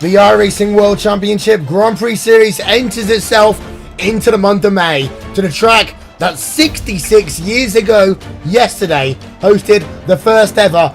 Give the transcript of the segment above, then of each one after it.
The iRacing World Championship Grand Prix Series enters itself into the month of May to the track that 66 years ago yesterday hosted the first ever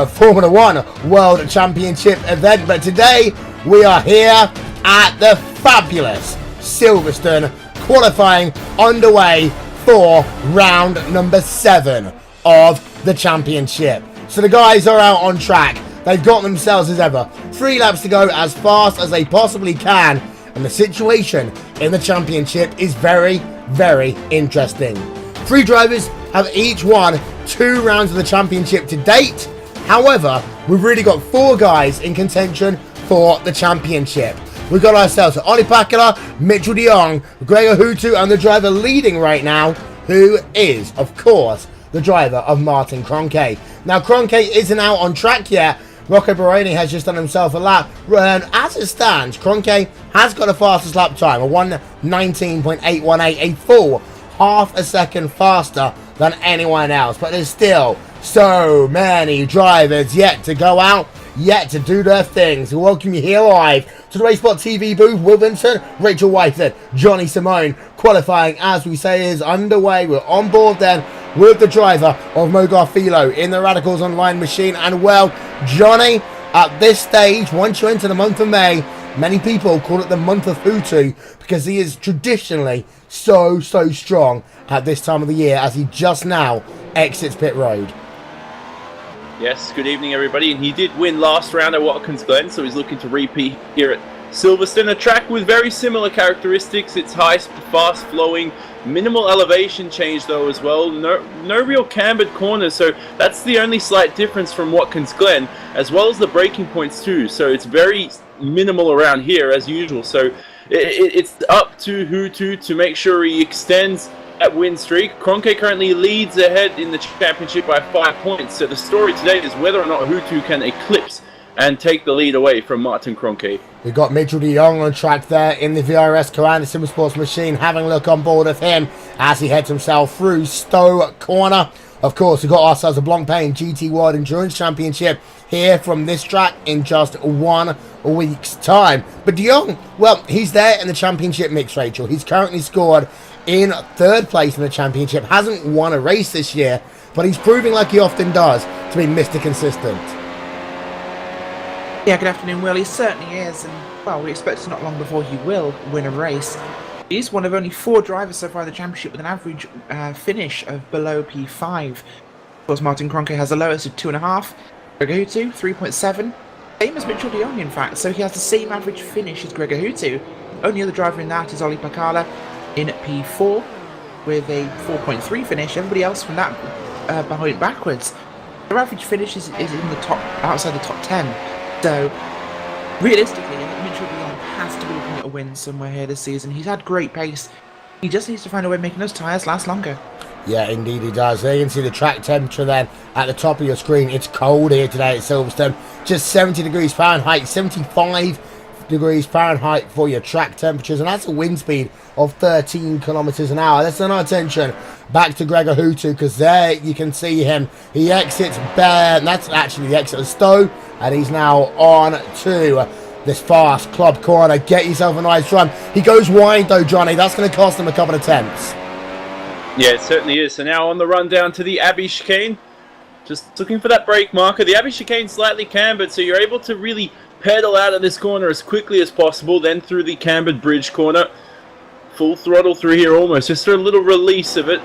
Formula One World Championship event. But today we are here at the fabulous Silverstone, qualifying underway for round number 7 of the championship. So the guys are out on track. They've got themselves, as ever, 3 laps to go as fast as they possibly can. And the situation in the championship is very, very interesting. 3 drivers have each won 2 rounds of the championship to date. However, we've really got 4 guys in contention for the championship. We've got ourselves Ollie Pakala, Mitchell de Jong, Gregor Hutu, and the driver leading right now, who is, of course, the driver of Martin Kroenke. Now, Kroenke isn't out on track yet. Rocco Baroni has just done himself a lap. As it stands, Kroenke has got the fastest lap time, a 1:19.818, a full half a second faster than anyone else. But there's still so many drivers yet to go out, yet to do their things. We welcome you here live to the RaceSpotTV booth. Will Vincent, Rachel Whitehead, Johnny Simone. Qualifying, as we say, is underway. We're on board then with the driver of Mogarfilo in the Radicals Online machine. And well, Johnny, at this stage, once you enter the month of May, many people call it the month of Hutu because he is traditionally so strong at this time of the year as he just now exits pit road. Yes, good evening everybody, and he did win last round at Watkins Glen, so he's looking to repeat here at Silverstone, a track with very similar characteristics. It's high, fast flowing, minimal elevation change though as well, no real cambered corners, so that's the only slight difference from Watkins Glen, as well as the braking points too, so it's very minimal around here as usual. So it's up to Hutu to make sure he extends that win streak. Kroenke currently leads ahead in the championship by 5 points, so the story today is whether or not Hutu can eclipse and take the lead away from Martin Kroenke. We've got Mitchell de Jong on track there in the VRS Coanda Sim Sports machine, having a look on board of him as he heads himself through Stowe Corner. Of course, we've got ourselves a Blancpain GT World Endurance Championship here from this track in just 1 week's time. But de Jong, well, he's there in the championship mix, Rachel. He's currently scored in 3rd place in the championship, hasn't won a race this year, but he's proving, like he often does, to be Mr. Consistent. Yeah, good afternoon, Will. He certainly is, and well, we expect it's not long before he will win a race. He's one of only 4 drivers so far in the championship with an average finish of below P5. Of course, Martin Kroenke has the lowest of 2.5, Gregor Hutu 3.7, same as Mitchell de Jong in fact, so he has the same average finish as Gregor Hutu. Only other driver in that is Ollie Pakala in P4 with a 4.3 finish. Everybody else from that behind backwards. Their average finish is in the top, outside the top 10. So, realistically, I think Mitchell de Jong has to be looking at a win somewhere here this season. He's had great pace. He just needs to find a way of making those tyres last longer. Yeah, indeed he does. There you can see the track temperature then at the top of your screen. It's cold here today at Silverstone. Just 70 degrees Fahrenheit, 75 degrees Fahrenheit for your track temperatures, and that's a wind speed of 13 kilometers an hour. Let's turn our attention back to Gregor Hutu, because there you can see him. He exits bare, and that's actually the exit of Stowe, and he's now on to this fast club corner. Get yourself a nice run. He goes wide though, Johnny. That's going to cost him a couple of attempts. Yeah, it certainly is. So now on the run down to the Abbey chicane, just looking for that brake marker. The Abbey chicane slightly cambered, so you're able to really pedal out of this corner as quickly as possible, then through the cambered bridge corner. Full throttle through here almost, just a little release of it.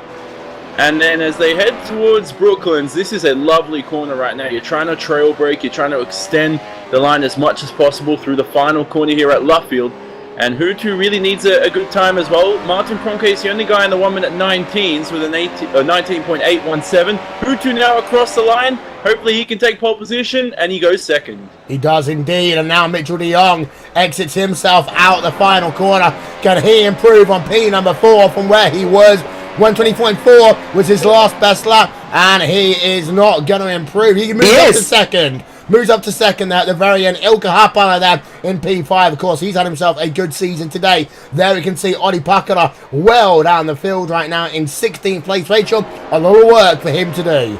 And then as they head towards Brooklands, this is a lovely corner right now. You're trying to trail brake, you're trying to extend the line as much as possible through the final corner here at Luffield. And Hutu really needs a good time as well. Martin Kroenke is the only guy in the 1:19s with an 19.817. Hutu now across the line. Hopefully he can take pole position, and he goes second. He does indeed, and now Mitchell de Jong exits himself out the final corner. Can he improve on P number 4 from where he was? 1:20.4 was his last best lap, and he is not going to improve. He moves up to second. Moves up to second there at the very end. Ilka Hapala there in P5. Of course, he's had himself a good season today. There we can see Ollie Pakala well down the field right now in 16th place. Rachel, a lot of work for him to do.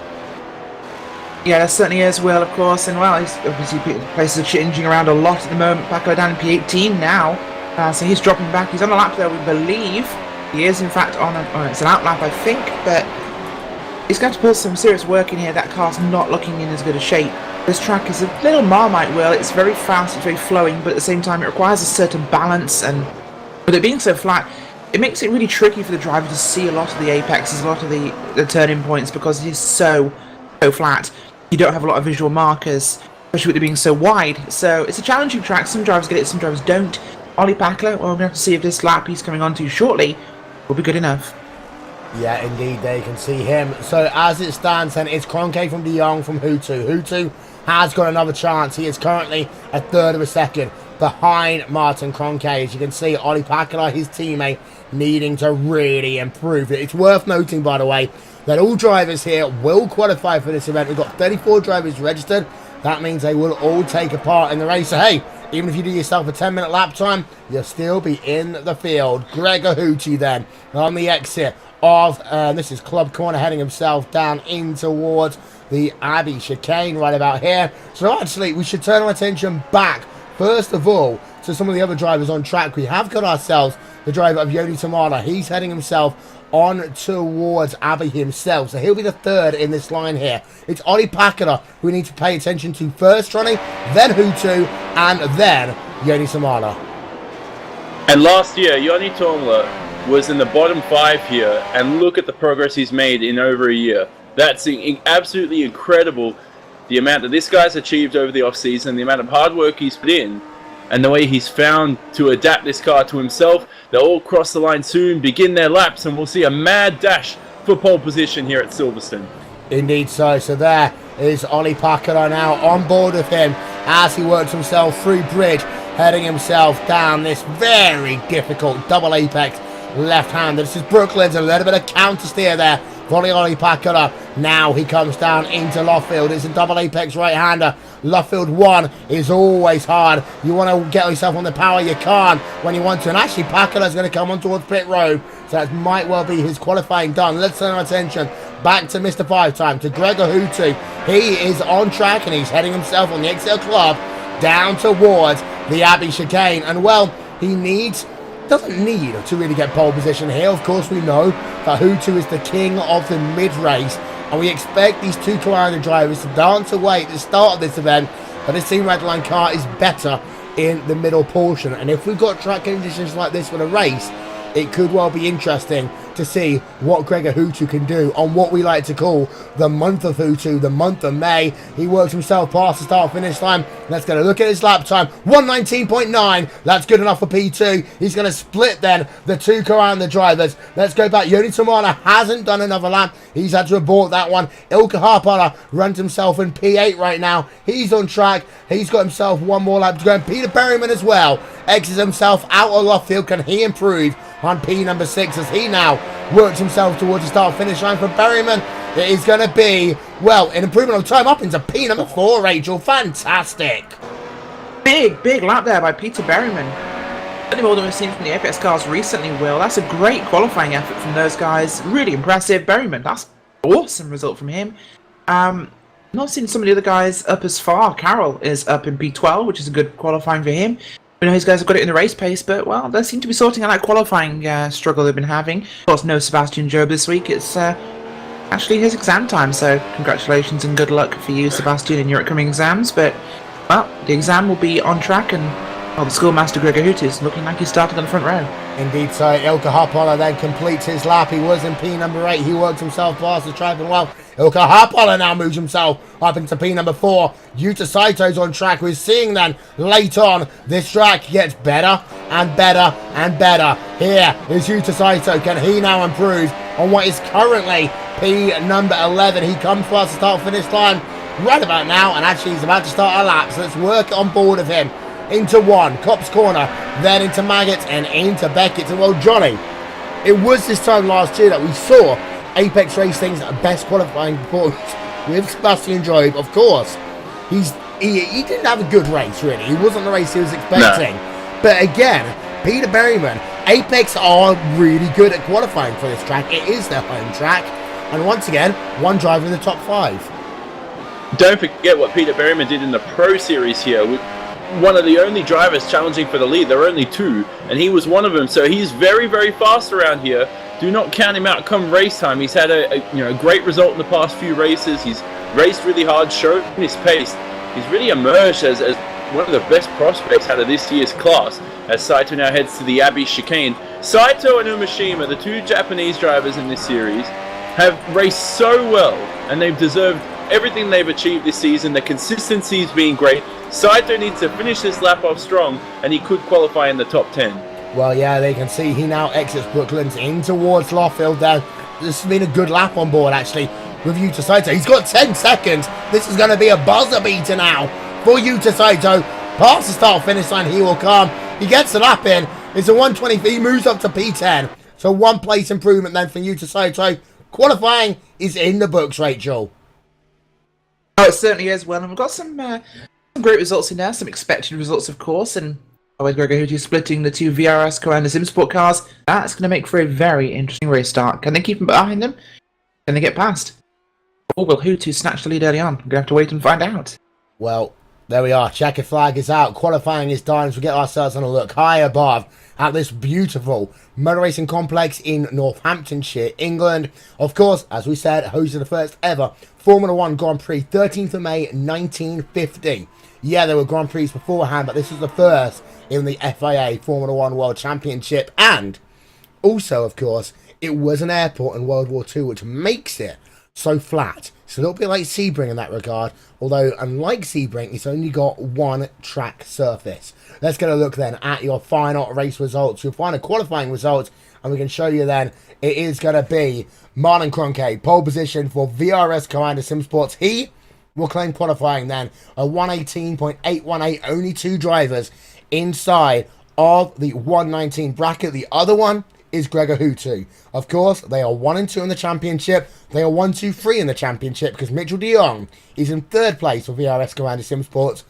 Yeah, there certainly is, Will, of course, and well, he's obviously places are changing around a lot at the moment. Paco down in P18 now, so he's dropping back. He's on a lap there, we believe. He is, in fact, on it's an out lap, I think, but he's going to put some serious work in here. That car's not looking in as good a shape. This track is a little Marmite, Will. It's very fast, it's very flowing, but at the same time, it requires a certain balance, and with it being so flat, it makes it really tricky for the driver to see a lot of the apexes, a lot of the turning points, because it is so flat. You don't have a lot of visual markers, especially with it being so wide. So it's a challenging track. Some drivers get it, some drivers don't. Ollie Packler, well, we're going to have to see if this lap he's coming on to shortly will be good enough. Yeah, indeed, there you can see him. So as it stands, then it's Kroenke from De Jong from Hutu. Hutu has got another chance. He is currently a third of a second behind Martin Kroenke. As you can see, Ollie Packler, his teammate, needing to really improve it. It's worth noting, by the way, that all drivers here will qualify for this event. We've got 34 drivers registered. That means they will all take a part in the race. So, hey, even if you do yourself a 10-minute lap time, you'll still be in the field. Gregor Hutu then on the exit of, this is Club Corner, heading himself down in towards the Abbey chicane right about here. So actually, we should turn our attention back, first of all, to some of the other drivers on track. We have got ourselves the driver of Yodi Tamala. He's heading himself on towards Abbey himself, so he'll be the third in this line here. It's Ollie Packard who we need to pay attention to first, Ronnie, then Hutu, and then Yodi Samala. And last year, Yoni Tomla was in the bottom 5 here, and look at the progress he's made in over a year. That's absolutely incredible, the amount that this guy's achieved over the off-season, the amount of hard work he's put in, and the way he's found to adapt this car to himself. They'll all cross the line soon, begin their laps, and we'll see a mad dash for pole position here at Silverstone. Indeed so. So there is Ollie Packard now on board with him as he works himself through bridge, heading himself down this very difficult double apex left-hander. This is Brooklyn's, a little bit of counter steer there. Volley Ollie Packard. Now he comes down into Luffield. It's a double apex right-hander. Luffield 1 is always hard. You want to get yourself on the power, you can't when you want to. And actually, Packard is going to come on towards pit road, so that might well be his qualifying done. Let's turn our attention back to Mr. 5-time, to Gregor Hutu. He is on track and he's heading himself on the XL Club down towards the Abbey chicane. And well, he doesn't need to really get pole position here. Of course, we know that Hutu is the king of the mid-race, and we expect these two Kalanda drivers to dance away at the start of this event, but this Team Redline car is better in the middle portion. And if we've got track conditions like this for the race, it could well be interesting to see what Gregor Hutu can do on what we like to call the month of Hutu, the month of May. He works himself past the start-finish line. Let's get a look at his lap time. 1:19.9. That's good enough for P2. He's going to split then the two Kalanda drivers. Let's go back. Yoni Tamana hasn't done another lap. He's had to abort that one. Ilka Harpala runs himself in P8 right now. He's on track. He's got himself one more lap to go. And Peter Berryman as well exits himself out of Luffield. Can he improve on P number 6 as he now works himself towards the start-finish line? For Berryman, it is going to be, well, an improvement of time up into P number 4, Rachel. Fantastic. Big lap there by Peter Berryman. Certainly more than we've seen from the Apex cars recently, Will. That's a great qualifying effort from those guys. Really impressive. Berryman, that's an awesome result from him. Not seen some of the other guys up as far. Carroll is up in P12, which is a good qualifying for him. We know these guys have got it in the race pace, but, well, they seem to be sorting out that qualifying struggle they've been having. Of course, no Sebastian Job this week. It's actually his exam time, so congratulations and good luck for you, Sebastian, in your upcoming exams. But, well, the exam will be on track, and, well, the schoolmaster Gregor Hutu is looking like he started on the front row. Indeed so. Ilka Harpala then completes his lap. He was in P number 8. He worked himself past the track, and, well, Ilka Harpala now moves himself up into P number 4. Yuta Saito's on track. We're seeing then late on this track gets better and better and better. Here is Yuta Saito. Can he now improve on what is currently P number 11? He comes past the start-finish line right about now, and actually he's about to start a lap. So let's work on board of him. Into 1, Cop's Corner, then into Maggots and into Beckett. And, well, Johnny, it was this time last year that we saw Apex Racing's best qualifying performance with Sebastian Job. Of course, he didn't have a good race, really. He wasn't the race he was expecting. No. But again, Peter Berryman, Apex are really good at qualifying for this track. It is their home track. And once again, one driver in the top 5. Don't forget what Peter Berryman did in the Pro Series here. One of the only drivers challenging for the lead. There were only two, and he was one of them. So he's very, very fast around here. Do not count him out come race time. He's had a great result in the past few races. He's raced really hard, shown his pace. He's really emerged as one of the best prospects out of this year's class as Saito now heads to the Abbey chicane. Saito and Umeshima, the two Japanese drivers in this series, have raced so well, and they've deserved everything they've achieved this season. The consistency has been great. Saito needs to finish this lap off strong, and he could qualify in the top 10. Well, yeah, they can see he now exits Brooklands in towards Loffield there. This has been a good lap on board, actually, with Yuta Saito. He's got 10 seconds. This is going to be a buzzer beater now for Yuta Saito. Past the start-finish line, he will come. He gets the lap in. It's a 120. He moves up to P10. So 1 place improvement then for Yuta Saito. Qualifying is in the books, Rachel. Oh, it certainly is. Well, and we've got some great results in there, some expected results, of course, and with Gregor Houtu splitting the two VRS Commander SimSport cars, that's going to make for a very interesting race start. Can they keep them behind them? Can they get past? Or will Houtu snatch the lead early on? We're going to have to wait and find out. Well, there we are. Checkered flag is out. Qualifying is done. So we get ourselves on a look high above at this beautiful motor racing complex in Northamptonshire, England. Of course, as we said, hosted the first ever Formula 1 Grand Prix, 13th of May, 1950. Yeah, there were Grand Prix beforehand, but this is the first in the FIA Formula 1 World Championship. And also, of course, it was an airport in World War II, which makes it so flat. It's a little bit like Sebring in that regard, although unlike Sebring, it's only got one track surface. Let's get a look then at your final race results, your final qualifying results, and we can show you then it is going to be Marlon Cronke, pole position for VRS Commander SimSports. He will claim qualifying then, a 118.818, only two drivers inside of the 119 bracket. The other one is Gregor Houtu. Of course, they are 1 and 2 in the championship. They are 1, 2, 3 in the championship because Mitchell de Jong is in 3rd place for VRS Commander SimSports.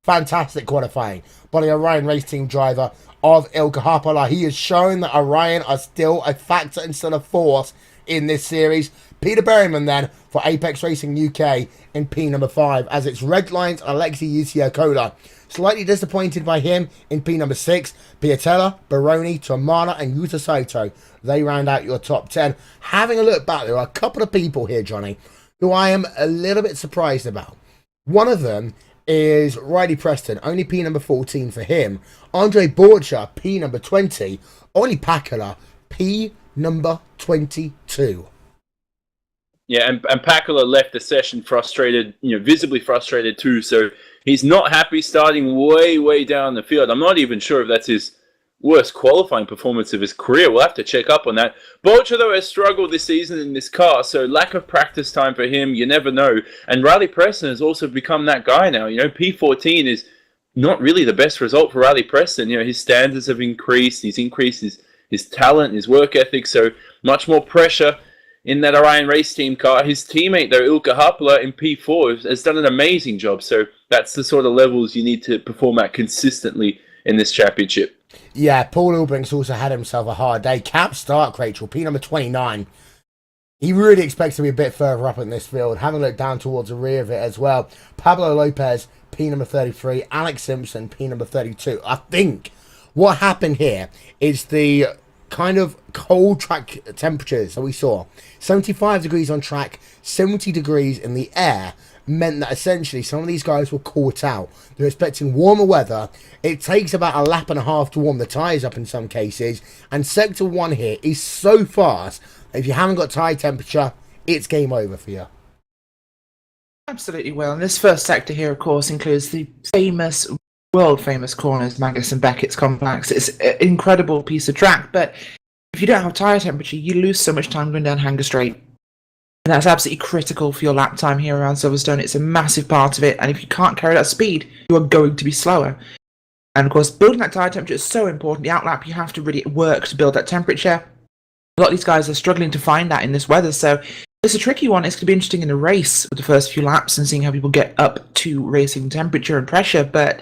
Fantastic qualifying by the Orion race team driver of Ilkka Haapala. He has shown that Orion are still a factor and still a force in this series. Peter Berryman then for Apex Racing UK in P number 5 as its red lines Alexei Yusiokoda. Slightly disappointed by him in P number 6. Piatella, Baroni, Tomana and Yuta Saito. They round out your top 10. Having a look back, there are a couple of people here, Johnny, who I am a little bit surprised about. One of them is Riley Preston, only P number 14 for him. Andre Borcha, P number 20. Ollie Pakala, P number 22. Yeah, and Pakula left the session frustrated, visibly frustrated too. So he's not happy starting way down the field. I'm not even sure if that's his worst qualifying performance of his career. We'll have to check up on that. Bolcher, though, has struggled this season in this car, so lack of practice time for him, you never know. And Riley Preston has also become that guy now. P14 is not really the best result for Riley Preston. His standards have increased. He's increased his talent, his work ethic, so much more pressure in that Orion race team car. His teammate, though, Ilkka Haapala in P4, has done an amazing job. So that's the sort of levels you need to perform at consistently in this championship. Yeah, Paul Ulbrink's also had himself a hard day. Cap Stark, Rachel, P number 29. He really expects to be a bit further up in this field. Having looked down towards the rear of it as well. Pablo Lopez, P number 33. Alex Simpson, P number 32. I think what happened here is the kind of cold track temperatures that we saw. 75 degrees on track, 70 degrees in the air, meant that essentially some of these guys were caught out. They're expecting warmer weather. It takes about a lap and a half to warm the tyres up in some cases. And Sector 1 here is so fast that if you haven't got tyre temperature, it's game over for you. Absolutely well. And this first sector here, of course, includes the famous, world-famous corners, Magnus and Beckett's complex. It's an incredible piece of track, but if you don't have tyre temperature, you lose so much time going down Hanger Straight. And that's absolutely critical for your lap time here around Silverstone. It's a massive part of it, and if you can't carry that speed, you are going to be slower. And of course, building that tyre temperature is so important. The outlap, you have to really work to build that temperature. A lot of these guys are struggling to find that in this weather, so it's a tricky one. It's going to be interesting in the race with the first few laps and seeing how people get up to racing temperature and pressure, but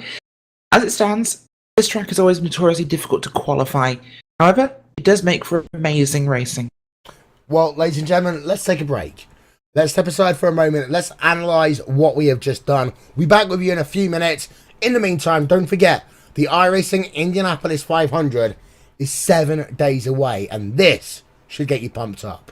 as it stands, this track is always notoriously difficult to qualify. However, it does make for amazing racing. Well, ladies and gentlemen, let's take a break. Let's step aside for a moment. Let's analyse what we have just done. We'll be back with you in a few minutes. In the meantime, don't forget, the iRacing Indianapolis 500 is 7 days away, and this should get you pumped up.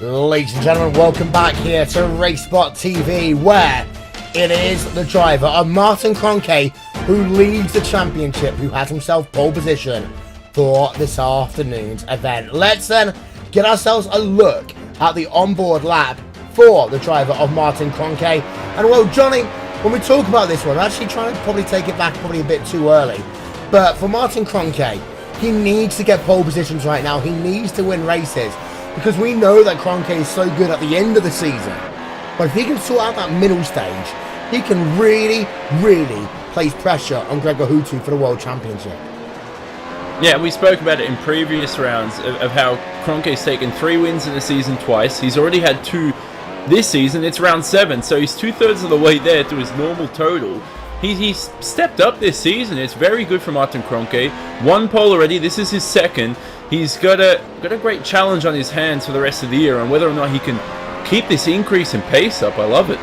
Ladies and gentlemen, welcome back here to RaceSpotTV, where it is the driver of Martin Kroenke who leads the championship, who has himself pole position for this afternoon's event. Let's then get ourselves a look at the onboard lap for the driver of Martin Kroenke. And well, Johnny, when we talk about this one, I'm actually trying to probably take it back probably a bit too early. But for Martin Kroenke, he needs to get pole positions right now. He needs to win races, because we know that Kroenke is so good at the end of the season. But if he can sort out that middle stage, he can really, really place pressure on Gregor Hutu for the World Championship. Yeah, we spoke about it in previous rounds of how Kroenke's taken 3 wins in the season twice. He's already had 2 this season. It's round 7, so he's 2/3 of the way there to his normal total. He's stepped up this season. It's very good for Martin Kroenke. 1 pole already. This is his 2nd. He's got a great challenge on his hands for the rest of the year on whether or not he can keep this increase in pace up. I love it.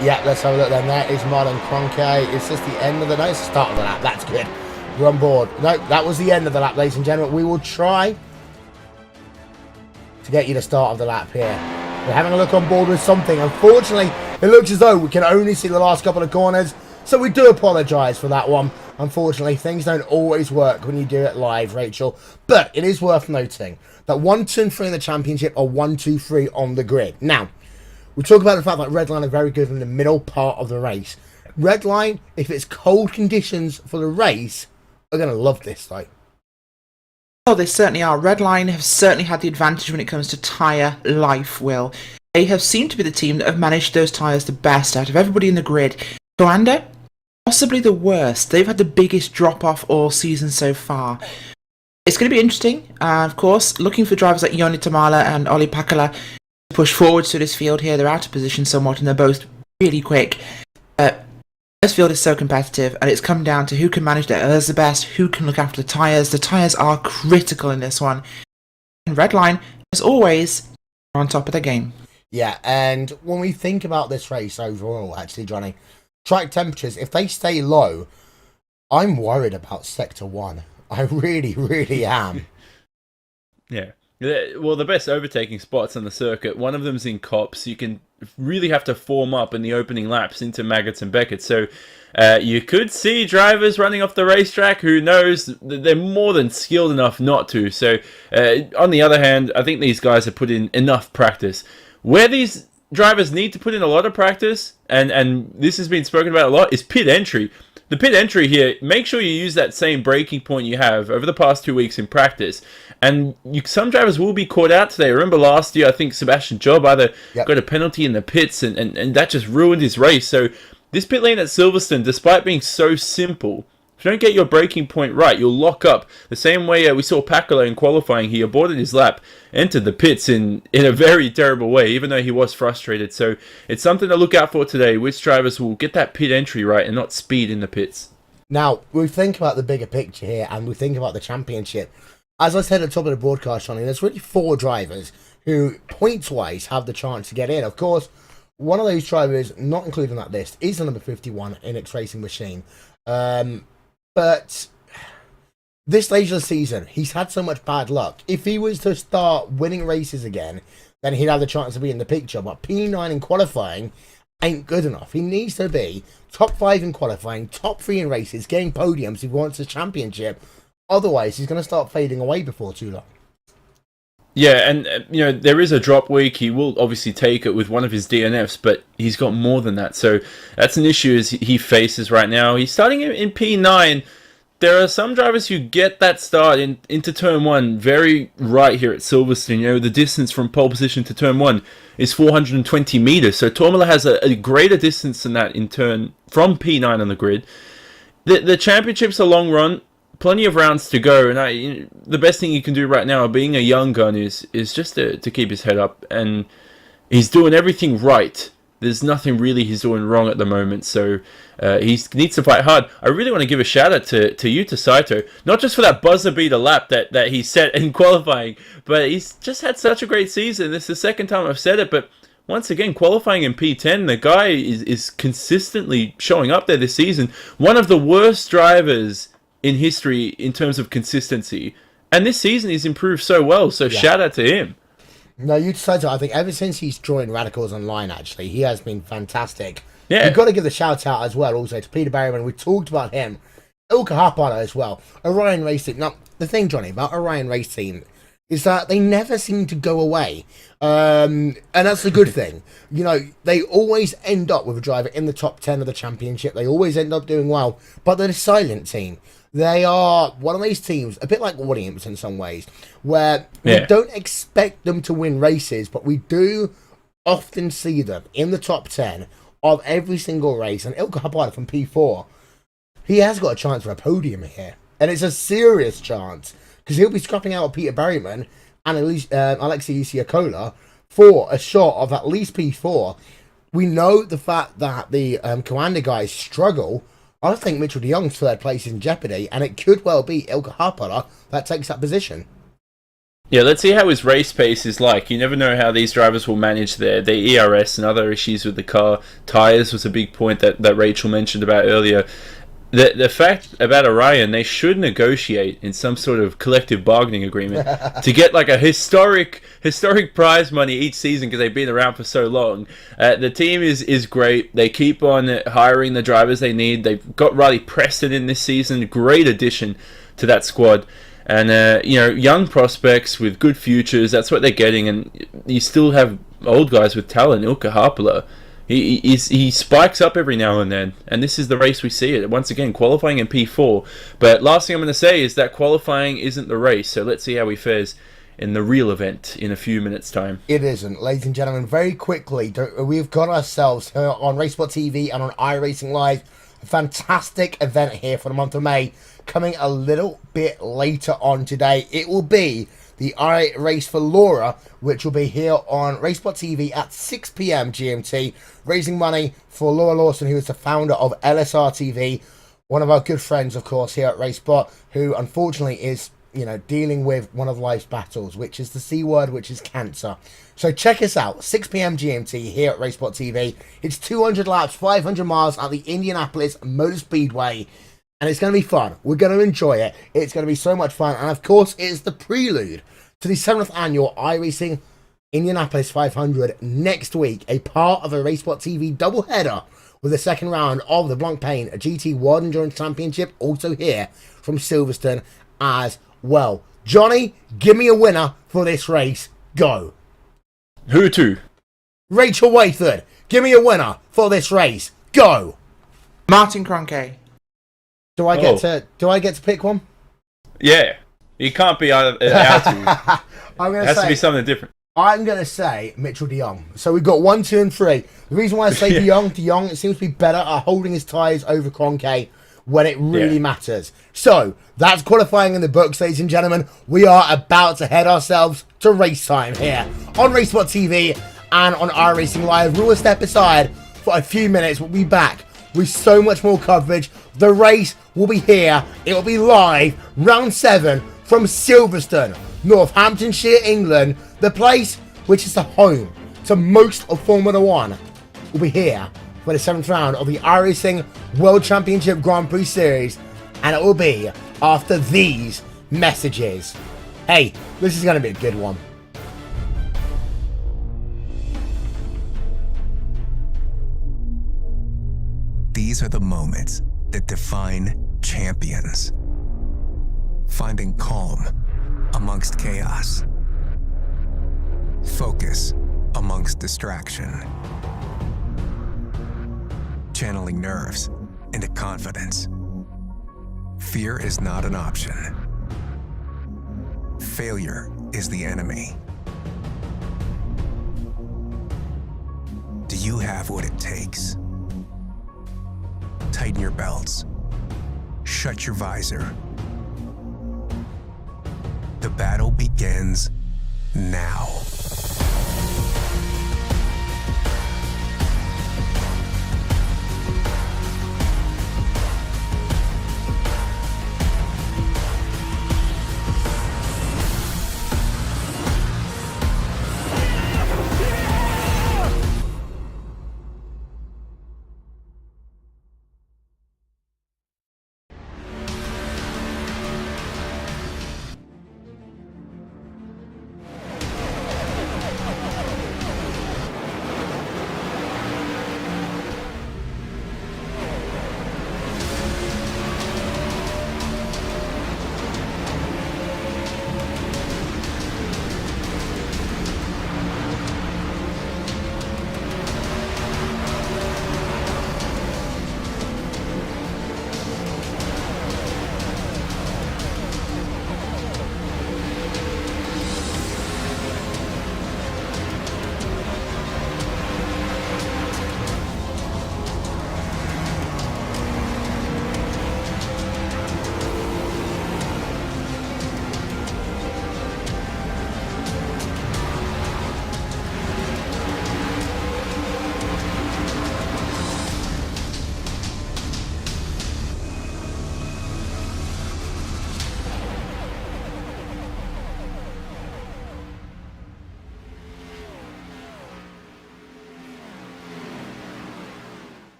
Yeah, let's have a look then. That is Martin Kroenke. Is this the end of the... No, it's the start of the lap. That's good. We're on board. No, that was the end of the lap, ladies and gentlemen. We will try to get you the start of the lap here. We're having a look on board with something. Unfortunately, it looks as though we can only see the last couple of corners. So we do apologise for that one. Unfortunately, things don't always work when you do it live, Rachel. But it is worth noting that 1, 2, and 3 in the championship are 1, 2, 3 on the grid. Now, we talk about the fact that Redline are very good in the middle part of the race. Redline, if it's cold conditions for the race, are going to love this, though. Oh, they certainly are. Redline have certainly had the advantage when it comes to tyre life, Will. They have seemed to be the team that have managed those tyres the best out of everybody in the grid. Coanda, possibly the worst. They've had the biggest drop-off all season so far. It's going to be interesting. Of course, looking for drivers like Joni Tamala and Olli Pakala to push forwards to this field here. They're out of position somewhat, and they're both really quick. This field is so competitive, and it's come down to who can manage their ERS the best, who can look after the tyres. The tyres are critical in this one. And Redline, as always, are on top of the game. Yeah, and when we think about this race overall, actually, Johnny, track temperatures, if they stay low, I'm worried about Sector 1. I really, really am. Yeah. Well, the best overtaking spots on the circuit, one of them's in Copse. You can really have to form up in the opening laps into Maggots and Beckett. So you could see drivers running off the racetrack. Who knows? They're more than skilled enough not to. So on the other hand, I think these guys have put in enough practice. Where these drivers need to put in a lot of practice, and this has been spoken about a lot, is pit entry. The pit entry here, make sure you use that same braking point you have over the past 2 weeks in practice. And some drivers will be caught out today. Remember last year, I think Sebastian Job either got a penalty in the pits, and that just ruined his race. So this pit lane at Silverstone, despite being so simple, if you don't get your braking point right, you'll lock up. The same way we saw Pacola in qualifying. He aborted his lap, entered the pits in a very terrible way, even though he was frustrated. So it's something to look out for today. Which drivers will get that pit entry right and not speed in the pits. Now, we think about the bigger picture here, and we think about the championship. As I said at the top of the broadcast, Johnny, there's really 4 drivers who, points-wise, have the chance to get in. Of course, one of those drivers, not included on that list, is the number 51 in its racing machine. But this stage of the season, he's had so much bad luck. If he was to start winning races again, then he'd have the chance to be in the picture. But P9 in qualifying ain't good enough. He needs to be top 5 in qualifying, top 3 in races, getting podiums if he wants a championship. Otherwise, he's going to start fading away before too long. Yeah, and there is a drop week. He will obviously take it with one of his DNFs, but he's got more than that. So that's an issue as he faces right now. He's starting in P9. There are some drivers who get that start into Turn 1 very right here at Silverstone. The distance from pole position to Turn 1 is 420 meters. So Tormala has a greater distance than that in turn from P9 on the grid. The championship's a long run. Plenty of rounds to go, and the best thing you can do right now, being a young gun, is just to keep his head up, and he's doing everything right. There's nothing really he's doing wrong at the moment, so he needs to fight hard. I really want to give a shout out to Yuta Saito, not just for that buzzer beater lap that he set in qualifying, but he's just had such a great season. This is the second time I've said it, but once again, qualifying in P10, the guy is consistently showing up there this season. One of the worst drivers in history in terms of consistency, and this season he's improved so well, so shout out to him. No, you decided I think ever since he's joined Radicals Online, actually, he has been fantastic. Yeah. You've got to give the shout out as well also to Peter Berryman. We talked about him, Ilka Harpana as well, Orion Racing. Now the thing, Johnny, about Orion Racing is that they never seem to go away, and that's a good thing. They always end up with a driver in the top 10 of the championship. They always end up doing well, but they're a silent team. They are one of these teams, a bit like Williams in some ways, where we don't expect them to win races, but we do often see them in the top 10 of every single race. And Ilka Harpana from P4, he has got a chance for a podium here, and it's a serious chance, because he'll be scrapping out Peter Berryman and Alexei Isiakola for a shot of at least P4. We know the fact that the Coanda guys struggle. I think Mitchell de Jong's 3rd place is in jeopardy, and it could well be Ilka Harpana that takes that position. Yeah, let's see how his race pace is like. You never know how these drivers will manage their ERS and other issues with the car. Tyres was a big point that Rachel mentioned about earlier. The fact about Orion, they should negotiate in some sort of collective bargaining agreement to get like a historic prize money each season, because they've been around for so long. The team is great. They keep on hiring the drivers they need. They've got Riley Preston in this season, great addition to that squad. And young prospects with good futures, that's what they're getting. And you still have old guys with talent. Ilka Harpala, he spikes up every now and then, and this is the race we see it. Once again, qualifying in P4. But last thing I'm going to say is that qualifying isn't the race, so let's see how he fares in the real event in a few minutes' time. It isn't. Ladies and gentlemen, very quickly, we've got ourselves on RaceSpotTV and on iRacingLive a fantastic event here for the month of May, coming a little bit later on today. It will be the iRace for Laura, which will be here on RaceSpotTV at 6 p.m. GMT, raising money for Laura Lawson, who is the founder of LSR TV, one of our good friends, of course, here at RaceSpot, who unfortunately is, you know, dealing with one of life's battles, which is the C word, which is cancer. So check us out, 6 p.m. GMT here at RaceSpotTV. It's 200 laps, 500 miles at the Indianapolis Motor Speedway, and it's going to be fun. We're going to enjoy it. It's going to be so much fun, and of course, it is the prelude to the 7th annual iRacing Indianapolis 500 next week, a part of a RaceSpotTV doubleheader with the second round of the Blancpain GT World Endurance Championship, also here from Silverstone as well. Johnny, give me a winner for this race. Go. Who to? Rachel Waithard, give me a winner for this race. Go. Martin Cronkey. Do I get to pick one? Yeah. You can't be out two. I'm gonna It has say, to be something different. I'm going to say Mitchell de Jong. So we've got 1, 2, and 3. The reason why I say de Jong, it seems to be better at holding his ties over Cronkey when it really matters. So that's qualifying in the books, ladies and gentlemen. We are about to head ourselves to race time here on RaceSpotTV and on iRacingLive. We will step aside for a few minutes. We'll be back with so much more coverage. The race will be here. It will be live, round 7 from Silverstone, Northamptonshire, England. The place which is the home to most of Formula 1 will be here for the 7th round of the iRacing World Championship Grand Prix Series, and it will be after these messages. Hey, this is going to be a good one. These are the moments that define champions. Finding calm amongst chaos. Focus amongst distraction. Channeling nerves into confidence. Fear is not an option. Failure is the enemy. Do you have what it takes? Tighten your belts. Shut your visor. The battle begins now.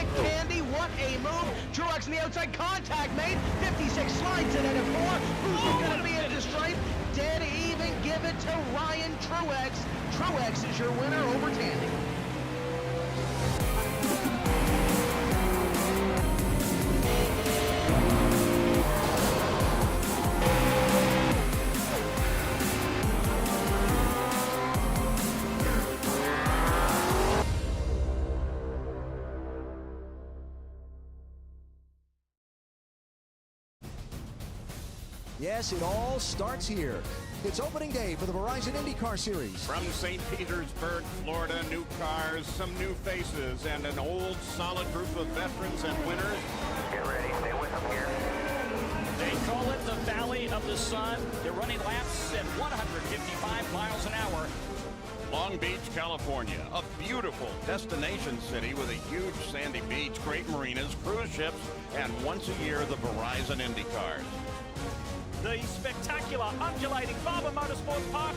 Nick Tandy, what a move. Truex on the outside, contact made. 56 slides in at a 4. Who's going to be at the stripe? Dead even, give it to Ryan Truex. Truex is your winner over Tandy. Yes, it all starts here. It's opening day for the Verizon IndyCar Series. From St. Petersburg, Florida, new cars, some new faces, and an old, solid group of veterans and winners. Get ready, stay with them here. They call it the Valley of the Sun. They're running laps at 155 miles an hour. Long Beach, California, a beautiful destination city with a huge sandy beach, great marinas, cruise ships, and once a year, the Verizon IndyCars. The spectacular undulating Barber Motorsports Park.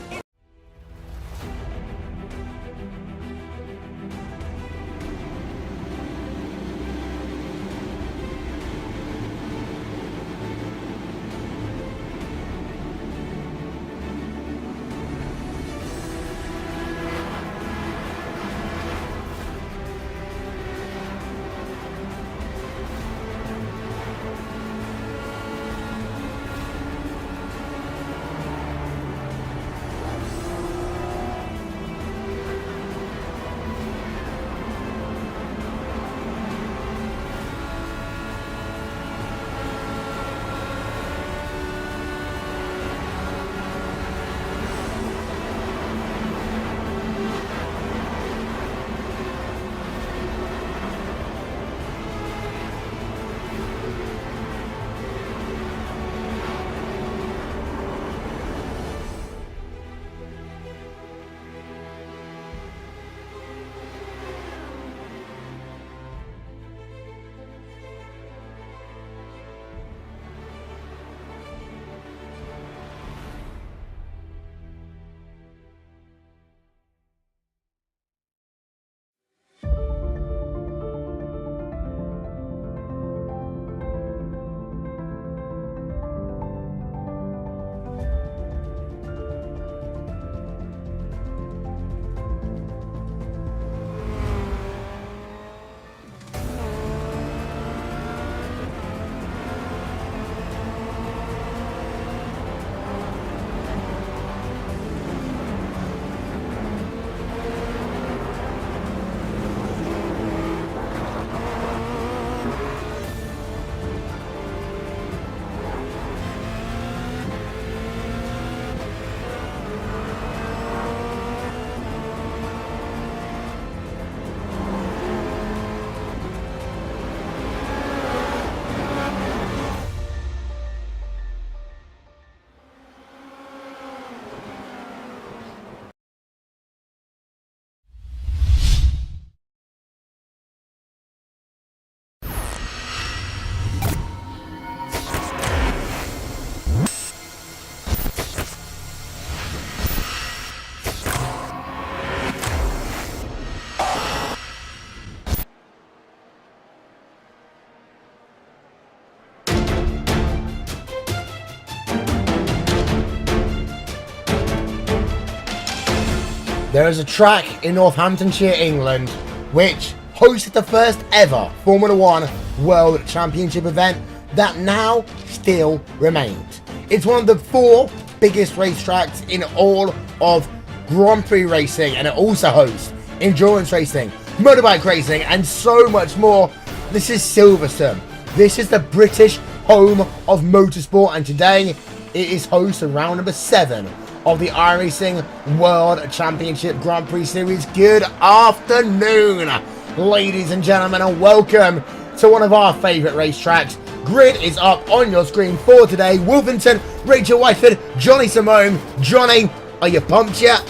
There is a track in Northamptonshire, England, which hosted the first ever Formula One World Championship event that now still remains. It's one of the 4 biggest racetracks in all of Grand Prix racing, and it also hosts endurance racing, motorbike racing, and so much more. This is Silverstone. This is the British home of motorsport, and today it is host of round number 7 of the iRacing World Championship Grand Prix Series. Good afternoon, ladies and gentlemen, and welcome to one of our favourite racetracks. Grid is up on your screen for today. Wolverhampton, Rachel Whiteford, Johnny Simone. Johnny, are you pumped yet?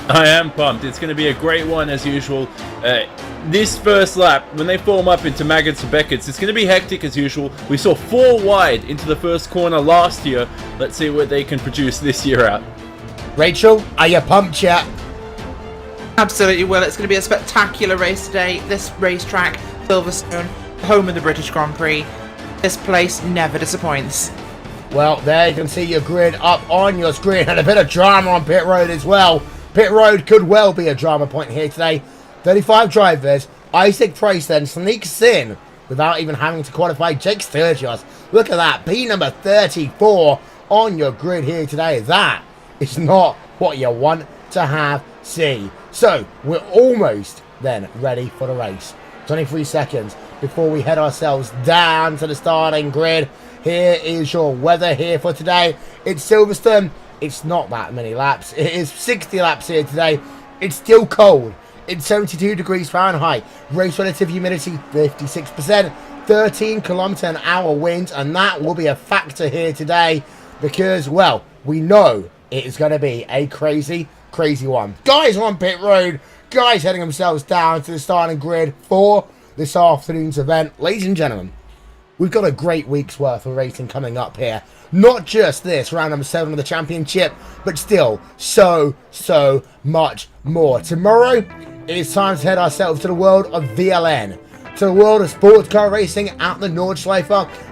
I am pumped. It's going to be a great one as usual. This first lap, when they form up into Maggots and Beckett's, it's going to be hectic as usual. We saw 4 wide into the first corner last year. Let's see what they can produce this year out. Rachel, are you pumped yet? Absolutely will. It's going to be a spectacular race today. This racetrack, Silverstone, home of the British Grand Prix. This place never disappoints. Well, there you can see your grid up on your screen, and a bit of drama on pit road as well. Pit road could well be a drama point here today. 35 drivers. Isaac Price then sneaks in without even having to qualify. Jake Sturgis, look at that, P number 34 on your grid here today. That is not what you want to see. So we're almost then ready for the race. 23 seconds before we head ourselves down to the starting grid. Here is your weather here for today. It's Silverstone. It's not that many laps. It is 60 laps here today. It's still cold. It's 72 degrees Fahrenheit. Race relative humidity 56%. 13 km/h winds, and that will be a factor here today because, well, we know it is going to be a crazy one. Guys are on pit road. Guys heading themselves down to the starting grid for this afternoon's event. Ladies and gentlemen, we've got a great week's worth of racing coming up here. Not just this round number 7 of the championship, but still so much more. Tomorrow, it is time to head ourselves to the world of VLN, to the world of sports car racing at the Nordschleife.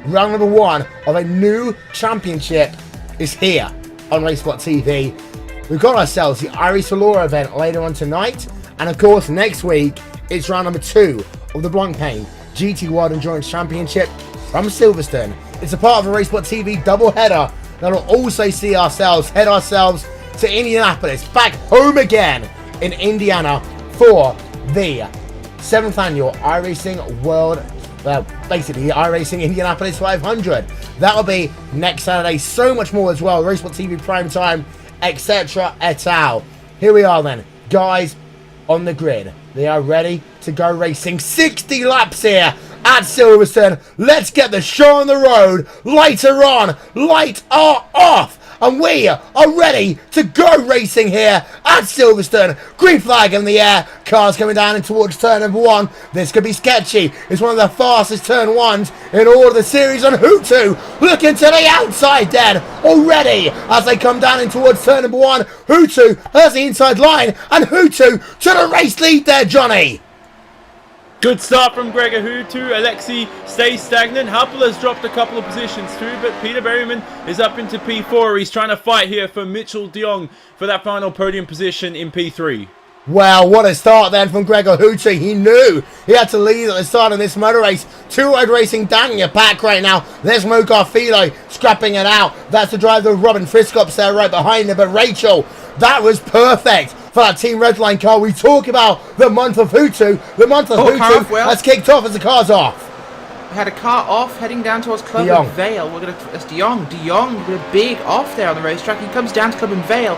Round number 1 of a new championship is here on RaceSpotTV. We've got ourselves the iRacingLive event later on tonight, and of course next week it's round number 2 of the Blancpain GT World Endurance Championship from Silverstone. It's a part of a RaceSpotTV doubleheader that will also see ourselves head ourselves to Indianapolis, back home again in Indiana for the 7th annual iRacing World, basically the iRacing Indianapolis 500. That will be next Saturday. So much more as well. RaceSpotTV Prime Time, etc. et al. Here we are then, guys, on the grid. They are ready to go racing. 60 laps here at Silverstone. Let's get the show on the road. Lights are on, lights are off, and we are ready to go racing here at Silverstone. Green flag in the air. Cars coming down in towards turn number 1. This could be sketchy. It's one of the fastest turn 1s in all of the series on Hutu. Looking to the outside then already as they come down in towards turn number 1. Hutu has the inside line, and Hutu to the race lead there, Johnny. Good start from Gregor Hutu. Alexei stays stagnant. Happel has dropped a couple of positions too, but Peter Berryman is up into P4. He's trying to fight here for Mitchell de Jong for that final podium position in P3. Well, what a start then from Gregor Hutu. He knew he had to lead at the start of this motor race. Two-wide racing down in your pack right now. There's Mo Garfield scrapping it out. That's the driver of Robin Friscops there right behind him. But Rachel, that was perfect for that Team Redline car. We talk about the month of Hutu. The month of Hutu has kicked off as the car's off. We had a car off heading down towards Club and Vale. We're going to that's De Jong. De Jong with a big off there on the racetrack. He comes down to Club and Vale,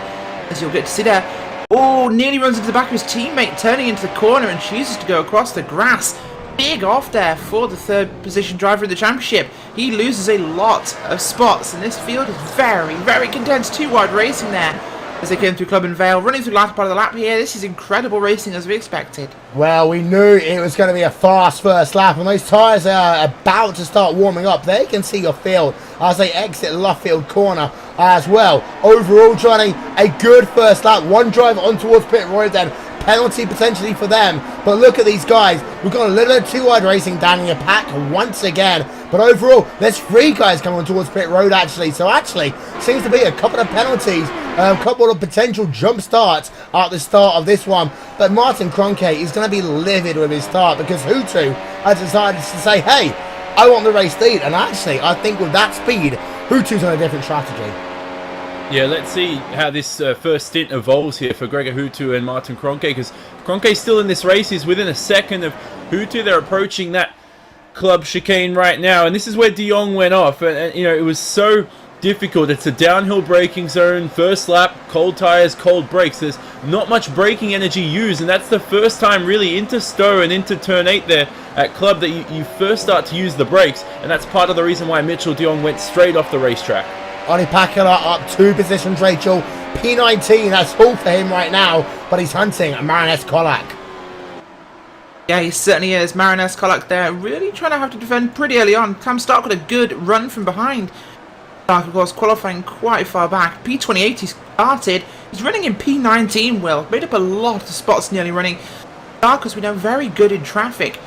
as you'll get to see there. Oh, nearly runs into the back of his teammate, turning into the corner and chooses to go across the grass. Big off there for the 3rd position driver in the championship. He loses a lot of spots, and this field is very condensed. 2-wide racing there as they came through Club and Vale, running through the last part of the lap here. This is incredible racing as we expected. Well, we knew it was going to be a fast first lap, and those tyres are about to start warming up. They can see your field as they exit Luffield corner as well. Overall, Johnny, a good first lap. One driver on towards pit road then. Penalty potentially for them. But look at these guys. We've got a little bit of 2-wide racing down in your pack once again. But overall, there's 3 guys coming towards pit road actually. So actually, seems to be a couple of penalties, a couple of potential jump starts at the start of this one. But Martin Kroenke is going to be livid with his start because Hutu has decided to say, hey, I want the race lead. And actually, I think with that speed, Hutu's on a different strategy. Yeah, let's see how this first stint evolves here for Gregor Hutu and Martin Kroenke, because Kroenke's still in this race. He's within a second of Hutu. They're approaching that club chicane right now, and this is where de Jong went off. And you know, it was so difficult. It's a downhill braking zone, first lap, cold tires, cold brakes. There's not much braking energy used, and that's the first time really into Stowe and into turn 8 there at club that you first start to use the brakes, and that's part of the reason why Mitchell de Jong went straight off the racetrack. Ollie Pakula up 2 positions, Rachel. P19, that's all for him right now, but he's hunting Marinus Kolak. Yeah, he certainly is. Marinus Kolak there, really trying to have to defend pretty early on. Cam Stark got a good run from behind. Stark, of course, qualifying quite far back. P28 he started. He's running in P19, Will. Made up a lot of spots nearly running. Darkus, we know, very good in traffic,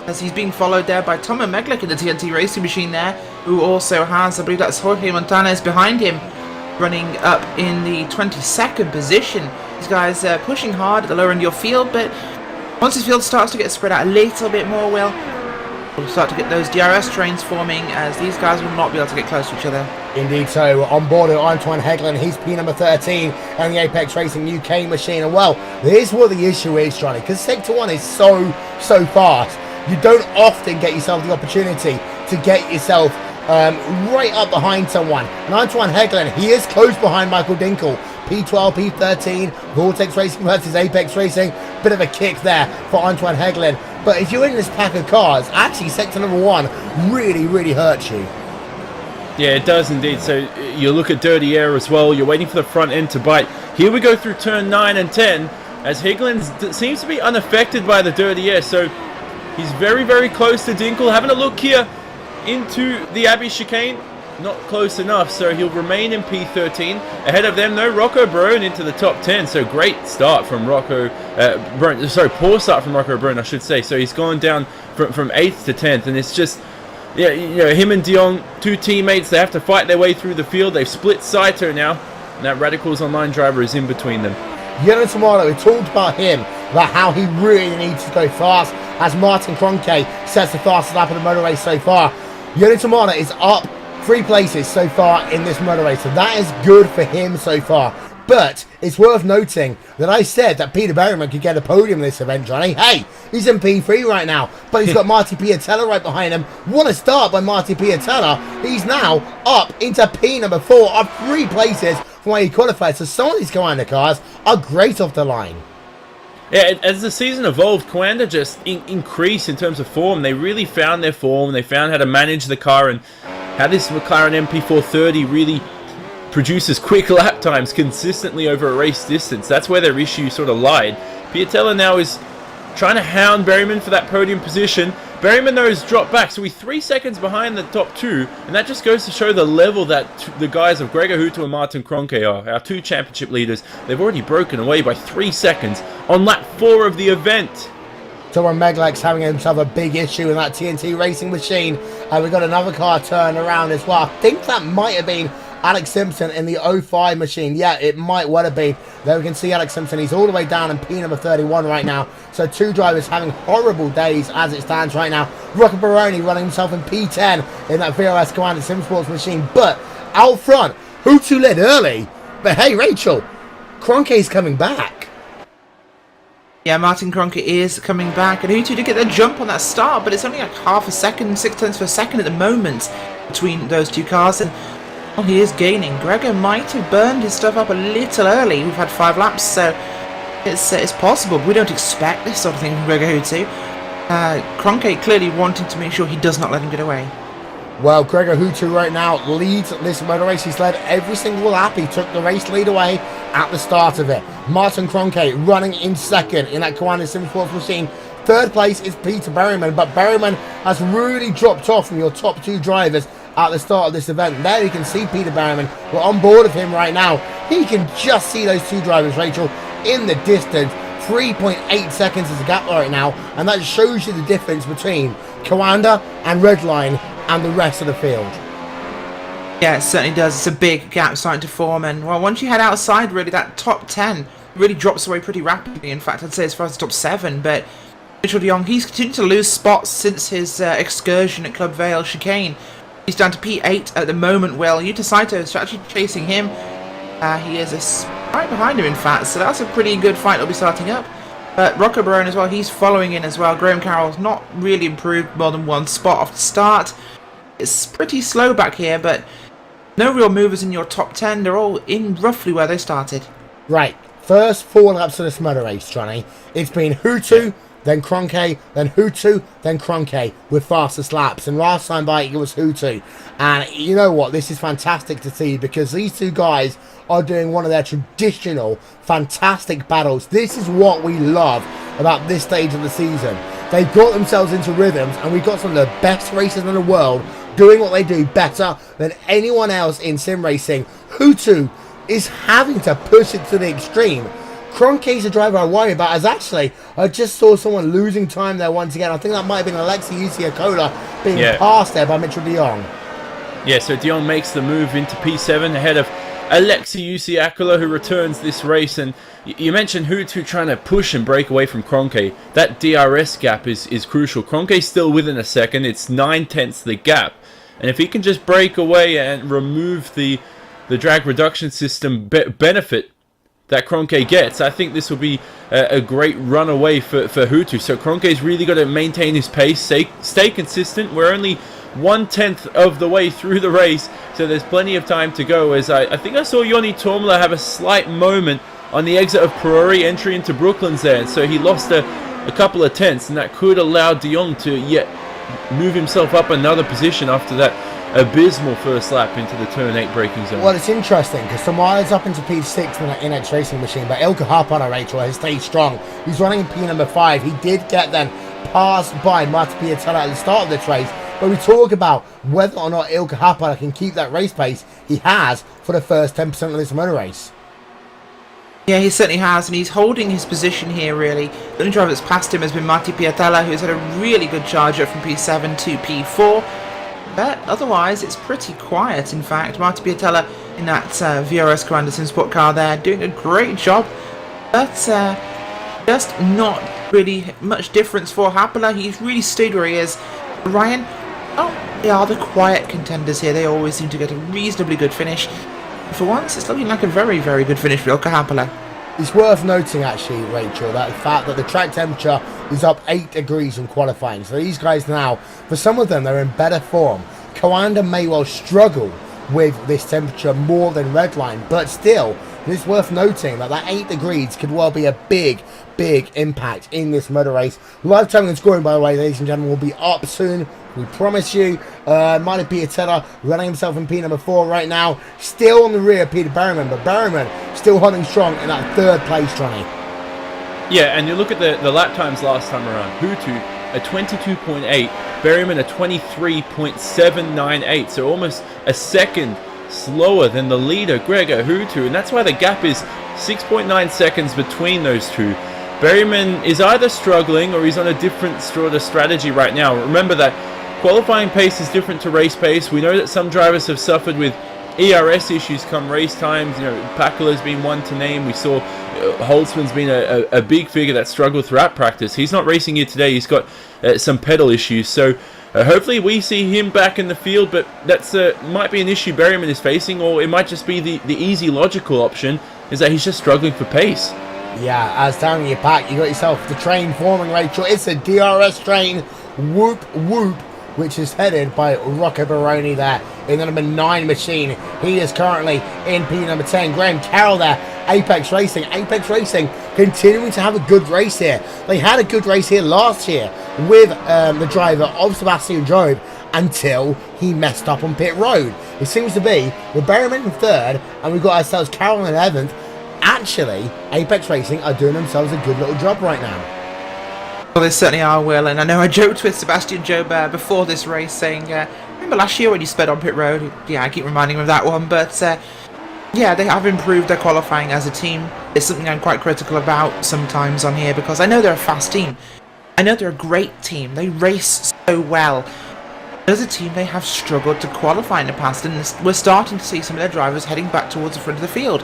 as he's being followed there by Tom Meglik in the TNT Racing Machine there, who also has, I believe that's Jorge Montanez behind him, running up in the 22nd position. These guys pushing hard at the lower end of your field, but once his field starts to get spread out a little bit more, we'll start to get those DRS trains forming, as these guys will not be able to get close to each other. Indeed so. On board with Antoine Hegland, he's P number 13 and the Apex Racing UK machine. And well, here's what the issue is, Johnny, because Sector 1 is so fast. You don't often get yourself the opportunity to get yourself right up behind someone. And Antoine Hegland, he is close behind Michael Dinkel. P12, P13, Vortex Racing versus Apex Racing. Bit of a kick there for Antoine Hegland. But if you're in this pack of cars, actually sector number 1 really hurts you. Yeah, it does indeed. So you look at dirty air as well. You're waiting for the front end to bite. Here we go through turn 9 and 10, as Hegland seems to be unaffected by the dirty air. So he's very close to Dinkel. Having a look here into the Abbey chicane. Not close enough, so he'll remain in P13. Ahead of them, though, Rocco Barone into the top 10. So great start from Rocco Barone. Sorry, poor start from Rocco Barone, I should say. So he's gone down from 8th to 10th, and it's just, yeah, you know, him and Dion, two teammates, they have to fight their way through the field. They've split Saito now, and that Radicals Online driver is in between them. Yellow Tomato, we talked about him, about how he really needs to go fast, as Martin Kroenke sets the fastest lap of the motor race so far. Yellow Tomato is up 3 places so far in this motor race, so that is good for him so far. But it's worth noting that I said that Peter Berryman could get a podium in this event, Johnny. Hey, he's in P3 right now, but he's got Marty Piatella right behind him. What a start by Marty Piatella. He's now up into P number 4, up 3 places from where he qualified. So some of these Coanda cars are great off the line. Yeah, as the season evolved, Coanda just increased in terms of form. They really found their form. They found how to manage the car, and how this McLaren MP430 really produces quick lap times consistently over a race distance. That's where their issue sort of lied. Piatella now is trying to hound Berryman for that podium position. Berryman, though, has dropped back, so we're 3 seconds behind the top 2, and that just goes to show the level that the guys of Gregor Hutto and Martin Kroenke are, our 2 championship leaders. They've already broken away by 3 seconds on lap 4 of the event. Tom Meglik's having himself a big issue in that TNT Racing Machine. And we've got another car turn around as well. I think that might have been Alex Simpson in the 05 machine. Yeah, it might well have been. There we can see Alex Simpson. He's all the way down in P number 31 right now. So 2 drivers having horrible days as it stands right now. Rocco Barone running himself in P10 in that VRS Command Sim Sports machine. But out front, Hutto led early. But hey, Rachel, Kroenke's coming back. Yeah, Martin Kroenke is coming back, and Hutto did get the jump on that start, but it's only like half a second, 6/10 of a second at the moment between those 2 cars, and well, he is gaining. Gregor might have burned his stuff up a little early. We've had 5 laps, so it's possible. We don't expect this sort of thing from Gregor Hutto. Kroenke clearly wanting to make sure he does not let him get away. Well, Gregor Hutto right now leads this motor race. He's led every single lap. He took the race lead away at the start of it. Martin Kroenke running in second in that Coanda Sim Sports machine. 3rd place is Peter Berryman, but Berryman has really dropped off from your top 2 drivers at the start of this event. There you can see Peter Berryman. We're on board with him right now. He can just see those 2 drivers, Rachel, in the distance. 3.8 seconds is the gap right now, and that shows you the difference between Coanda and Redline and the rest of the field. Yeah, it certainly does. It's a big gap starting to form, and well, once you head outside, really, that top 10 really drops away pretty rapidly. In fact, I'd say as far as the top 7, but Mitchell de Jong, he's continued to lose spots since his excursion at Club Vale Chicane. He's down to P8 at the moment. Well, Yuta Saito is actually chasing him. He is right behind him, in fact, so that's a pretty good fight that'll be starting up. But Rocco Barone as well, he's following in as well. Graham Carroll's not really improved more than 1 spot off the start. It's pretty slow back here, but no real movers in your top 10. They're all in roughly where they started. Right, first 4 laps of this motor race, Johnny. It's been Hutto, then Kroenke, then Hutto, then Kroenke with fastest laps. And last time by it was Hutto. And you know what? This is fantastic to see, because these 2 guys are doing one of their traditional fantastic battles. This is what we love about this stage of the season. They've got themselves into rhythms, and we've got some of the best racers in the world doing what they do better than anyone else in sim racing. Hutto is having to push it to the extreme. Kroenke's a driver I worry about, as actually I just saw someone losing time there once again. I think that might have been iWCGPS being passed there by Mitchell de Jong. Yeah, so de Jong makes the move into P7 ahead of iWCGPS, who returns this race. And you mentioned Hutu trying to push and break away from Kroenke. That DRS gap is crucial. Kroenke's still within a second. It's 9/10 the gap. And if he can just break away and remove the drag reduction system benefit that Kroenke gets, I think this will be a great runaway for Hutu. So Kroenke's really got to maintain his pace, stay consistent. We're only 1/10 of the way through the race, so there's plenty of time to go. As I think I saw Joni Tormler have a slight moment on the exit of Perori, entry into Brooklands there, so he lost a couple of tenths, and that could allow de Jong to yet move himself up another position after that abysmal first lap into the turn 8 braking zone. Well, it's interesting because Tomaya's up into P6 with an NX Racing machine, but Ilka Harpana, Rachel, has stayed strong. He's running in P number 5. He did get then passed by Marta Piatella at the start of this race, but we talk about whether or not Ilka Harpana can keep that race pace he has for the first 10% of this motor race. Yeah, he certainly has, and he's holding his position here, really. The only driver that's passed him has been Marta Piatella, who's had a really good charge up from P7 to P4. But otherwise, it's pretty quiet, in fact. Marta Piatella in that VRS Commander Sim Sport car there, doing a great job. But just not really much difference for Harpana. He's really stayed where he is. Ryan, oh, they are the quiet contenders here. They always seem to get a reasonably good finish. For once, it's looking like a very, very good finish for Ilka Harpana. It's worth noting, actually, Rachel, that the fact that the track temperature is up 8 degrees in qualifying. So these guys now, for some of them, they're in better form. Coanda may well struggle with this temperature more than Redline, but still, it's worth noting that 8 degrees could well be a big impact in this motor race. Live timing and scoring, by the way, ladies and gentlemen, will be up soon. We promise you. Marta Piatella running himself in P number 4 right now. Still on the rear of Peter Berryman, but Berryman still holding strong in that 3rd place, Johnny. Yeah, and you look at the lap times last time around. Hutu a 22.8, Berryman a 23.798, so almost a second slower than the leader, Gregor Hutu, and that's why the gap is 6.9 seconds between those two. Berryman is either struggling or he's on a different sort of strategy right now. Remember that qualifying pace is different to race pace. We know that some drivers have suffered with ERS issues come race times. You know, Pakula's been one to name. We saw Holtzman's been a big figure that struggled throughout practice. He's not racing here today. He's got some pedal issues. So hopefully we see him back in the field, but that's might be an issue Berryman is facing, or it might just be the easy logical option is that he's just struggling for pace. Yeah, as down in your pack, you got yourself the train forming, Rachel. It's a DRS train, whoop whoop, which is headed by Rocco Baroni there in the number 9 machine. He is currently in P number 10. Graham Carroll there, Apex Racing. Apex Racing continuing to have a good race here. They had a good race here last year with the driver of Sebastian Job until he messed up on pit road. It seems to be with Berryman in 3rd, and we've got ourselves Carroll in 11th. Actually, Apex Racing are doing themselves a good little job right now. Well, they certainly are, Will, and I know I joked with Sebastian Job before this race saying, remember last year when you sped on pit road? Yeah, I keep reminding him of that one, but yeah, they have improved their qualifying as a team. It's something I'm quite critical about sometimes on here, because I know they're a fast team. I know they're a great team. They race so well. As a team, they have struggled to qualify in the past, and we're starting to see some of their drivers heading back towards the front of the field,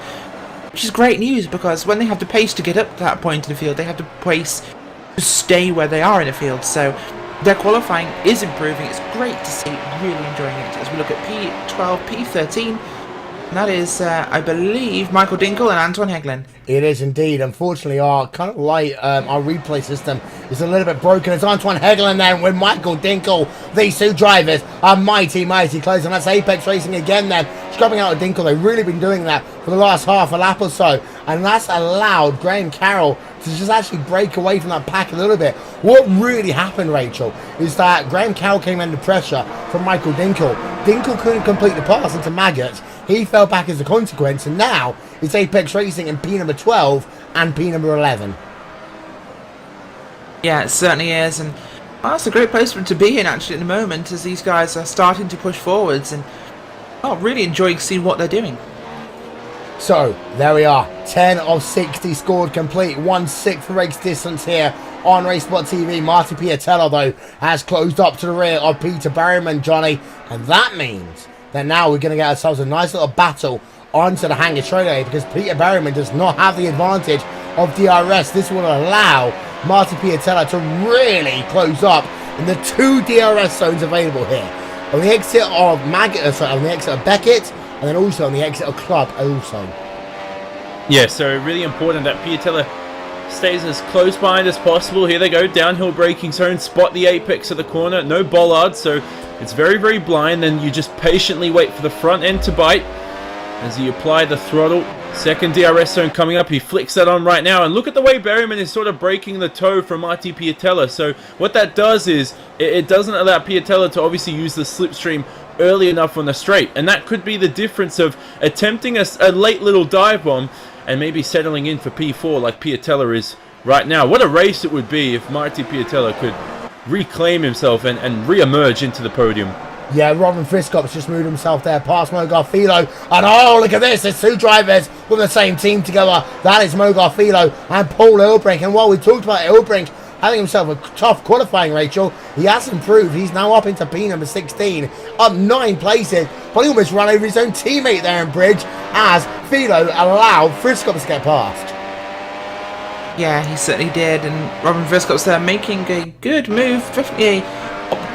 which is great news, because when they have the pace to get up to that point in the field, they have the pace to stay where they are in the field. So their qualifying is improving. It's great to see. Really enjoying it as we look at P12, P13. And that is, I believe, Michael Dinkel and Anton Heglin. It is indeed. Unfortunately, our kind of light, our replay system is a little bit broken. It's Antoine Heglin then with Michael Dinkel. These two drivers are mighty close, and that's Apex Racing again then, scrubbing out of Dinkel. They've really been doing that for the last half a lap or so, and that's allowed Graham Carroll to just actually break away from that pack a little bit. What really happened, Rachel, is that Graham Carroll came under pressure from Michael Dinkel. Dinkel couldn't complete the pass into Maggots. He fell back as a consequence, and now it's Apex Racing in P number 12 and P number 11. Yeah, it certainly is, and well, that's a great place for him to be in actually at the moment, as these guys are starting to push forwards and really enjoying seeing what they're doing. So, there we are. 10 of 60 scored complete. 1/6 race distance here on RaceSpotTV. Marty Piatella, though, has closed up to the rear of Peter Berryman, Johnny. And that means that now we're going to get ourselves a nice little battle onto the hangar straightaway, because Peter Berryman does not have the advantage of DRS. This will allow Marty Piatella to really close up in the 2 DRS zones available here. On the exit of on the exit of Beckett, and then also on the exit of Club also. Yeah, so really important that Piatella stays as close behind as possible. Here they go, downhill braking zone, spot the apex of the corner, no bollard, so it's very, very blind. Then you just patiently wait for the front end to bite as you apply the throttle. Second DRS zone coming up, he flicks that on right now, and look at the way Berryman is sort of breaking the toe from Marty Piatella. So what that does is, it doesn't allow Piatella to obviously use the slipstream early enough on the straight, and that could be the difference of attempting a late little dive bomb and maybe settling in for P4 like Piatella is right now. What a race it would be if Marty Piatella could reclaim himself and re-emerge into the podium. Yeah, Robin Friscopp's just moved himself there past Mo Garfilo. And oh, look at this. There's 2 drivers with the same team together. That is Mo Garfilo and Paul Ilbrink. And while we talked about Ilbrink having himself a tough qualifying, Rachel, he has improved. He's now up into P number 16, up 9 places. But he almost ran over his own teammate there in Bridge as Philo allowed Friscopp to get past. Yeah, he certainly did. And Robin Friscopp's there making a good move. Definitely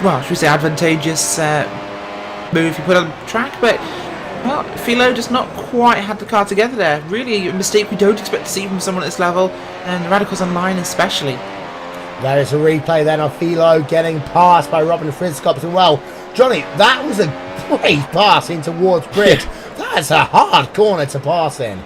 well, should we say advantageous move he put on the track, but well, Philo just not quite had the car together there. Really a mistake we don't expect to see from someone at this level, and the Radicals Online especially. There is a replay then of Philo getting passed by Robin Friscopp as well. Johnny, that was a great pass in towards Bridge. That's a hard corner to pass in.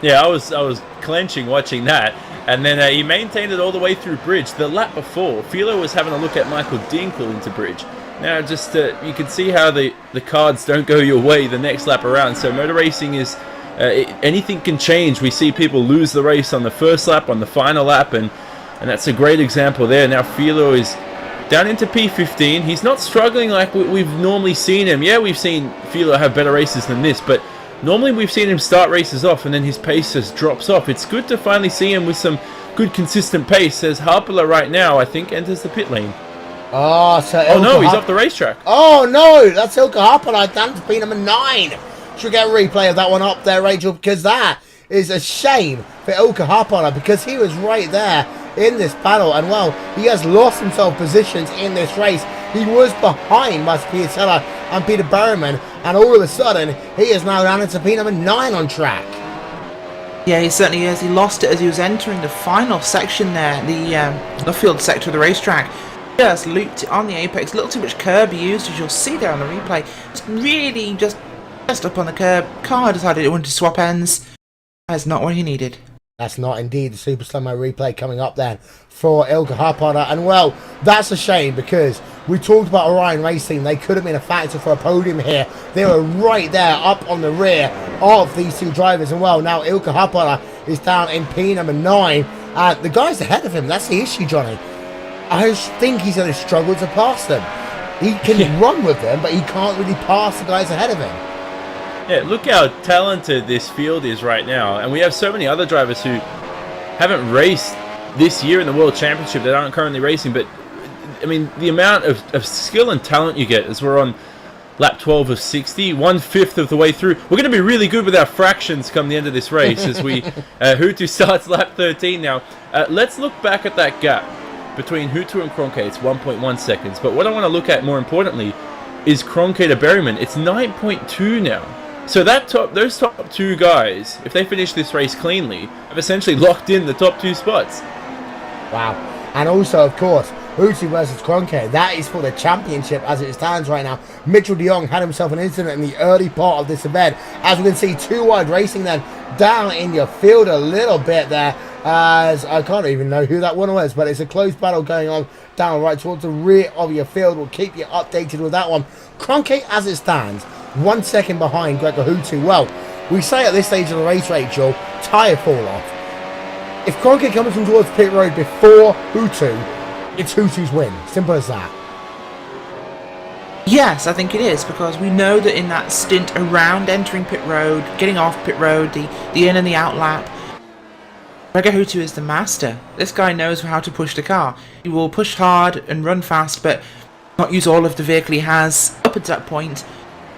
Yeah, I was clenching watching that. And then he maintained it all the way through Bridge. The lap before, Philo was having a look at Michael Dinkle into Bridge. Now, just you can see how the cards don't go your way the next lap around. So motor racing is, anything can change. We see people lose the race on the first lap, on the final lap, and that's a great example there. Now Philo is down into P15. He's not struggling like we've normally seen him. Yeah, we've seen Philo have better races than this, but normally we've seen him start races off and then his pace just drops off. It's good to finally see him with some good consistent pace as Harpala right now, I think, enters the pit lane. Oh, so oh no, he's off the racetrack. Oh no, that's Ilka Harpala down to P number 9. Should we get a replay of that one up there, Rachel? Because that is a shame for Ilka Harpala, because he was right there in this battle, and well, he has lost himself positions in this race. He was behind Marty Piatella and Peter Berryman, and all of a sudden, he is now down into P number 9 on track. Yeah, he certainly is. He lost it as he was entering the final section there, the field sector of the racetrack. Just looped it on the apex, a little too much curb used, as you'll see there on the replay. Just really just up on the curb. Car decided it wanted to swap ends. That's not what he needed. That's not indeed the Super Slow-Mo replay coming up then for Ilka Harpala. And well, that's a shame, because we talked about Orion Racing. They could have been a factor for a podium here. They were right there up on the rear of these 2 drivers. And well, now Ilka Harpala is down in P number 9. The guys ahead of him, that's the issue, Johnny. I just think he's going to struggle to pass them. He can run with them, but he can't really pass the guys ahead of him. Yeah, look how talented this field is right now. And we have so many other drivers who haven't raced this year in the World Championship that aren't currently racing. But, I mean, the amount of skill and talent you get as we're on lap 12 of 60, 1/5 of the way through. We're going to be really good with our fractions come the end of this race as we Hutu starts lap 13 now. Let's look back at that gap between Hutu and Kroenke. It's 1.1 seconds. But what I want to look at more importantly is Kroenke to Berryman. It's 9.2 now. So those top 2 guys, if they finish this race cleanly, have essentially locked in the top 2 spots. Wow. And also, of course, Hutu versus Kroenke. That is for the championship as it stands right now. Mitchell de Jong had himself an incident in the early part of this event. As we can see, 2 wide racing then down in your field a little bit there. As I can't even know who that one was, but it's a close battle going on down right towards the rear of your field. We'll keep you updated with that one. Kroenke, as it stands, 1 second behind Gregor Hutu. Well, we say at this stage of the race, Rachel, tyre fall off. If Kroenke comes from towards pit road before Hutu, it's Hutu's win. Simple as that. Yes, I think it is, because we know that in that stint around entering pit road, getting off pit road, the in and the out lap, Gregor Hutu is the master. This guy knows how to push the car. He will push hard and run fast, but not use all of the vehicle he has up at that point,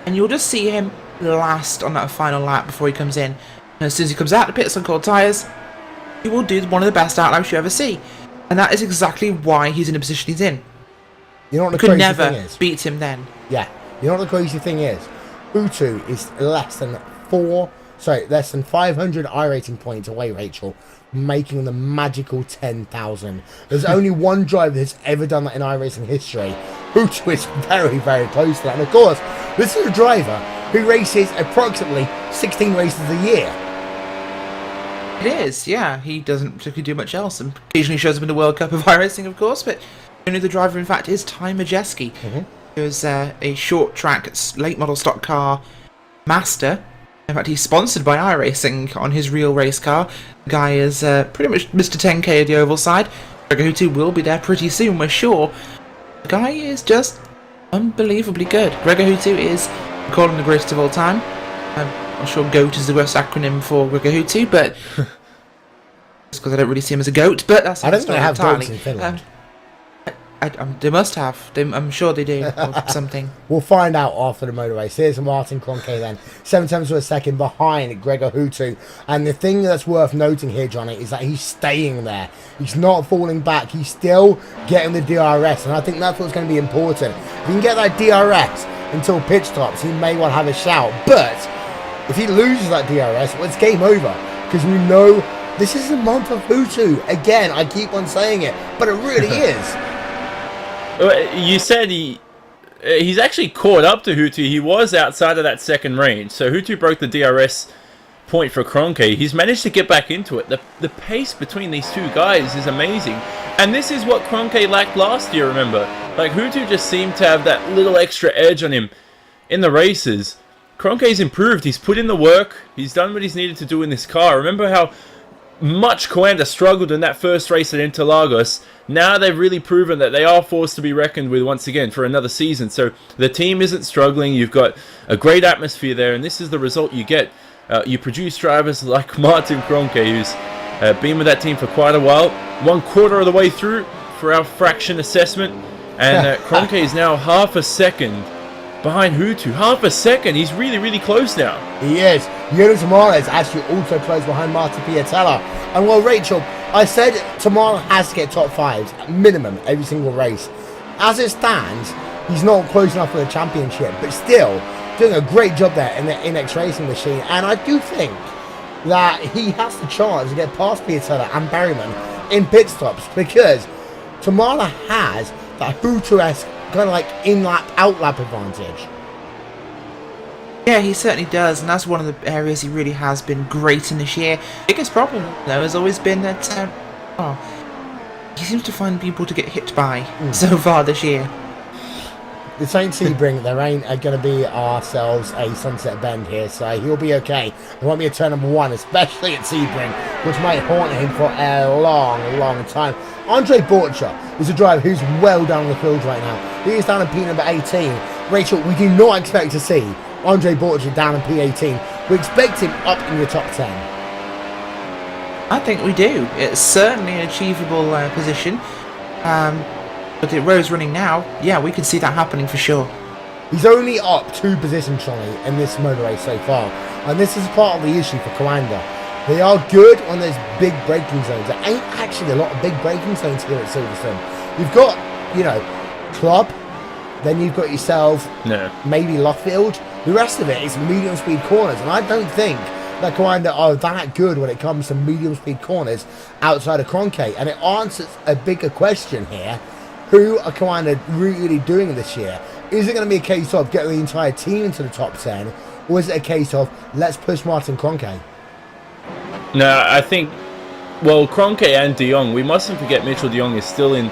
and you'll just see him last on that final lap before he comes in. And as soon as he comes out, the pits on cold tyres, he will do one of the best outlaps you ever see. And that is exactly why he's in the position he's in. You know what the Could crazy never thing is? beat him then. Yeah. You know what the crazy thing is? Hutu is less than 500 iRacing points away, Rachel, making the magical 10,000. There's only one driver that's ever done that in iRacing history. Hutu is very, very close to that. And of course, this is a driver who races approximately 16 races a year. It is, yeah. He doesn't particularly do much else, and occasionally shows up in the World Cup of iRacing, of course, but only the driver, in fact, is Ty Majeski, who's a short track late model stock car master. In fact, he's sponsored by iRacing on his real race car. The guy is pretty much Mr. 10k at the oval side. Gregor Hutu will be there pretty soon, we're sure. The guy is just unbelievably good. Gregor Hutu is, we call him the greatest of all time. I'm sure GOAT is the worst acronym for Gregor Hutu, but just because I don't really see him as a goat, but that's I don't think they have goats in Finland. They must have. I'm sure they do, or something. We'll find out after the motor race. Here's Martin Kroenke then. 7 tenths of a second behind Gregor Hutu. And the thing that's worth noting here, Johnny, is that he's staying there. He's not falling back. He's still getting the DRS. And I think that's what's going to be important. If he can get that DRS until pit stops, he may well have a shout. But if he loses that DRS, well, it's game over. Because we know this is a month of Hutu. Again, I keep on saying it, but it really is. You said he's actually caught up to Hutu. He was outside of that second range, so Hutu broke the DRS point for Kroenke. He's managed to get back into it. The pace between these two guys is amazing, and this is what Kroenke lacked last year, remember? Like, Hutu just seemed to have that little extra edge on him in the races. Kroenke's improved. He's put in the work. He's done what he's needed to do in this car. Remember how much Coanda struggled in that first race at Interlagos. Now they've really proven that they are forced to be reckoned with once again for another season. So the team isn't struggling. You've got a great atmosphere there, and this is the result you get. You produce drivers like Martin Kroenke, who's been with that team for quite a while. 1/4 of the way through for our fraction assessment, and Kroenke is now half a second behind Hutu. Half a second. He's really, really close now. He is. Jonas Tamara is actually also close behind Marta Piatella. And well, Rachel, I said Tamara has to get top 5s minimum every single race. As it stands, he's not close enough for the championship, but still doing a great job there in the NX Racing machine. And I do think that he has the chance to get past Piatella and Berryman in pit stops, because Tamara has that Hutu-esque kind of like in-lap, out-lap advantage. Yeah, he certainly does, and that's one of the areas he really has been great in this year. Biggest problem, though, has always been that he seems to find people to get hit by so far this year. The St. Sebring, there ain't going to be ourselves a Sunset Bend here, so he'll be okay. There won't be a turn number 1, especially at Sebring, which might haunt him for a long, long time. Andre Borcher is a driver who's well down the field right now. He is down in P number 18. Rachel, we do not expect to see Andre Borcher down in P18. We expect him up in the top 10. I think we do. It's certainly an achievable position. But the road's running now, yeah, we can see that happening for sure. He's only up 2 positions, Johnny, in this motor race so far. And this is part of the issue for Coanda. They are good on those big braking zones. There ain't actually a lot of big braking zones here at Silverstone. You've got, Club, then you've got yourself, maybe Luffield. The rest of it is medium speed corners, and I don't think that Coanda are that good when it comes to medium speed corners outside of Kroenke. And it answers a bigger question here. Who are Coanda really doing this year? Is it going to be a case of getting the entire team into the top 10, or is it a case of let's push Martin Kroenke? No, I think, well, Kroenke and De Jong, we mustn't forget Mitchell De Jong is still in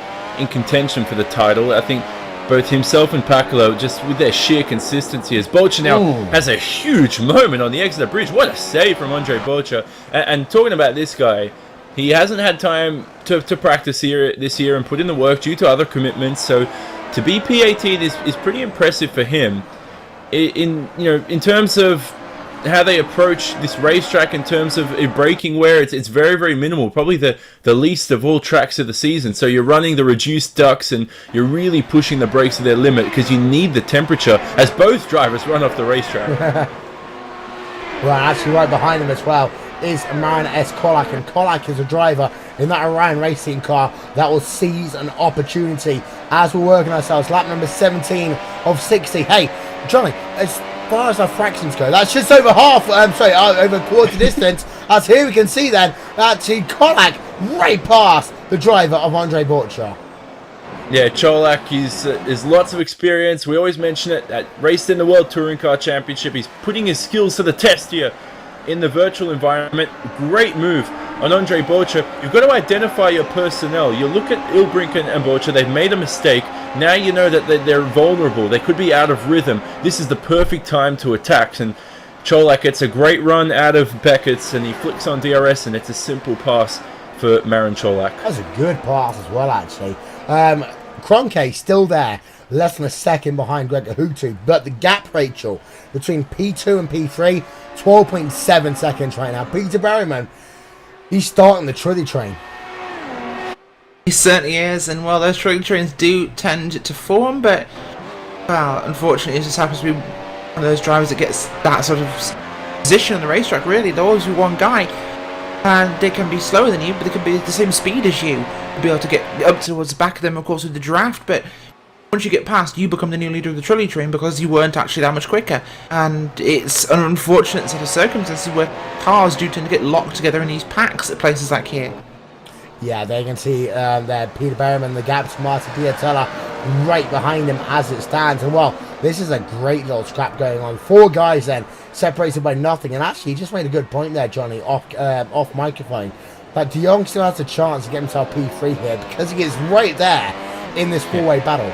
contention for the title. I think both himself and Pakalo, just with their sheer consistency, as Borcher now has a huge moment on the Exeter Bridge. What a save from Andre Borcher. And talking about this guy, He hasn't had time to practice here this year and put in the work due to other commitments. So to be P18 is pretty impressive for him. In terms of how they approach this racetrack, in terms of braking wear, it's very, very minimal. Probably the least of all tracks of the season. So you're running the reduced ducts and you're really pushing the brakes to their limit because you need the temperature as both drivers run off the racetrack. Well, actually right behind him as well is Marin S. Kolak, and Kolak is a driver in that Orion racing car that will seize an opportunity as we're working ourselves. Lap number 17 of 60. Hey, Johnny, as far as our fractions go, that's just over half, over quarter distance. As here we can see then, actually Kolak right past the driver of Andre Borcha. Yeah, Cholak is lots of experience. We always mention it. Raced in the World Touring Car Championship. He's putting his skills to the test here in the virtual environment. Great move on Andre Borcha. You've got to identify your personnel. You look at Ilbrinken and Borcha. They've made a mistake. Now you know that they're vulnerable. They could be out of rhythm. This is the perfect time to attack. And Cholak gets a great run out of Beckett's, and he flicks on DRS, and it's a simple pass for Marin Cholak. That's a good pass as well, actually. Kroenke still there, less than a second behind Greg Ahutu, but the gap, Rachel, between P2 and P3, 12.7 seconds right now. Peter Berryman, he's starting the trolley train. He certainly is, and well, those trolley trains do tend to form, but well, unfortunately, it just happens to be one of those drivers that gets that sort of position on the racetrack. Really, there'll always be one guy. And they can be slower than you, but they can be the same speed as you. You'll be able to get up towards the back of them, of course, with the draft, but once you get past, you become the new leader of the trolley train because you weren't actually that much quicker. And it's an unfortunate set of circumstances where cars do tend to get locked together in these packs at places like here. Yeah, there you can see there Peter Berryman, the gap to Martin Piatella right behind him as it stands. And well, this is a great little scrap going on. 4 guys then, separated by nothing. And actually, you just made a good point there, Johnny, off microphone. But De Jong still has a chance to get himself P3 here because he is right there in this 4-way battle.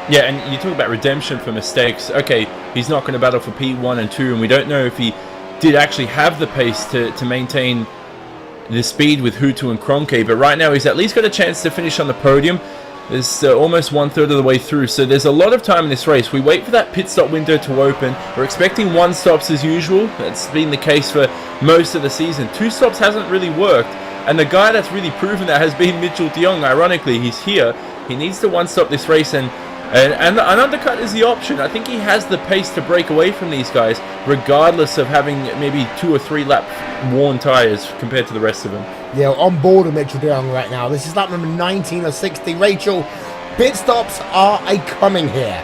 Yeah, and you talk about redemption for mistakes. Okay, he's not going to battle for P1 and 2, and we don't know if he did actually have the pace to maintain the speed with Hutu and Kroenke, but right now he's at least got a chance to finish on the podium. There's almost 1/3 of the way through, so there's a lot of time in this race. We wait for that pit stop window to open. We're expecting 1 stops as usual. That's been the case for most of the season. 2 stops hasn't really worked, and the guy that's really proven that has been Mitchell de Jong. Ironically, he's here. He needs to 1-stop this race, and an undercut is the option. I think he has the pace to break away from these guys, regardless of having maybe 2 or 3 lap worn tyres compared to the rest of them. Yeah, on board with Mitchell de Jong right now. This is lap number 19 of 60. Rachel, pit stops are a coming here.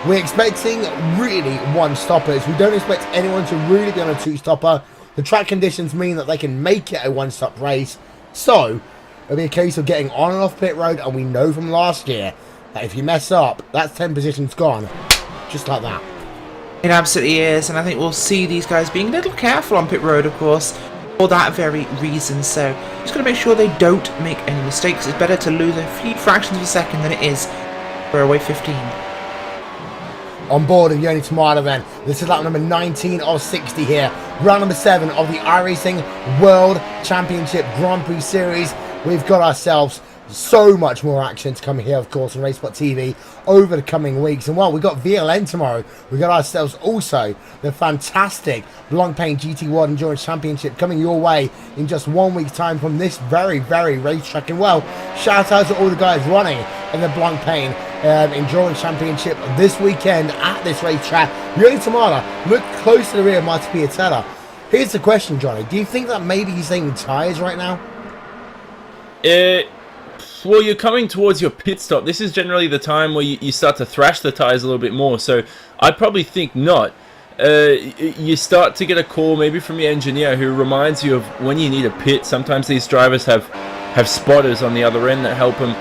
We're expecting really 1-stoppers. We don't expect anyone to really be on a 2-stopper. The track conditions mean that they can make it a 1-stop race. So, it'll be a case of getting on and off pit road, and we know from last year that if you mess up, that's 10 positions gone. Just like that. It absolutely is, and I think we'll see these guys being a little careful on pit road, of course, for that very reason. So, just got to make sure they don't make any mistakes. It's better to lose a few fractions of a second than it is for away 15. On board of Yoni Tamada then. This is lap number 19 of 60 here. Round number 7 of the iRacing World Championship Grand Prix Series. We've got ourselves so much more action to come here, of course, on RaceSpotTV over the coming weeks. And well, we've got VLN tomorrow. We've got ourselves also the fantastic Blancpain GT1 Endurance Championship coming your way in just 1 week's time from this very, very racetrack. And well, shout out to all the guys running in the Blancpain Endurance Championship this weekend at this racetrack. Yoni Tamada look close to the rear of Martin Piatella. Here's the question, Johnny. Do you think that maybe he's saving tyres right now? Well, you're coming towards your pit stop. This is generally the time where you start to thrash the tyres a little bit more, so I'd probably think not. You start to get a call maybe from your engineer who reminds you of when you need a pit. Sometimes these drivers have spotters on the other end that help them,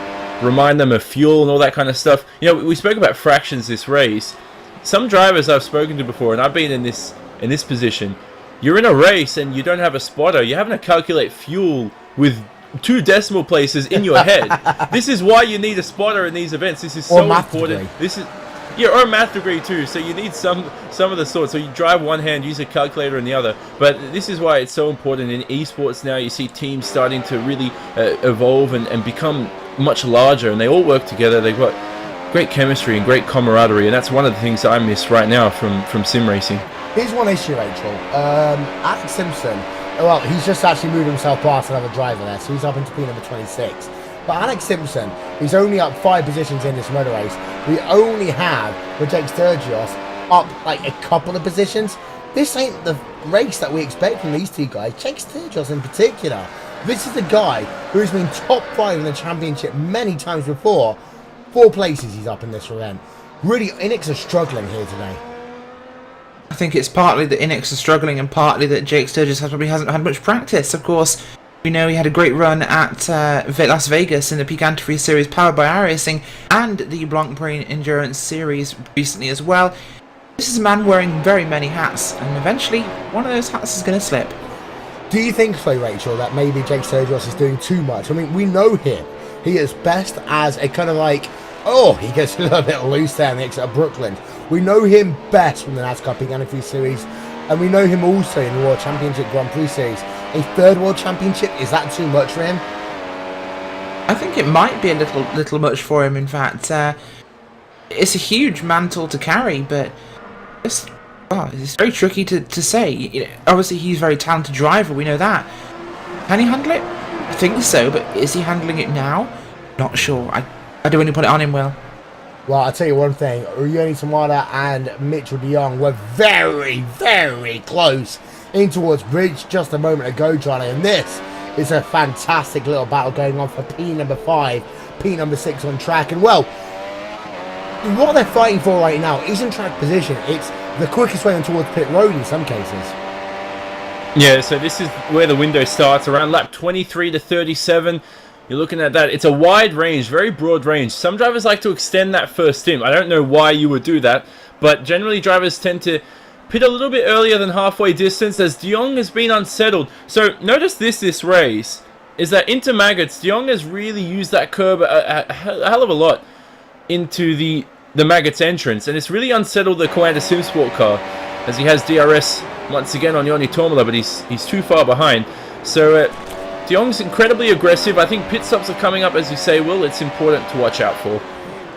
remind them of fuel and all that kind of stuff. You know, we spoke about fractions this race. Some drivers I've spoken to before, and I've been in this position, you're in a race and you don't have a spotter. You're having to calculate fuel with 2 decimal places in your head. This is why you need a spotter in these events. This is so important. This is Yeah, or a math degree too. So you need some of the sort. So you drive one hand, use a calculator in the other. But this is why it's so important in esports now. You see teams starting to really evolve and become much larger, and they all work together. They've got great chemistry and great camaraderie, and that's one of the things that I miss right now from sim racing. Here's one issue, Rachel. Alex Simpson, well, he's just actually moved himself past another driver there, so he's up into P number 26. But Alex Simpson, he's only up 5 positions in this motor race. We only have, with Jake Sturgis, up like a couple of positions. This ain't the race that we expect from these two guys. Jake Sturgis in particular. This is a guy who's been top 5 in the championship many times before. 4 places he's up in this event. Really, Inex are struggling here today. I think it's partly that Inex are struggling and partly that Jake Sturgis probably hasn't had much practice. Of course, we know he had a great run at Las Vegas in the Peak Antifreeze Series powered by iRacing and the Blancpain Endurance Series recently as well. This is a man wearing very many hats, and eventually one of those hats is going to slip. Do you think so, Rachel, that maybe Jake Sturgis is doing too much? I mean, we know him. He is best as a kind of like, he gets a little bit loose there in the exit of Brooklyn. We know him best from the NASCAR Peak Antifreeze Series, and we know him also in the World Championship Grand Prix Series. A 3rd World Championship, is that too much for him? I think it might be a little much for him, in fact. It's a huge mantle to carry, but it's very tricky to say. You know, obviously, he's a very talented driver, we know that. Can he handle it? I think so, but is he handling it now? Not sure. I don't want to put it on him, Will. Well, I'll tell you one thing. Ryoni Tamada and Mitchell de Jong were very, very close in towards Bridge just a moment ago, Johnny. And this is a fantastic little battle going on for P number 5, P number 6 on track. And, well, what they're fighting for right now isn't track position. It's the quickest way on towards pit road in some cases. Yeah, so this is where the window starts, around lap 23 to 37. You're looking at that. It's a wide range, very broad range. Some drivers like to extend that first stint. I don't know why you would do that, but generally drivers tend to pit a little bit earlier than halfway distance, as de Jong has been unsettled. So notice this race is that into Maggots, de Jong has really used that curb a hell of a lot into the Maggots entrance, and it's really unsettled the Coanda SimSport car, as he has DRS once again on Joni Tormala, but he's too far behind. So de Jong's incredibly aggressive. I think pit stops are coming up, as you say, Will. It's important to watch out for.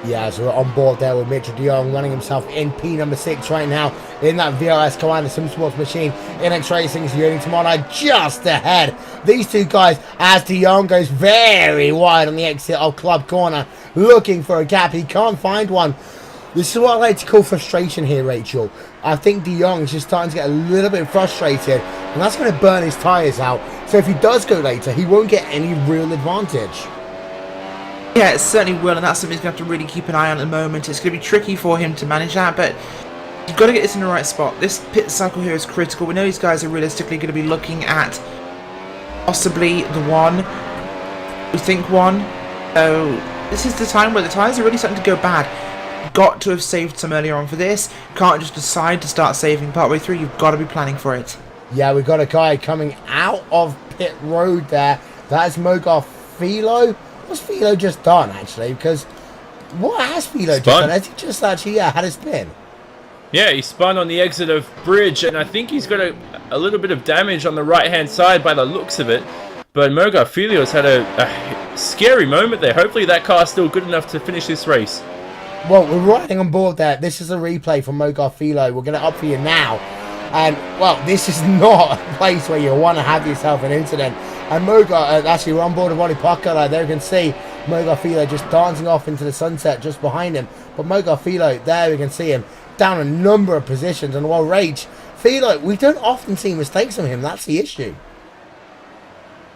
Yeah, so we're on board there with Mitchell de Jong running himself in P number 6 right now in that VRS Coanda SimSports machine. Inex Racing's Ryoni Tamada just ahead. These two guys, as de Jong goes very wide on the exit of Club Corner, looking for a gap. He can't find one. This is what I like to call frustration here, Rachel. I think de Jong is just starting to get a little bit frustrated, and that's going to burn his tyres out. So if he does go later, he won't get any real advantage. Yeah, it certainly will, and that's something he's going to have to really keep an eye on at the moment. It's going to be tricky for him to manage that, but you've got to get this in the right spot. This pit cycle here is critical. We know these guys are realistically going to be looking at possibly the 1. We think 1. So this is the time where the tyres are really starting to go bad. You've got to have saved some earlier on for this. You can't just decide to start saving partway through. You've got to be planning for it. Yeah, we've got a guy coming out of pit road there. That's Mogar Philo. What's Philo just done, actually? Because what has Philo just done? Has he just actually had a spin? Yeah, he spun on the exit of Bridge, and I think he's got a little bit of damage on the right-hand side by the looks of it. But Mogar Philio's had a scary moment there. Hopefully that car's still good enough to finish this race. Well, we're riding on board there. This is a replay from Mogar Philo. We'll get it up for you now. And, well, this is not a place where you want to have yourself an incident. And Mogar, actually, we're on board of Ronnie Parker. There you can see Mogar Philo just dancing off into the sunset just behind him. But Mogar Philo, there we can see him down a number of positions. And while Rage, Philo, we don't often see mistakes from him. That's the issue.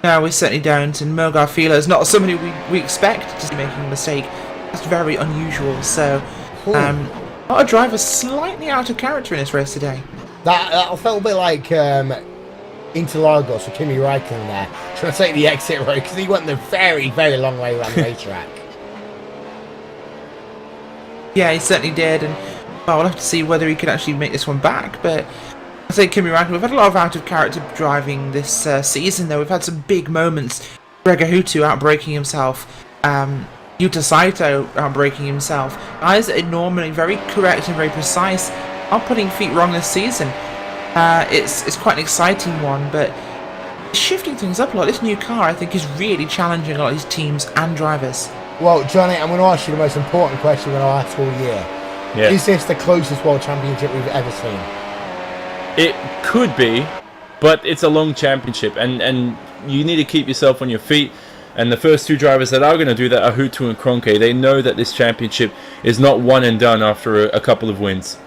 No, we certainly don't. And Mogar Philo is not somebody we expect to be making a mistake. That's very unusual. So, not a driver slightly out of character in this race today. That felt a bit like Interlagos for Kimi Räikkönen there, trying to take the exit road because he went the very, very long way around the racetrack. Yeah, he certainly did, and well, we'll have to see whether he can actually make this one back. But I say Kimi Räikkönen, we've had a lot of out of character driving this season, though. We've had some big moments. Greg Ahutu outbraking himself. Yuta Saito braking himself. Guys that are normally very correct and very precise are putting feet wrong this season. It's quite an exciting one, but it's shifting things up a lot. This new car, I think, is really challenging a lot of these teams and drivers. Well, Johnny, I'm going to ask you the most important question we're going to ask all year. Yeah. Is this the closest World Championship we've ever seen? It could be, but it's a long championship, and you need to keep yourself on your feet. And the first two drivers that are going to do that are Hutu and Kroenke. They know that this championship is not one and done after a couple of wins.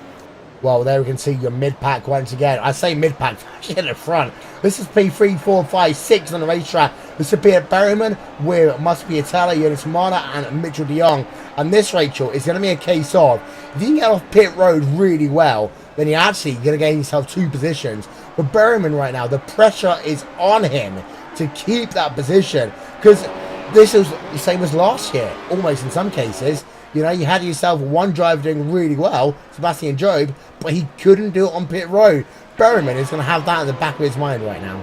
Well, there we can see your mid-pack once again. I say mid-pack, actually in the front. This is P3, 4, 5, 6 on the racetrack. This is Peter Berryman with Piatella, Jonas Mana, and Mitchell de Jong. And this, Rachel, is going to be a case of, if you can get off pit road really well, then you're actually going to gain yourself 2 positions. But Berryman right now, the pressure is on him to keep that position. Because this is the same as last year, almost in some cases. You know, you had yourself one driver doing really well, Sebastian Job, but he couldn't do it on pit road. Berryman is going to have that in the back of his mind right now.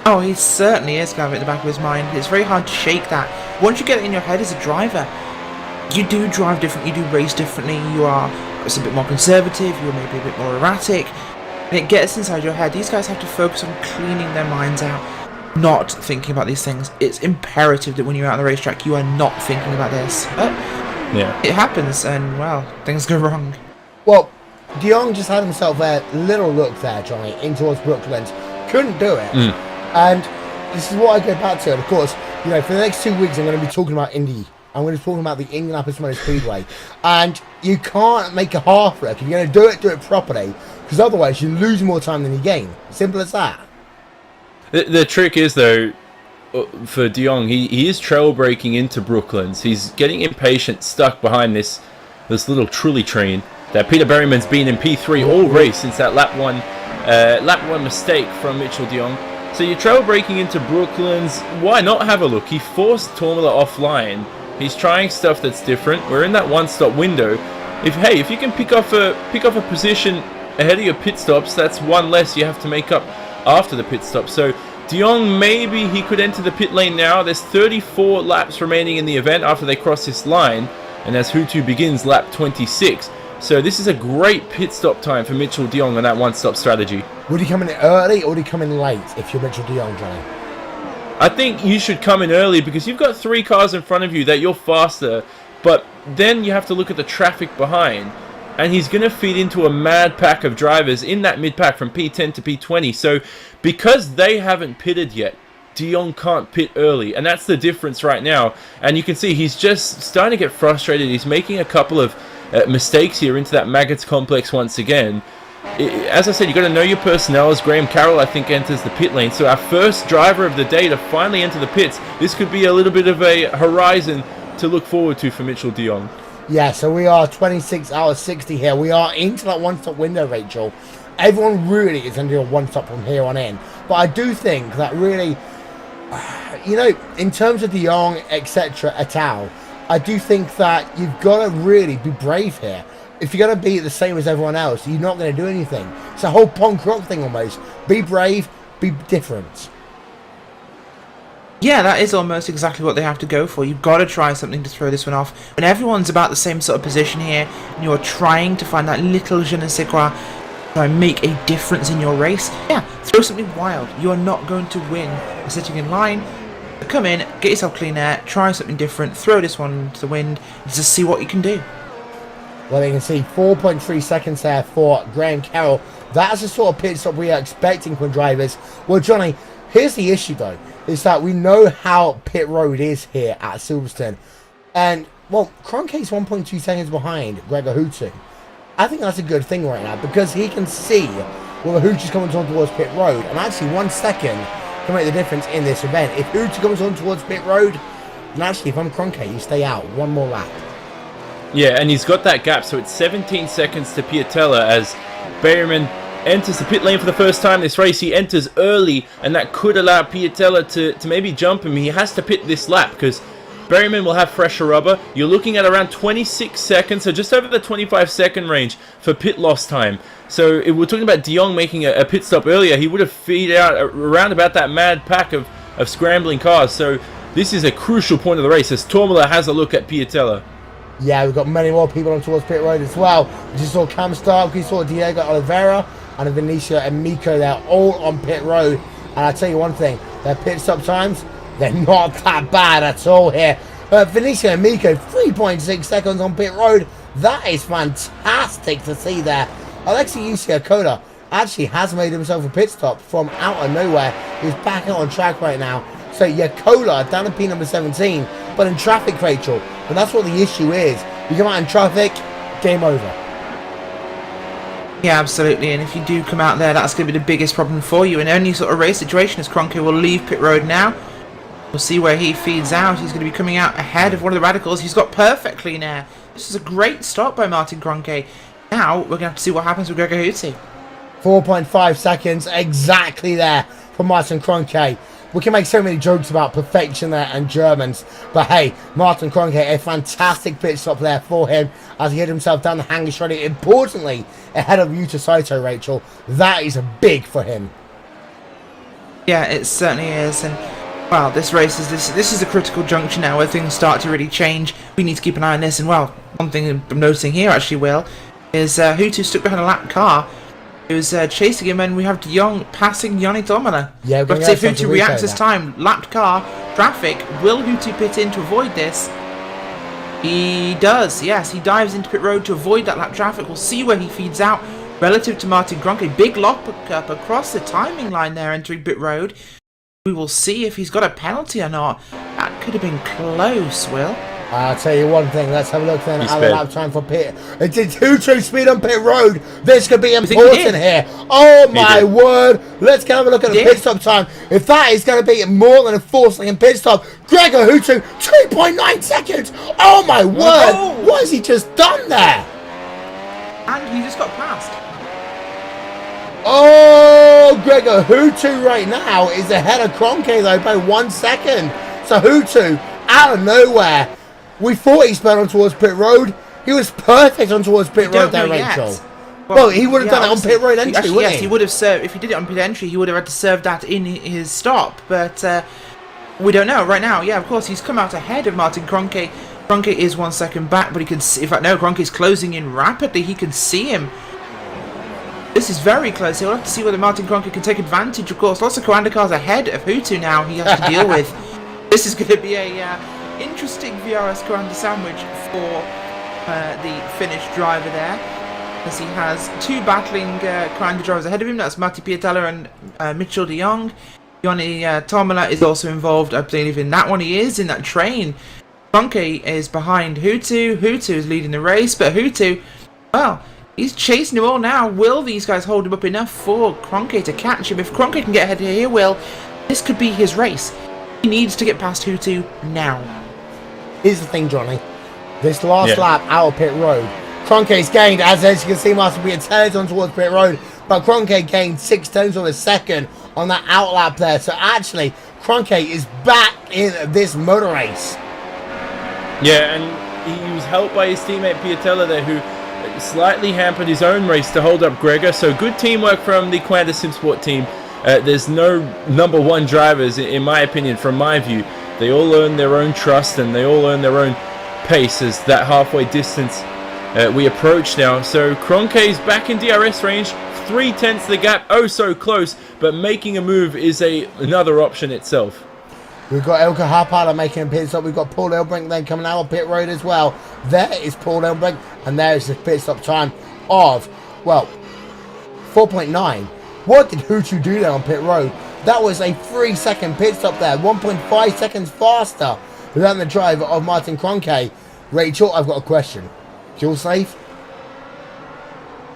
Oh, he certainly is going to have it in the back of his mind. It's very hard to shake that. Once you get it in your head as a driver, you do drive differently, you do race differently, you are a bit more conservative, you're maybe a bit more erratic, and it gets inside your head. These guys have to focus on cleaning their minds out, not thinking about these things. It's imperative that when you're out on the racetrack, you are not thinking about this. But yeah, it happens, and well, things go wrong. Well, de Jong just had himself a little look there, Johnny, in towards Brooklands. Couldn't do it. And this is what I go back to. And of course, you know, for the next 2 weeks, I'm going to be talking about Indy. I'm going to be talking about the Indianapolis Motor Speedway. And you can't make a half wreck. If you're going to do it properly. Because otherwise, you lose more time than you gain. Simple as that. The trick is, though, for de Jong, he is trail braking into Brooklands. He's getting impatient, stuck behind this little trolley train that Peter Berryman's been in P3 all race since that lap one mistake from Mitchell de Jong. So you're trail braking into Brooklands. Why not have a look? He forced Tourmala offline. He's trying stuff that's different. We're in that one-stop window. If you can pick off a position ahead of your pit stops, that's one less you have to make up after the pit stop. So de Jong, maybe he could enter the pit lane now. There's 34 laps remaining in the event after they cross this line, and as Hutu begins lap 26. So this is a great pit stop time for Mitchell de Jong on that one-stop strategy. Would he come in early or would he come in late if you're Mitchell de Jong, Johnny? I think you should come in early because you've got 3 cars in front of you that you're faster, but then you have to look at the traffic behind. And he's going to feed into a mad pack of drivers in that mid-pack from P10 to P20. So because they haven't pitted yet, de Jong can't pit early. And that's the difference right now. And you can see he's just starting to get frustrated. He's making a couple of mistakes here into that Maggots complex once again. As I said, you've got to know your personnel. As Graham Carroll, I think, enters the pit lane. So our first driver of the day to finally enter the pits. This could be a little bit of a horizon to look forward to for Mitchell de Jong. Yeah, so we are 26 hours 60 here. We are into that one-stop window, Rachel. Everyone really is going to do a one-stop from here on in. But I do think that really, you know, in terms of de Jong, etc., et al., I do think that you've got to really be brave here. If you're going to be the same as everyone else, you're not going to do anything. It's a whole punk rock thing almost. Be brave, be different. Yeah, that is almost exactly what they have to go for. You've got to try something to throw this one off. When everyone's about the same sort of position here, and you're trying to find that little je ne sais quoi, try and make a difference in your race, yeah, throw something wild. You are not going to win by sitting in line. Come in, get yourself clean air, try something different, throw this one to the wind, and just see what you can do. Well, you can see 4.3 seconds there for Graham Carroll. That's the sort of pit stop we are expecting from drivers. Well, Johnny, here's the issue though, is that we know how pit road is here at Silverstone. And, well, Kroenke's 1.2 seconds behind Gregor Hutu. I think that's a good thing right now because he can see well, the Hutu's coming towards pit road. And actually 1 second can make the difference in this event. If Hutu comes on towards pit road, then actually if I'm Kroenke, you stay out one more lap. Yeah, and he's got that gap, so it's 17 seconds to Piatella as Berryman enters the pit lane for the first time this race. He enters early, and that could allow Piatella to maybe jump him. He has to pit this lap because Berryman will have fresher rubber. You're looking at around 26 seconds, so just over the 25-second range for pit loss time. So if we're talking about de Jong making a pit stop earlier, he would have feed out around about that mad pack of scrambling cars. So this is a crucial point of the race as Tormola has a look at Piatella. Yeah, we've got many more people on towards pit road as well. We just saw Cam Stark, we saw Diego Oliveira, and Venetia and Miko. They're all on pit road. And I'll tell you one thing, their pit stop times, they're not that bad at all here. Venetia and Miko, 3.6 seconds on pit road. That is fantastic to see there. Alexei Yusiakoda actually has made himself a pit stop from out of nowhere. He's back out on track right now. So Yakola down to P number 17, but in traffic, Rachel. And that's what the issue is. You come out in traffic, game over. Yeah, absolutely. And if you do come out there, that's going to be the biggest problem for you. In any sort of race situation, as Kroenke will leave pit road now. We'll see where he feeds out. He's going to be coming out ahead of one of the radicals. He's got perfectly now. This is a great stop by Martin Kroenke. Now, we're going to have to see what happens with Gregor Hutzi. 4.5 seconds exactly there for Martin Kroenke. We can make so many jokes about perfection there and Germans, but hey, Martin Kroenke, a fantastic pit stop there for him as he hit himself down the hangar shredding. Importantly, ahead of Yuta Saito, Rachel. That is big for him. Yeah, it certainly is. And well, this race is this is a critical juncture now where things start to really change. We need to keep an eye on this. And well, one thing I'm noticing here actually, Will, is Hutu stuck behind a lap car. He was chasing him, and we have De Jong passing Joni Tomala. Yeah, we'll have to see if Hutu reacts this time. Lapped car, traffic. Will Hutu pit in to avoid this? He does, yes. He dives into pit road to avoid that lap traffic. We'll see where he feeds out relative to Martin Kroenke. Big lock up across the timing line there entering pit road. We will see if he's got a penalty or not. That could have been close, Will. I'll tell you one thing, let's have a look then at the lap time for pit. It did 2-2 speed on pit road. This could be important here. Oh my word. Let's have a look at the pit stop time. If that is going to be more than a 4-second pit stop, Gregor Hutu, 2.9 seconds. Oh my word. What has he just done there? And he just got passed. Oh, Gregor Hutu right now is ahead of Kroenke though by 1 second. So Hutu, out of nowhere. We thought he sped on towards pit road. He was perfect on towards pit road there, Rachel. Well, he would have done it on pit road entry, wouldn't yes, he would have served. If he did it on pit entry, he would have had to serve that in his stop. But we don't know right now. Yeah, of course, he's come out ahead of Martin Kroenke. Kroenke is 1 second back, but he can see. In fact, no, Kroenke's closing in rapidly. He can see him. This is very close. He'll have to see whether Martin Kroenke can take advantage. Of course, lots of Coanda cars ahead of Hutu now. He has to deal with. This is going to be a interesting VRS Coanda sandwich for the Finnish driver there, as he has two battling Coanda drivers ahead of him. That's Matti Piatella and Mitchell de Jong. Joni Tomala is also involved, I believe, in that one. He is in that train. Kroenke is behind Hutu. Hutu is leading the race, but Hutu, well, he's chasing him all now. Will these guys hold him up enough for Kroenke to catch him? If Kroenke can get ahead here, Will, this could be his race. He needs to get past Hutu now. Here's the thing, Johnny. This last lap out of pit road, Kroenke's gained, as you can see, Martin Piatella on towards pit road, but Kroenke gained 6 tenths of a second on that out lap there. So actually, Kroenke is back in this motor race. Yeah, and he was helped by his teammate Piatella there, who slightly hampered his own race to hold up Gregor. So good teamwork from the Coanda SimSport team. There's no number one drivers, in my opinion, from my view. They all earn their own trust and they all earn their own pace as that halfway distance we approach now. So Kroenke's back in DRS range, 3/10 the gap, oh so close, but making a move is another option itself. We've got Elka Harpala making a pit stop. We've got Paul Elbrink then coming out on pit road as well. There is Paul Elbrink, and there is the pit stop time of, well, 4.9. What did Hutu do there on pit road? That was a 3-second pit stop there, 1.5 seconds faster than the driver of Martin Kroenke. Rachel, I've got a question. Fuel safe?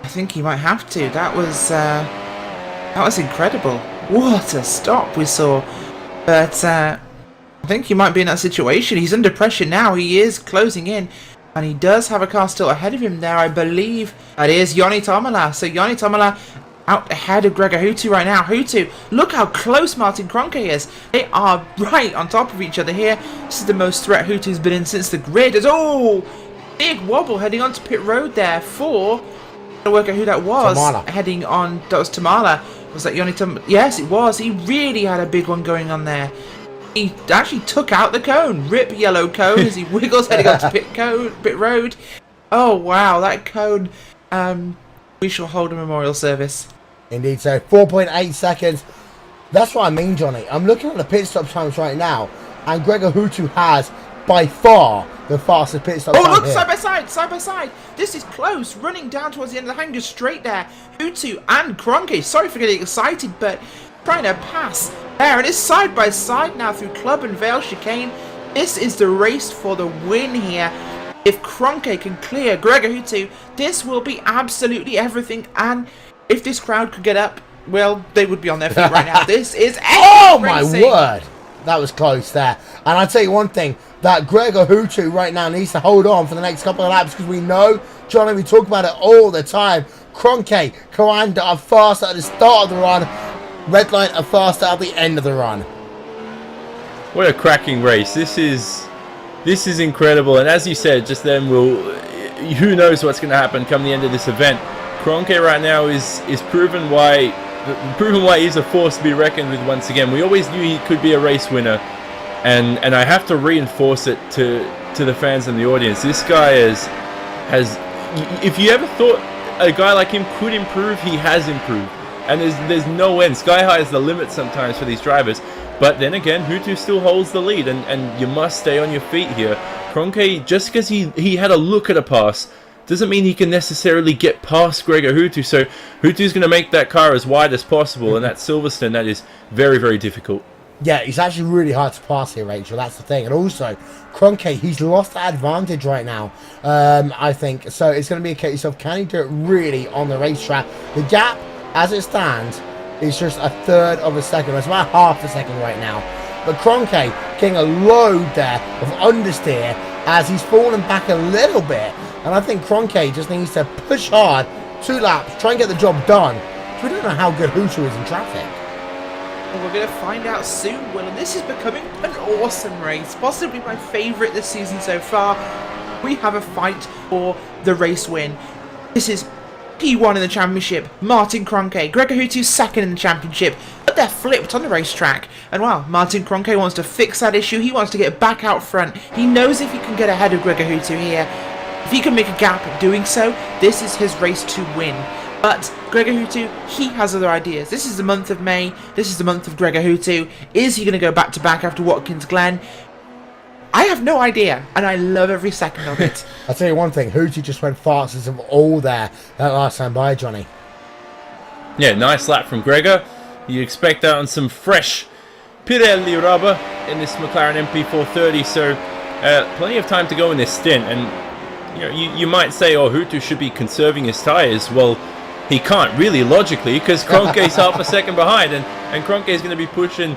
I think he might have to. That was incredible. What a stop we saw. But I think he might be in that situation. He's under pressure now. He is closing in. And he does have a car still ahead of him there, I believe. That is Joni Tomala. So Joni Tomala out ahead of Gregor Hutu right now. Hutu, look how close Martin Kroenke is. They are right on top of each other here. This is the most threat Hutu's been in since the grid. Oh, big wobble heading onto pit road there for, I don't work out who that was. Tamala. Heading on, that was Tamala. Was that Joni Tomala? Yes, it was. He really had a big one going on there. He actually took out the cone. Rip yellow cone as he wiggles heading onto pit road. Oh, wow. That cone. We shall hold a memorial service. Indeed, so 4.8 seconds. That's what I mean, Johnny. I'm looking at the pit stop times right now, and Gregor Hutu has by far the fastest pit stop time. Oh, look, here. side by side. This is close. Running down towards the end of the hangar, straight there. Hutu and Kroenke. Sorry for getting excited, but trying to pass there. And it's side by side now through Club and Vale chicane. This is the race for the win here. If Kroenke can clear Gregor Hutu, this will be absolutely everything. And if this crowd could get up, well, they would be on their feet right now. This is oh racing. My word, that was close there. And I'll tell you one thing, that Gregor Hutu right now needs to hold on for the next couple of laps, because we know, Johnny, we talk about it all the time, Kroenke, Coanda are faster at the start of the run, Redline are faster at the end of the run. What a cracking race. This is incredible, and as you said just then, who knows what's going to happen come the end of this event. Kroenke right now is proven why he's a force to be reckoned with once again. We always knew he could be a race winner, and I have to reinforce it to the fans and the audience. This guy has if you ever thought a guy like him could improve, he has improved, and there's no end. Sky high is the limit sometimes for these drivers. But then again, Hutu still holds the lead, and you must stay on your feet here. Kroenke, just because he had a look at a pass, doesn't mean he can necessarily get past Gregor Hutu. So Hutu's going to make that car as wide as possible, and at Silverstone, that is very, very difficult. Yeah, it's actually really hard to pass here, Rachel. That's the thing. And also, Kroenke, he's lost that advantage right now, I think. So it's going to be a case of, can he do it really on the racetrack? The gap, as it stands, is just a third of a second. It's about half a second right now. But Kroenke getting a load there of understeer as he's fallen back a little bit. And I think Kroenke just needs to push hard, 2 laps, try and get the job done. We don't know how good Hutu is in traffic. Well, we're going to find out soon, Will, and this is becoming an awesome race, possibly my favourite this season so far. We have a fight for the race win. This is P1 in the championship, Martin Kroenke. Gregor Hutu second in the championship, but they're flipped on the racetrack. And wow, Martin Kroenke wants to fix that issue. He wants to get back out front. He knows if he can get ahead of Gregor Hutu here, if he can make a gap in doing so, this is his race to win. But Gregor Hutu, he has other ideas. This is the month of May. This is the month of Gregor Hutu. Is he going to go back to back after Watkins Glen? I have no idea, and I love every second of it. I'll tell you one thing, Hutu just went fastest of all there that last time by, Johnny. Yeah, nice lap from Gregor. You expect that on some fresh Pirelli rubber in this McLaren MP430, so plenty of time to go in this stint. And you know, you might say, oh, Hutu should be conserving his tyres. Well, he can't really logically, because Kroenke's half a second behind, and Kroenke is going to be pushing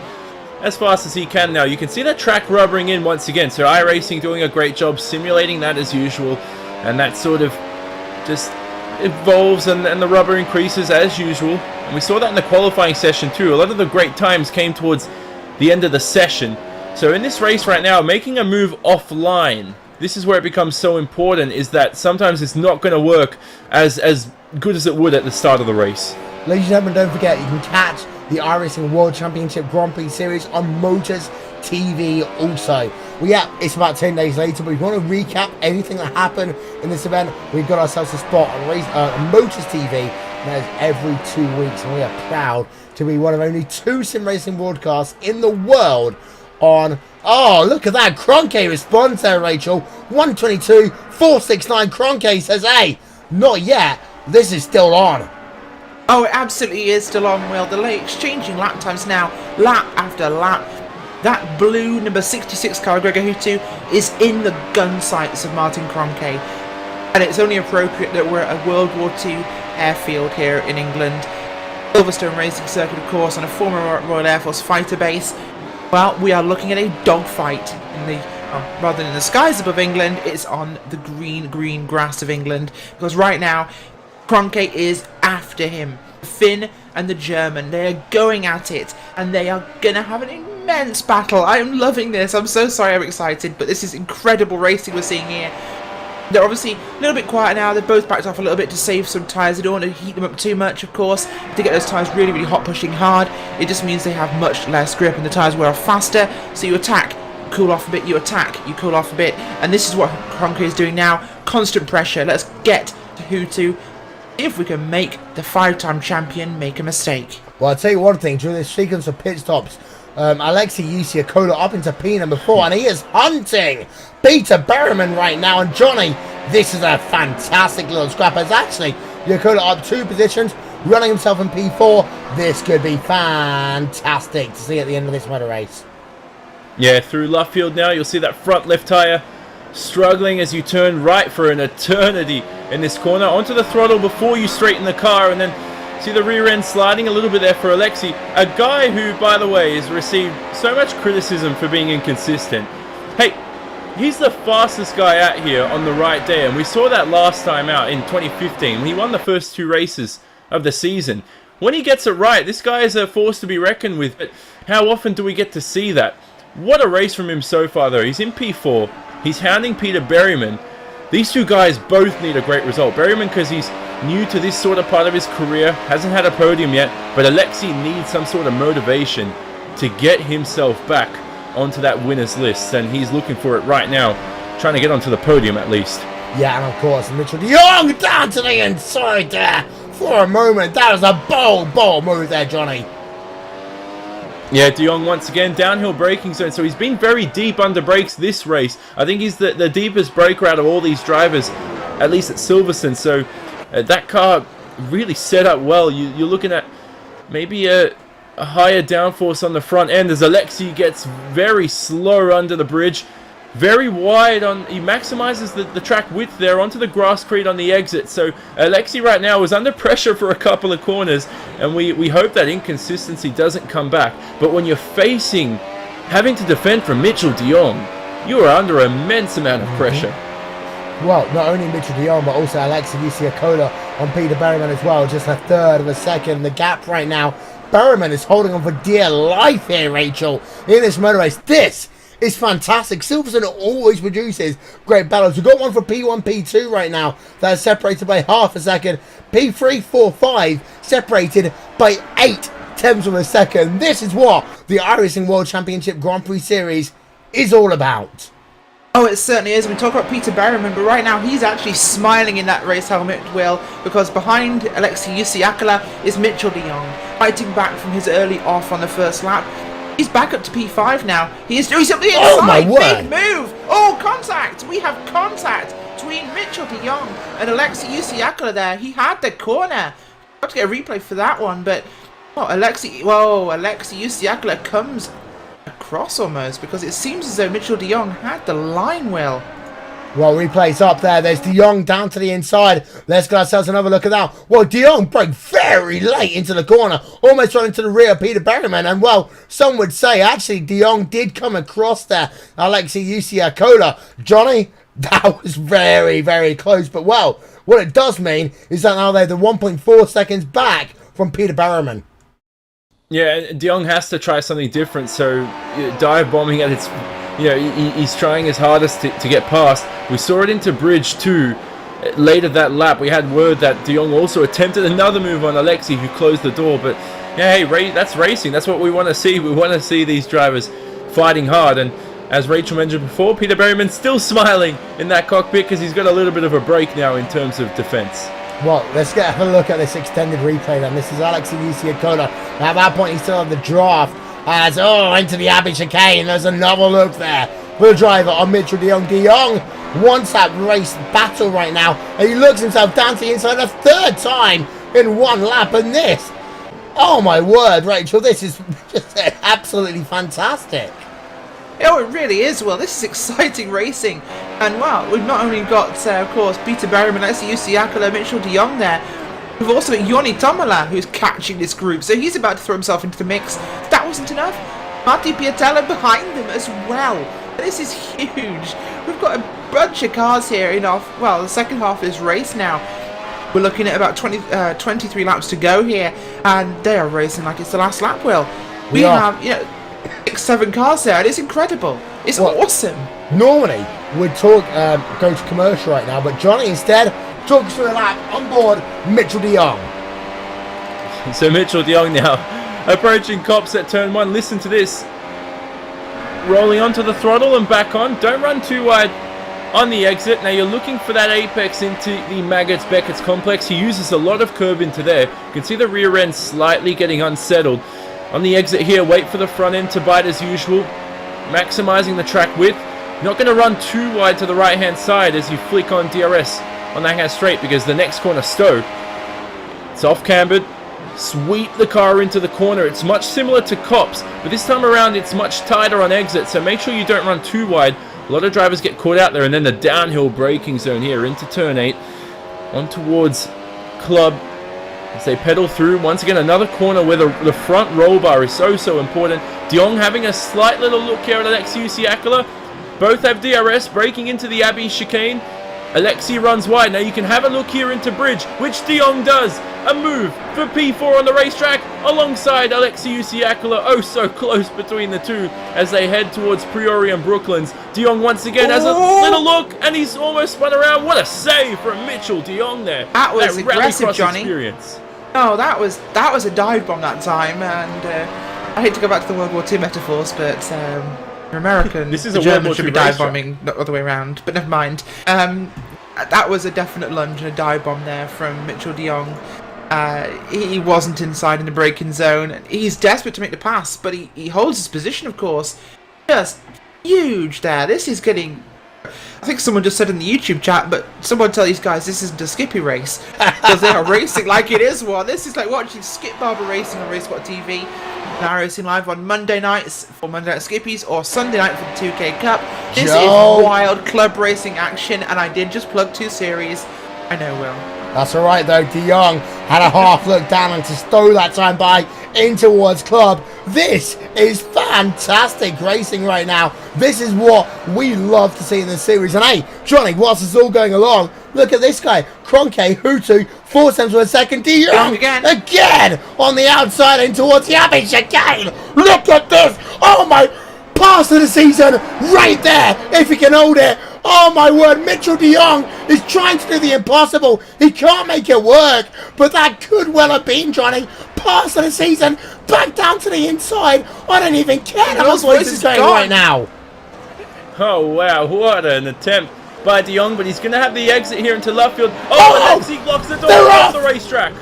as fast as he can now. You can see that track rubbering in once again, so iRacing doing a great job simulating that as usual, and that sort of just evolves and the rubber increases as usual. And we saw that in the qualifying session too. A lot of the great times came towards the end of the session. So in this race right now, making a move offline, this is where it becomes so important, is that sometimes it's not going to work as good as it would at the start of the race. Ladies and gentlemen, don't forget, you can catch the iRacing World Championship Grand Prix Series on Motors TV also. Well, yeah, it's about 10 days later, but if you want to recap anything that happened in this event, we've got ourselves a spot on Motors TV, and that is every 2 weeks, and we are proud to be one of only 2 sim racing broadcasts in the world on... Oh, look at that. Kroenke responds there, Rachel. 122.469. Kroenke says, hey, not yet. This is still on. Oh, it absolutely is still on, Will. They're exchanging lap times now, lap after lap. That blue number 66 car, Gregor Hutu, is in the gun sights of Martin Kroenke. And it's only appropriate that we're at a World War II airfield here in England. Silverstone Racing Circuit, of course, on a former Royal Air Force fighter base. Well, we are looking at a dogfight in the, rather than in the skies above England, it's on the green grass of England. Because right now, Kroenke is after him. The Finn and the German, they are going at it, and they are going to have an immense battle. I am loving this. I'm so sorry I'm excited, but this is incredible racing we're seeing here. They're obviously a little bit quiet now. They've both backed off a little bit to save some tyres. They don't want to heat them up too much, of course. To get those tyres really, really hot, pushing hard, it just means they have much less grip and the tyres wear off faster. So you attack, cool off a bit, you attack, you cool off a bit. And this is what Honka is doing now. Constant pressure. Let's get to Hutu. If we can make the 5-time champion make a mistake. Well, I'll tell you one thing. During this sequence of pit stops, Alexei Yusiakola up into P4, and he is hunting Peter Berriman right now. And Johnny, this is a fantastic little scrap. As actually Yakola up 2 positions, running himself in P4. This could be fantastic to see at the end of this motor race. Yeah, through Luffield now, you'll see that front left tyre struggling as you turn right for an eternity in this corner. Onto the throttle before you straighten the car, and then see the rear end sliding a little bit there for Alexei. A guy who, by the way, has received so much criticism for being inconsistent. Hey, he's the fastest guy out here on the right day, and we saw that last time out in 2015 when he won the first 2 races of the season. When he gets it right, this guy is a force to be reckoned with. But how often do we get to see that? What a race from him so far, though. He's in P4. He's hounding Peter Berriman. These 2 guys both need a great result. Berriman because he's new to this sort of part of his career, hasn't had a podium yet, but Alexei needs some sort of motivation to get himself back onto that winner's list, and he's looking for it right now, trying to get onto the podium at least. Yeah, and of course, Mitchell de Jong down to the inside there for a moment. That was a bold move there, Johnny. Yeah, de Jong once again, downhill braking zone, so he's been very deep under brakes this race. I think he's the deepest braker out of all these drivers, at least at Silverstone, so that car really set up well. You're looking at maybe a higher downforce on the front end as Alexei gets very slow under the bridge. Very wide on, he maximizes the track width there onto the grasscrete on the exit. So Alexei right now is under pressure for a couple of corners, and we hope that inconsistency doesn't come back. But when you're having to defend from Mitchell de Jong, you are under immense amount of pressure. Well, not only Mitchell de Jong, but also Alexei Yusiakola on Peter Berriman as well. Just a third of a second. The gap right now, Berriman is holding on for dear life here, Rachel, in this motor race. This is fantastic. Silverstone always produces great battles. We've got one for P1, P2 right now that is separated by half a second. P3, 4, 5 separated by 0.8 of a second. This is what the iRacing World Championship Grand Prix Series is all about. Oh, it certainly is. We talk about Peter Berriman, but right now he's actually smiling in that race helmet, Will, because behind Alexei Yusiakola is Mitchell de Jong, fighting back from his early off on the first lap. He's back up to P5 now. He is doing something inside. Oh my word! Big move! Oh, contact! We have contact between Mitchell de Jong and Alexei Yusiakola there. He had the corner. Got to get a replay for that one, but Alexei Yusiakola comes across almost, because it seems as though Mitchell de Jong had the line, Will. Well, replays up there. There's de Jong down to the inside. Let's get ourselves another look at that. Well, de Jong broke very late into the corner, almost running to the rear of Peter Berriman. And, well, some would say, actually, de Jong did come across there. Alexei Yusiakola. Johnny, that was very, very close. But, well, what it does mean is that now they're the 1.4 seconds back from Peter Berriman. Yeah, de Jong has to try something different, so dive bombing at its... he's trying his hardest to get past. We saw it into bridge 2 later that lap. We had word that de Jong also attempted another move on Alexei, who closed the door. But yeah, hey, that's racing. That's what we want to see. We want to see these drivers fighting hard. And as Rachel mentioned before, Peter Berriman still smiling in that cockpit because he's got a little bit of a break now in terms of defense. Well, let's have a look at this extended replay then. This is Alexei Yusiakola. At that point, he's still on the draft. As, into the Abbey chicane. There's another look there for the driver on Mitchell de Jong. De Jong wants that race battle right now. And he looks himself down to the inside a third time in one lap. And this, oh my word, Rachel, this is just absolutely fantastic. Oh, it really is. Well, this is exciting racing. And, well, we've not only got, of course, Peter Berriman, Alexei Yusiakola, Mitchell de Jong there. We've also got Joni Tomola, who's catching this group. So he's about to throw himself into the mix. That wasn't enough. Marty Piatella behind them as well. This is huge. We've got a bunch of cars here in the second half of this race now. We're looking at about 23 laps to go here. And they are racing like it's the last lap, Will. We have, 6-7 cars there, and it's incredible. It's awesome. Normally, we'd talk, go to commercial right now, but Johnny instead talks through a lap on board Mitchell de Jong. So Mitchell de Jong now approaching Cops at turn 1. Listen to this. Rolling onto the throttle and back on. Don't run too wide on the exit. Now you're looking for that apex into the Maggots-Beckett's complex. He uses a lot of curb into there. You can see the rear end slightly getting unsettled. On the exit here, wait for the front end to bite as usual. Maximizing the track width. Not going to run too wide to the right hand side as you flick on DRS on that hand straight, because the next corner, Stowe, it's off cambered. Sweep the car into the corner. It's much similar to Cops, but this time around it's much tighter on exit, so make sure you don't run too wide. A lot of drivers get caught out there, and then the downhill braking zone here into turn 8 on towards Club as they pedal through. Once again, another corner where the front roll bar is so important. de Jong having a slight little look here at Alexei Usiakala. Both have DRS, breaking into the Abbey chicane. Alexei runs wide. Now you can have a look here into bridge, which de Jong does. A move for P4 on the racetrack alongside Alexei Usiakala. Oh, so close between the two as they head towards Priori and Brooklands. De Jong once again has a little look, and he's almost spun around. What a save from Mitchell de Jong there. That was aggressive, Johnny. Experience. No, that was a dive bomb that time, and I hate to go back to the World War II metaphors, but you're American. This is the a World Germans War should II be dive racetrack. bombing, not the other way around. But never mind. That was a definite lunge and a dive bomb there from Mitchell de Jong. He wasn't inside in the braking zone. He's desperate to make the pass, but he holds his position, of course. Just huge there. This is getting... I think someone just said in the YouTube chat, but someone tell these guys this isn't a Skippy race, because they are racing like it is one. This is like watching Skip Barber racing on RaceSpotTV. Now iRacingLive on Monday nights for Monday Night Skippies, or Sunday night for the 2K Cup. This is wild club racing action, and I did just plug 2 series. I know, Will. That's alright though, de Jong had a half look down and to Stowe that time by in towards Club. This is fantastic racing right now. This is what we love to see in the series. And hey, Johnny, whilst it's all going along, look at this guy. Kroenke, Hutu, 4 cents for a second. de Jong again on the outside in towards the Abbey chicane. Look at this. Oh my, pass of the season right there if he can hold it. Oh my word, Mitchell de Jong is trying to do the impossible. He can't make it work, but that could well have been, Johnny. Pass of the season, back down to the inside. I don't even care. That's what this is going right now. Oh wow, what an attempt by de Jong, but he's going to have the exit here into left field. Oh, and Alexei blocks the door off the racetrack.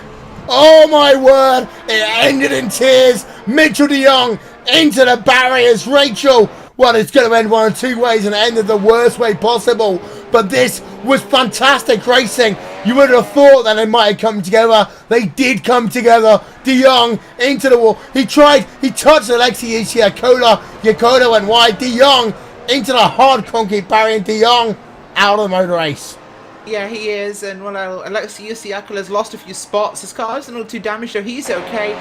Oh my word, it ended in tears. Mitchell de Jong into the barriers. Rachel, well, it's going to end one of 2 ways, and it ended the worst way possible. But this was fantastic racing. You would have thought that they might have come together. They did come together. de Jong into the wall. He touched Alexei Usiakala. Yakoda went wide. de Jong into the hard concrete barrier. de Jong out of the motor race. Yeah, he is, and well, Alexei Usiakala's lost a few spots. His car is a little too damaged, so he's okay.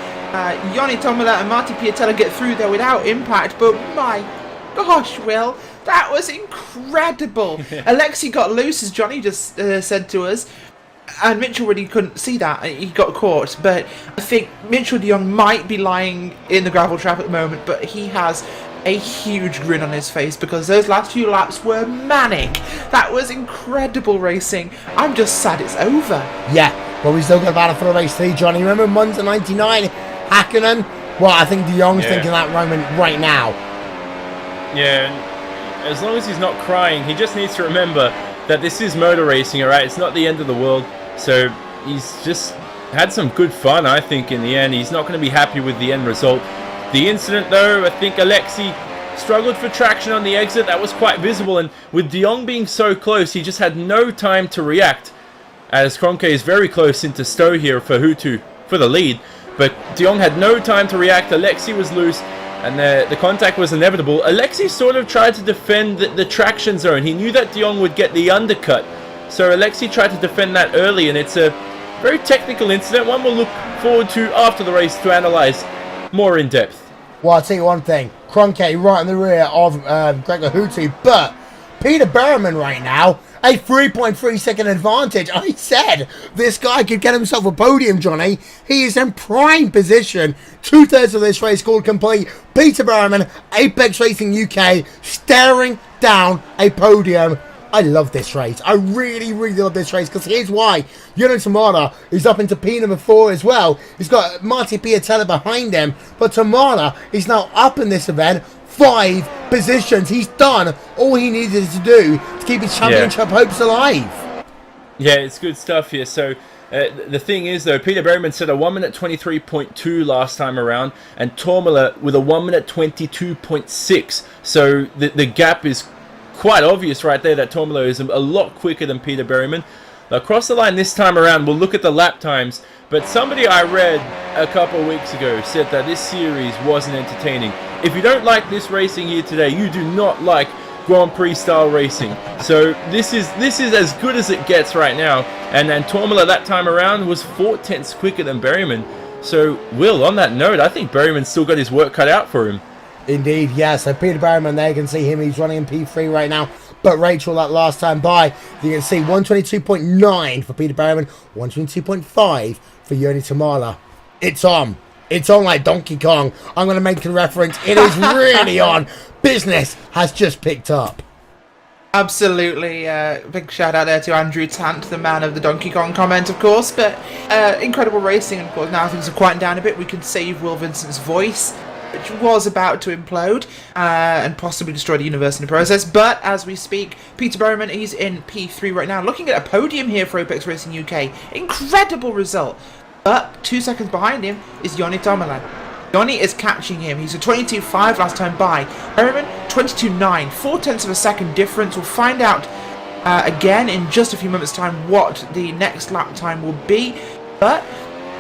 Yoni Tomola and Marty Piatella get through there without impact, but my gosh, Will, that was incredible. Alexei got loose, as Johnny just said to us, and Mitchell really couldn't see that. He got caught, but I think Mitchell de Jong might be lying in the gravel trap at the moment, but he has a huge grin on his face because those last few laps were manic. That was incredible racing. I'm just sad it's over. Yeah, but we still got a battle for the race 3, Johnny. Remember Monza 99, Hakkinen? Well, I think de Jong's thinking that moment right now. Yeah, and as long as he's not crying, he just needs to remember that this is motor racing, alright? It's not the end of the world. So he's just had some good fun, I think, in the end. He's not going to be happy with the end result. The incident, though, I think Alexei struggled for traction on the exit. That was quite visible, and with de Jong being so close, he just had no time to react, as Kroenke is very close into Stowe here for Hutu for the lead. But de Jong had no time to react. Alexei was loose, and the contact was inevitable. Alexei sort of tried to defend the traction zone. He knew that de Jong would get the undercut, so Alexei tried to defend that early, and it's a very technical incident. One we'll look forward to after the race to analyse more in depth. Well, I'll tell you one thing. Kroenke right in the rear of Gregor Hutu, but Peter Berman right now, a 3.3 second advantage. I said this guy could get himself a podium, Johnny. He is in prime position. 2/3 of this race called complete. Peter Berman, Apex Racing UK, staring down a podium. I love this race. I really, really love this race, because here's why. Yuno Tamada is up into P number 4 as well. He's got Marty Piatella behind him, but Tamada is now up in this event 5 positions. He's done all he needed to do to keep his championship hopes alive. Yeah, it's good stuff here. So the thing is, though, Peter Berman set a 1 minute 23.2 last time around, and Tormala with a 1 minute 22.6. So the gap is quite obvious right there that Tormala is a lot quicker than Peter Berman. Now, across the line this time around, we'll look at the lap times, but somebody I read a couple of weeks ago said that this series wasn't entertaining. If you don't like this racing here today, you do not like Grand Prix style racing. So this is as good as it gets right now. And then Tormala that time around was 4/10 quicker than Berryman. So, Will, on that note, I think Berryman's still got his work cut out for him. Indeed, yes. So Peter Berryman there, you can see him. He's running in P3 right now. But Rachel, that last time by, you can see 122.9 for Peter Berryman, 122.5 for Yoni Tamala. It's on. It's on like Donkey Kong. I'm going to make the reference. It is really on. Business has just picked up. Absolutely. Big shout out there to Andrew Tant, the man of the Donkey Kong comment, of course. But incredible racing, of course. Now things have quieted down a bit. We can save Will Vincent's voice, which was about to implode and possibly destroy the universe in the process. But as we speak, Peter Berryman, he's in P3 right now, looking at a podium here for Apex Racing UK. Incredible result. But 2 seconds behind him is Yoni Tomalan. Yoni is catching him. He's a 22.5 last time by. Berryman, 22.9. 4/10 of a second difference. We'll find out again in just a few moments' time what the next lap time will be. But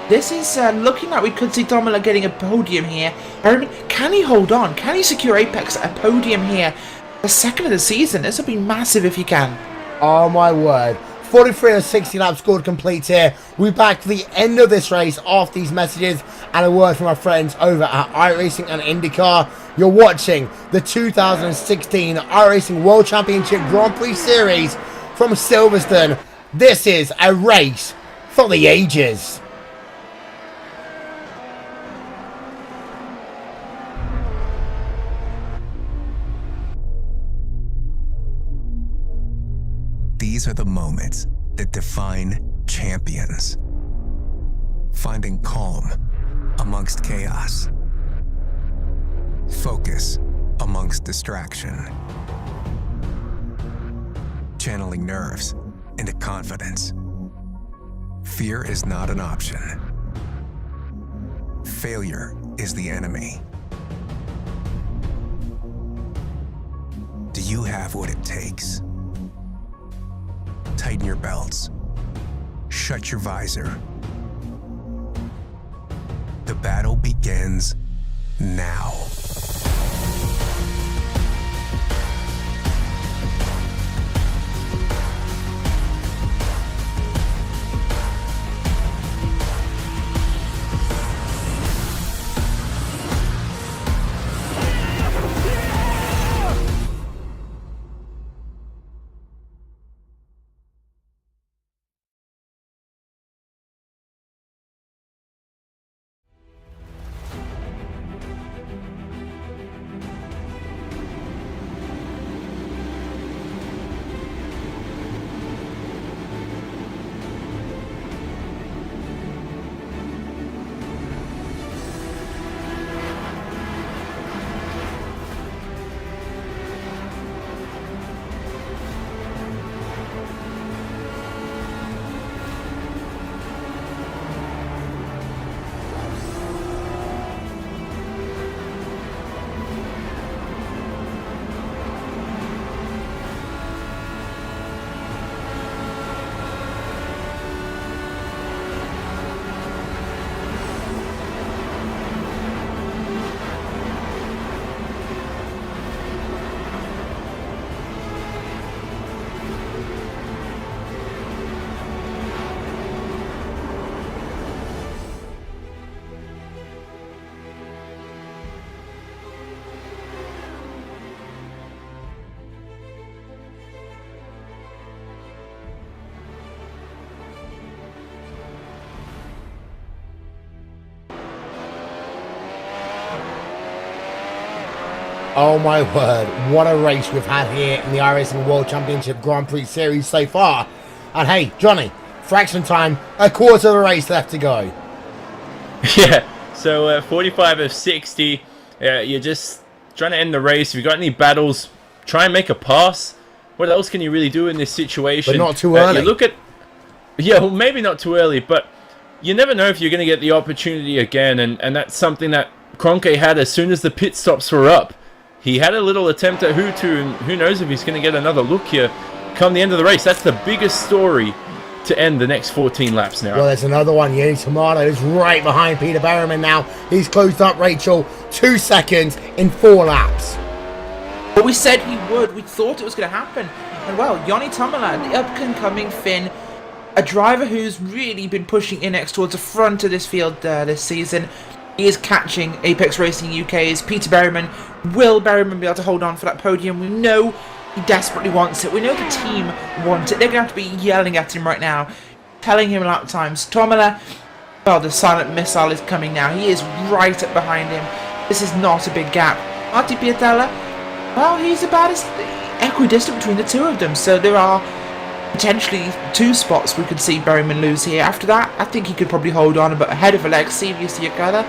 this is looking like we could see Tomala getting a podium here. Berryman, can he hold on? Can he secure Apex a podium here? The second of the season. This will be massive if he can. Oh my word. 43 of 60 laps scored complete here. We're back to the end of this race after these messages and a word from our friends over at iRacing and IndyCar. You're watching the 2016 iRacing World Championship Grand Prix Series from Silverstone. This is a race for the ages. These are the moments that define champions. Finding calm amongst chaos. Focus amongst distraction. Channeling nerves into confidence. Fear is not an option. Failure is the enemy. Do you have what it takes? Tighten your belts. Shut your visor. The battle begins now. Oh my word, what a race we've had here in the iRacing World Championship Grand Prix Series so far. And hey, Johnny, fraction time, a quarter of the race left to go. Yeah, so 45 of 60, you're just trying to end the race. If you've got any battles, try and make a pass. What else can you really do in this situation? But not too early. You look at, yeah, well, maybe not too early, but you never know if you're going to get the opportunity again, and that's something that Kroenke had as soon as the pit stops were up. He had a little attempt at Hutu, and who knows if he's going to get another look here come the end of the race. That's the biggest story to end the next 14 laps now. Well, there's another one. Yoni Tomato is right behind Peter Berriman now. He's closed up Rachel 2 seconds in 4 laps. But we said he would. We thought it was going to happen. And well, Joni Tomato, the up-and-coming Finn, a driver who's really been pushing Inex towards the front of this field this season. He is catching Apex Racing UK's Peter Berriman. Will Berriman be able to hold on for that podium? We know he desperately wants it. We know the team want it. They're going to have to be yelling at him right now, telling him lap times. Tomato, well, the silent missile is coming now. He is right up behind him. This is not a big gap. Marti Piatella, well, he's about as equidistant between the two of them. So there are potentially 2 spots we could see Berriman lose here. After that, I think he could probably hold on, but ahead of Alexei Vysiakala,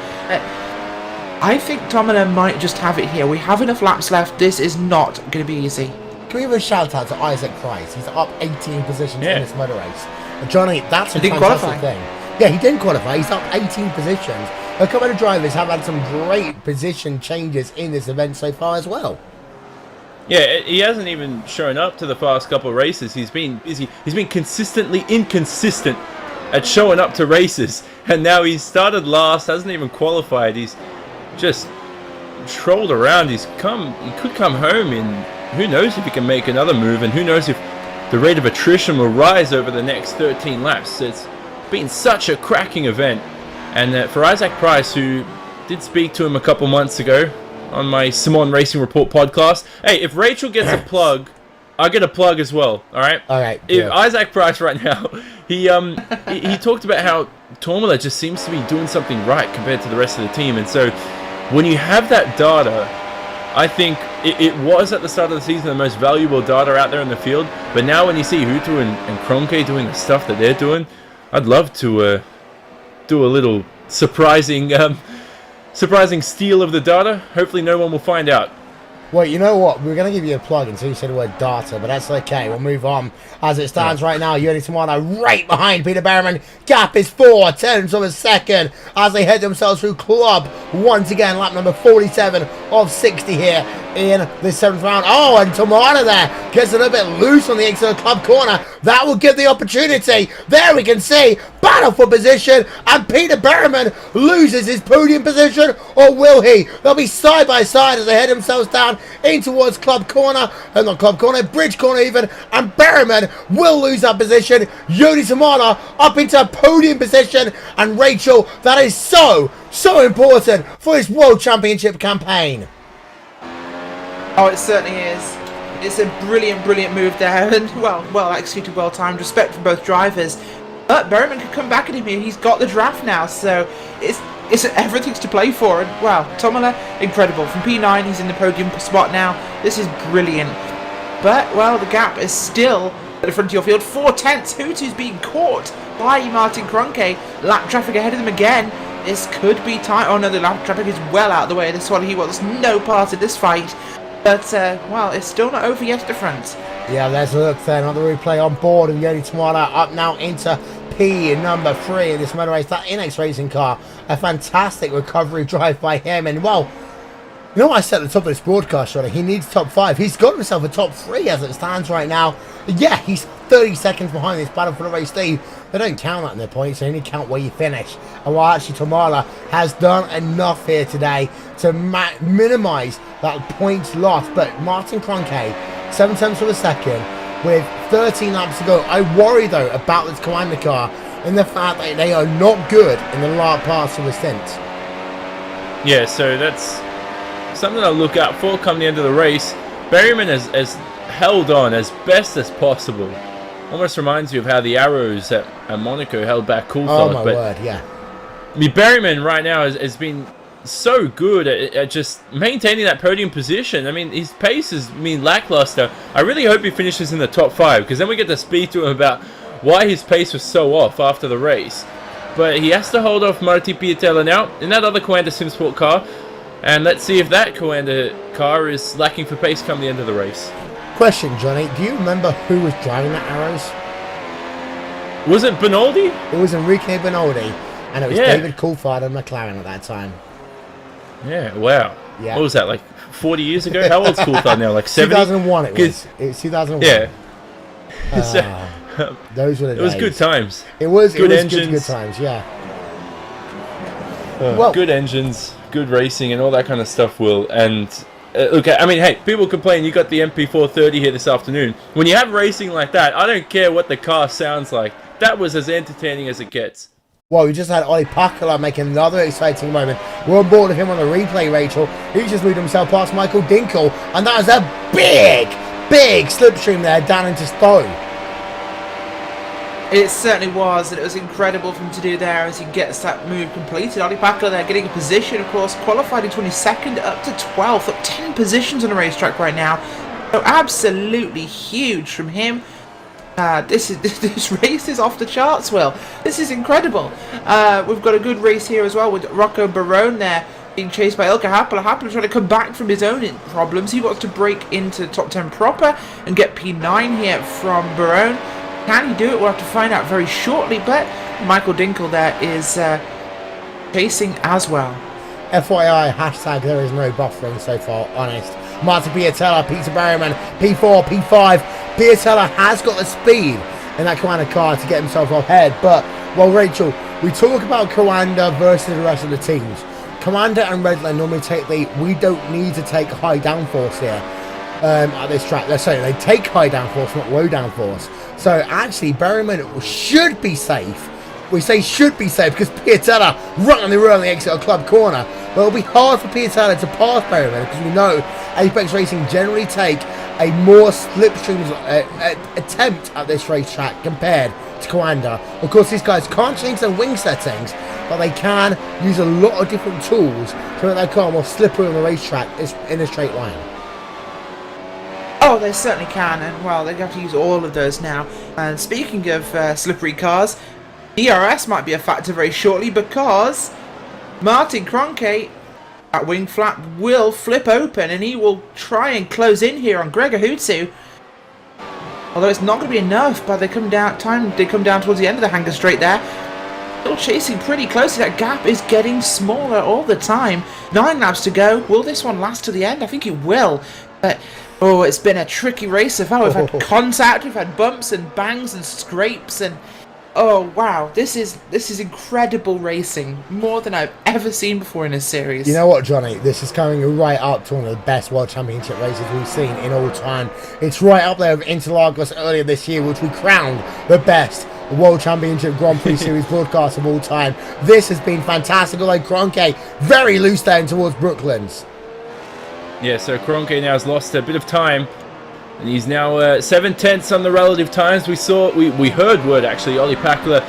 I think Tomato might just have it here. We have enough laps left. This is not going to be easy. Can we give a shout out to Isaac Price? He's up 18 positions in this motor race. And Johnny, that's a fantastic thing. Yeah, he didn't qualify. He's up 18 positions. A couple of drivers have had some great position changes in this event so far as well. Yeah, he hasn't even shown up to the past couple of races. He's been busy. He's been consistently inconsistent at showing up to races. And now he's started last, hasn't even qualified. He's just trolled around. He could come home in, who knows if he can make another move, and who knows if the rate of attrition will rise over the next 13 laps. It's been such a cracking event. And for Isaac Price, who did speak to him a couple months ago on my Simon Racing Report podcast. Hey, if Rachel gets a plug, I get a plug as well. All right. All right. If Isaac Price right now, he talked about how Tomato just seems to be doing something right compared to the rest of the team, and so when you have that data, I think it was at the start of the season the most valuable data out there in the field. But now when you see Hutu and Kroenke doing the stuff that they're doing, I'd love to do a little surprising steal of the data. Hopefully no one will find out. Well, you know what? We were going to give you a plug until you said the word data, but that's okay. We'll move on. As it stands right now, Yoni Tomato right behind Peter Berriman. Gap is 4 tenths of a second as they head themselves through club. Once again, lap number 47 of 60 here in the 7th round. Oh, and Tomato there gets a little bit loose on the exit of the club corner. That will give the opportunity. There we can see battle for position, and Peter Berriman loses his podium position, or will he? They'll be side by side as they head themselves down in towards club corner, and not club corner, bridge corner even, and Berriman will lose that position. Yoni Tomato up into podium position, and Rachel, that is so important for his World Championship campaign. Oh, it certainly is. It's a brilliant move there, and well executed, well timed. Respect for both drivers. But Berriman could come back at him here. He's got the draft now, so it's everything's to play for. And wow, Tomato, incredible. From P9, he's in the podium spot now. This is brilliant. But well, the gap is still at the front of your field. 4 tenths. Hutu's being caught by Martin Kroenke. Lap traffic ahead of them again. This could be tight. Oh no, the lap traffic is well out of the way. This one, he wants no part of this fight. But, well, it's still not over yet at the front. Yeah, there's a look there. Another replay on board. And Yoni Tomato up now into P number 3 in this motor race. That Inex racing car. A fantastic recovery drive by him. And, well, you know what I said at the top of this broadcast, Johnny? He needs top 5. He's got himself a top 3 as it stands right now. Yeah, he's 30 seconds behind this battle for the race lead. They don't count that in their points. They only count where you finish. And while actually Tomato has done enough here today to minimise that points lost. But Martin Kroenke, 7 tenths of a second with 13 laps to go. I worry, though, about this Commander car and the fact that they are not good in the last part of the stint. Yeah, so that's something I'll look out for come the end of the race. Berriman has held on as best as possible. Almost reminds me of how the Arrows at Monaco held back Coulthard. Oh my word, yeah. I mean, Berriman right now has been so good at just maintaining that podium position. I mean, his pace is lackluster. I really hope he finishes in the top 5, because then we get to speak to him about why his pace was so off after the race. But he has to hold off Marti Piatella now in that other Coanda SimSport car, and let's see if that Coanda car is lacking for pace come the end of the race. Question, Johnny, do you remember who was driving that Arrows? Was it Benoldi? It was Enrique Benoldi, and it was David Coulthard and McLaren at that time. Yeah, wow. Yeah. What was that, like 40 years ago? How old's Coulthard now? Like 70? 2001 it was. It was 2001. Yeah. Those were the days. It was good times. It was good engines. Good times, yeah. Good engines, good racing, and all that kind of stuff, Will. And look, I mean, hey, people complain you got the MP430 here this afternoon. When you have racing like that, I don't care what the car sounds like. That was as entertaining as it gets. Well, we just had Ollie Pakala make another exciting moment. We're on board with him on the replay, Rachel. He just moved himself past Michael Dinkel, and that was a big slipstream there down into Stowe. It certainly was, and it was incredible for him to do there as he gets that move completed. Ollie Pakala there getting a position, of course, qualified in 22nd up to 12th, up 10 positions on the racetrack right now. So absolutely huge from him. This race is off the charts, Will. This is incredible. We've got a good race here as well with Rocco Barone there being chased by Ilka Happel. Happel trying to come back from his own problems. He wants to break into the top 10 proper and get P9 here from Barone. Can he do it? We'll have to find out very shortly, but Michael Dinkel there is chasing as well. FYI, hashtag there is no buffering so far, honest. Martin Piatella, Peter Berryman, P4, P5. Piatella has got the speed in that Coanda car to get himself ahead. But, well, Rachel, we talk about Coanda versus the rest of the teams. Coanda and Redline normally take we don't need to take high downforce here at this track. Sorry, they take high downforce, not low downforce. So, actually, Berryman should be safe. We say should be safe because Piatella right on the rear on the exit of Club Corner. But it'll be hard for Piatella to pass Berryman because we know Apex Racing generally take a more slipstream attempt at this racetrack compared to Coanda. Of course, these guys can't change their wing settings, but they can use a lot of different tools to make their car more slippery on the racetrack in a straight line. Oh, they certainly can, and well, they have to use all of those now. And speaking of slippery cars, DRS might be a factor very shortly because Martin Kroenke, that wing flap will flip open and he will try and close in here on Gregor Hutsu. Although it's not going to be enough, but they come down towards the end of the hanger straight there. Still chasing pretty closely. That gap is getting smaller all the time. 9 laps to go. Will this one last to the end? I think it will. But oh, it's been a tricky race so far. We've had contact, we've had bumps and bangs and scrapes, and oh wow, this is incredible racing, more than I've ever seen before in a series. You know what, Johnny? This is coming right up to one of the best World Championship races we've seen in all time. It's right up there with Interlagos earlier this year, which we crowned the best World Championship Grand Prix Series broadcast of all time. This has been fantastic, although Kroenke very loose down towards Brooklands. Yeah, so Kroenke now has lost a bit of time. And he's now 7/10 on the relative times. We heard word actually. Ollie Pakala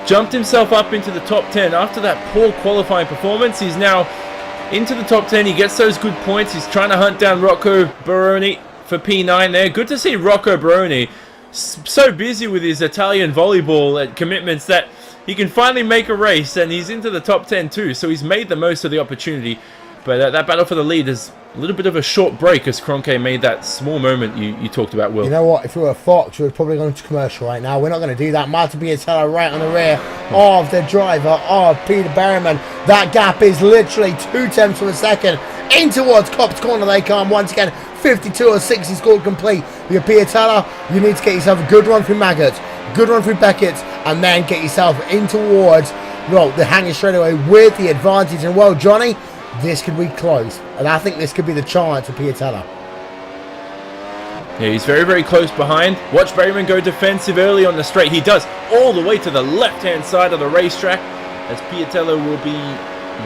jumped himself up into the top 10 after that poor qualifying performance. He's now into the top 10. He gets those good points. He's trying to hunt down Rocco Barone for P9 there. Good to see Rocco Barone so busy with his Italian volleyball commitments that he can finally make a race, and he's into the top 10 too. So he's made the most of the opportunity. But that battle for the lead is a little bit of a short break as Kroenke made that small moment you talked about, Will. You know what? If we were a Fox, we would probably go into commercial right now. We're not going to do that. Martin Piatella right on the rear of the driver of Peter Berryman. That gap is literally 0.2 of a second in towards Cop's Corner. They come once again. 52 or 60 scored complete. Your Piatella, you need to get yourself a good run through Maggots, good run through Beckett, and then get yourself in towards the hanging straightaway with the advantage. And well, Johnny, this could be close, and I think this could be the chance for Piatella. Yeah, he's very, very close behind. Watch Berryman go defensive early on the straight. He does all the way to the left-hand side of the racetrack, as Piatella will be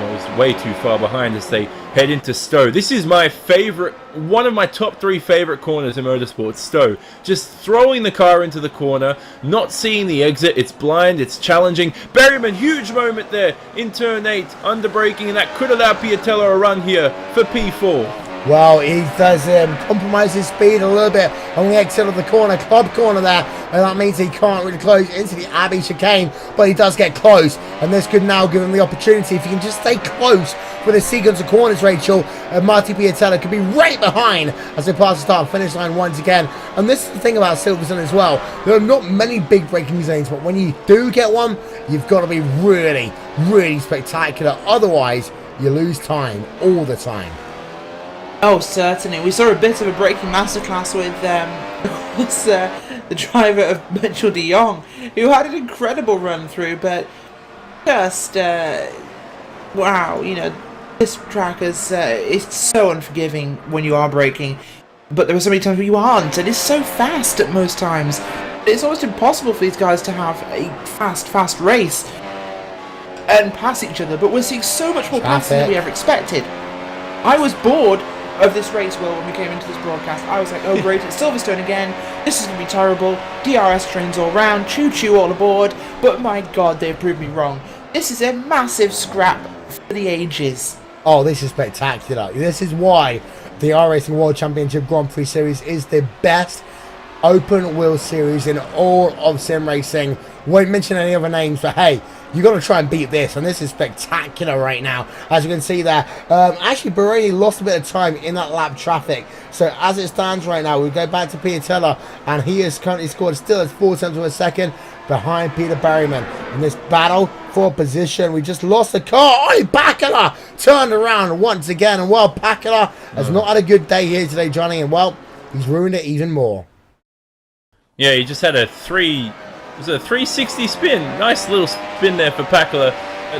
is way too far behind as they head into Stowe. This is my favorite, one of my top 3 favorite corners in motorsport, Stowe. Just throwing the car into the corner, not seeing the exit. It's blind, it's challenging. Berryman, huge moment there in turn 8, under braking, and that could allow Piatella a run here for P4. Well, he does compromise his speed a little bit on the exit of the corner, club corner there, and that means he can't really close into the Abbey chicane, but he does get close, and this could now give him the opportunity, if he can just stay close with a sequence of corners, Rachel, Marty Piatella could be right behind as they pass the start and finish line once again. And this is the thing about Silverstone as well, there are not many big braking zones, but when you do get one, you've got to be really, really spectacular, otherwise you lose time all the time. Oh, certainly. We saw a bit of a braking masterclass with the driver of Mitchell de Jong, who had an incredible run through, but just, wow, you know, this track is so unforgiving when you are braking, but there are so many times where you aren't, and it's so fast at most times. It's almost impossible for these guys to have a fast race and pass each other, but we're seeing so much more passing than we ever expected. I was bored of this race, Will, when we came into this broadcast. I was like, oh great, it's Silverstone again, this is going to be terrible, DRS trains all round, choo-choo all aboard, but my god, they've proved me wrong. This is a massive scrap for the ages. Oh, this is spectacular. This is why the iRacing World Championship Grand Prix Series is the best open wheel series in all of sim racing. Won't mention any other names, but hey, you got to try and beat this, and this is spectacular right now, as you can see there. Actually, Baroni lost a bit of time in that lap traffic, so as it stands right now, we go back to Piatella, and he has currently scored still at 4 tenths of a second behind Peter Berryman in this battle for position. We just lost the car. Ollie Pakala turned around once again, and well, Pakala has not had a good day here today, Johnny, and well, he's ruined it even more. Yeah, he just had a 360 spin. Nice little spin there for Pakala.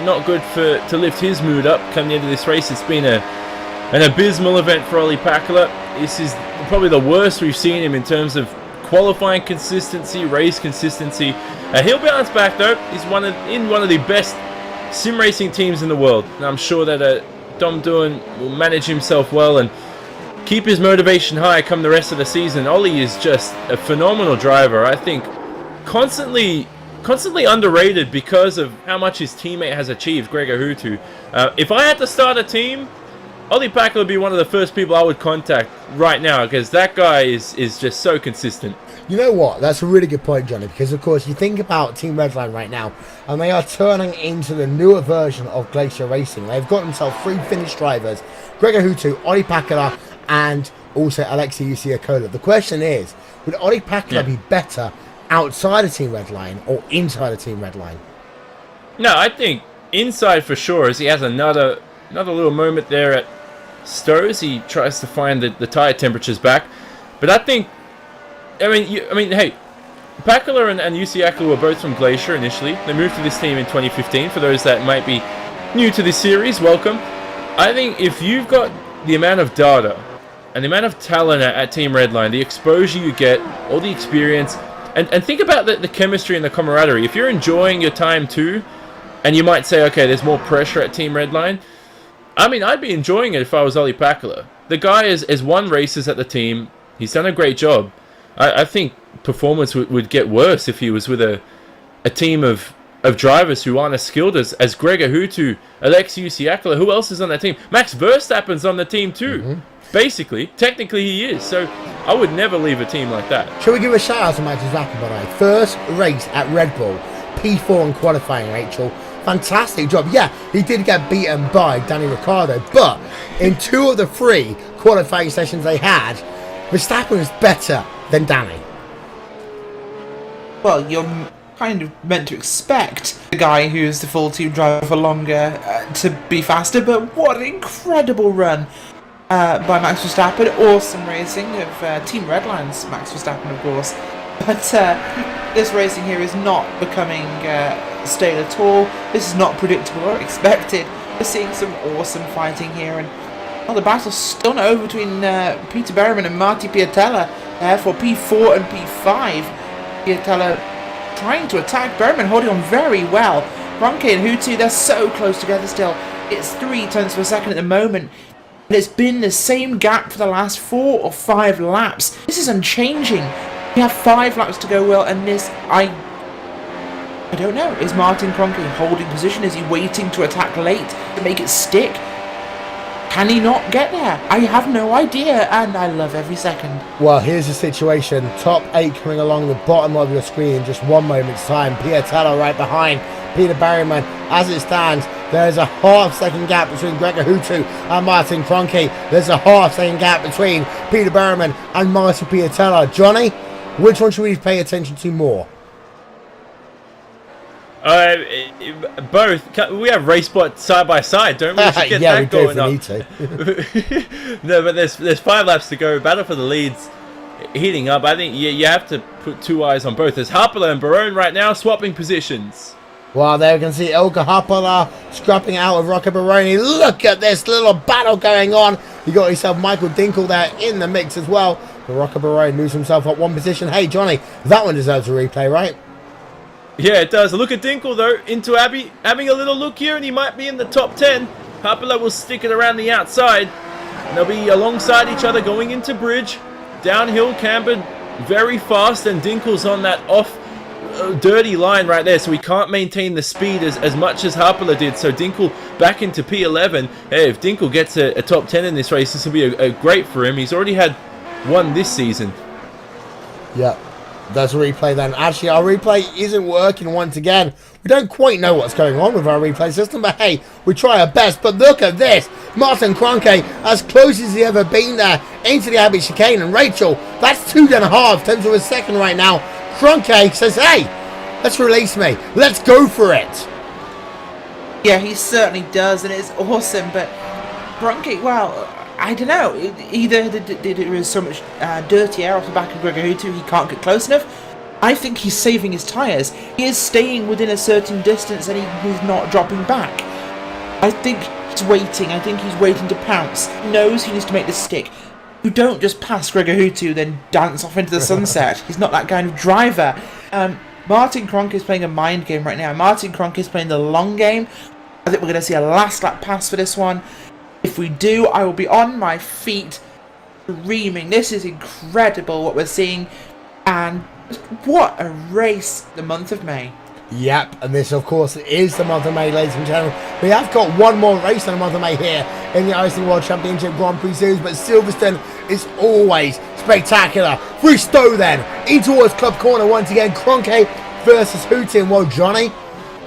Not good to lift his mood up coming into this race. It's been an abysmal event for Ollie Pakala. This is probably the worst we've seen him in terms of qualifying consistency, race consistency. He'll bounce back though. He's in one of the best sim racing teams in the world. And I'm sure that Dom Doohan will manage himself well and keep his motivation high come the rest of the season. Ollie is just a phenomenal driver. I think constantly underrated because of how much his teammate has achieved, Gregor Hutu. If I had to start a team, Ollie Pakala would be one of the first people I would contact right now, because that guy is just so consistent. You know what? That's a really good point, Johnny, because of course you think about Team Redline right now, and they are turning into the newer version of Glacier Racing. They've got themselves 3 Finnish drivers, Gregor Hutu, Ollie Pakala, and also Alexei Usiakola. The question is, would Ollie Pakala be better outside of Team Redline or inside of Team Redline? No, I think inside for sure, as he has another little moment there at Stowe as he tries to find the tyre temperatures back. But I think, hey, Pakala and Usiakola were both from Glacier initially. They moved to this team in 2015. For those that might be new to this series, welcome. I think if you've got the amount of data and the amount of talent at Team Redline, the exposure you get, all the experience, and think about the chemistry and the camaraderie. If you're enjoying your time too, and you might say, okay, there's more pressure at Team Redline. I mean, I'd be enjoying it if I was Ollie Pakala. The guy has won races at the team. He's done a great job. I think performance would get worse if he was with a team of drivers who aren't as skilled as Gregor Hutu, Alexei Usiakola. Who else is on that team? Max Verstappen's on the team too. Mm-hmm. Basically, technically he is. So I would never leave a team like that. Shall we give a shout out to Max Verstappen, by the way? First race at Red Bull, P4 in qualifying, Rachel. Fantastic job. Yeah, he did get beaten by Danny Ricciardo, but in 2 of the 3 qualifying sessions they had, Verstappen was better than Danny. Well, you're kind of meant to expect the guy who's the full team driver for longer to be faster, but what an incredible run by Max Verstappen. Awesome racing of Team Redline's Max Verstappen, of course. But this racing here is not becoming stale at all. This is not predictable or expected. We're seeing some awesome fighting here, and the battle's still not over between Peter Berryman and Marty Piatella for P4 and P5. Piatella trying to attack Berryman, holding on very well. Ronke and Hutu, they're so close together still. It's 3 tenths of a second at the moment. And it's been the same gap for the last 4 or 5 laps. This is unchanging. We have 5 laps to go, Will, and this, I don't know. Is Martin Kroenke holding position? Is he waiting to attack late to make it stick? Can he not get there? I have no idea, and I love every second. Well, here's the situation. Top 8 coming along the bottom of your screen in just 1 moment's time. Piatella right behind Peter Berryman. As it stands, there's a half-second gap between Gregor Hutu and Martin Kroenke. There's a half-second gap between Peter Berryman and Martin Piatella. Johnny, which one should we pay attention to more? Both. We have RaceSpot side by side, don't we? We should get yeah, that going up. Need to. No, but there's 5 laps to go. Battle for the leads heating up. I think you have to put 2 eyes on both. There's Harpala and Barone right now swapping positions. Well, there we can see Ilka Harpala scrapping out of Rocco Baroni. Look at this little battle going on. You got yourself Michael Dinkel there in the mix as well. But Rocco Baroni moves himself up 1 position. Hey, Johnny, that one deserves a replay, right? Yeah, it does. Look at Dinkel, though, into Abbey, having a little look here, and he might be in the top 10. Harpala will stick it around the outside. And they'll be alongside each other going into bridge. Downhill, cambered very fast, and Dinkel's on that off dirty line right there, so he can't maintain the speed as much as Harpala did. So Dinkel back into P11. Hey, if Dinkel gets a top 10 in this race, this will be a great for him. He's already had 1 this season. Yeah. That's a replay then. Actually, our replay isn't working once again. We don't quite know what's going on with our replay system, but hey, we try our best. But look at this. Martin Kroenke, as close as he ever been there, into the Abbey chicane. And Rachel, that's 2.5 tenths of a second right now. Kroenke says, hey, let's release me. Let's go for it. Yeah, he certainly does, and it's awesome. But Kroenke, well, I don't know. Either there is so much dirty air off the back of Gregor Hutu, he can't get close enough. I think he's saving his tyres. He is staying within a certain distance, and he's not dropping back. I think he's waiting. I think he's waiting to pounce. He knows he needs to make this stick. You don't just pass Gregor Hutu, then dance off into the sunset. He's not that kind of driver. Martin Kroenke is playing a mind game right now. Martin Kroenke is playing the long game. I think we're going to see a last lap pass for this one. If we do, I will be on my feet screaming. This is incredible what we're seeing. And what a race, the month of May. Yep, and this, of course, is the month of May, ladies and gentlemen. We have got 1 more race in the month of May here in the iRacing World Championship Grand Prix Series, but Silverstone is always spectacular. Through Stowe then, in towards Club Corner once again. Kroenke versus Hutin. Well, Johnny,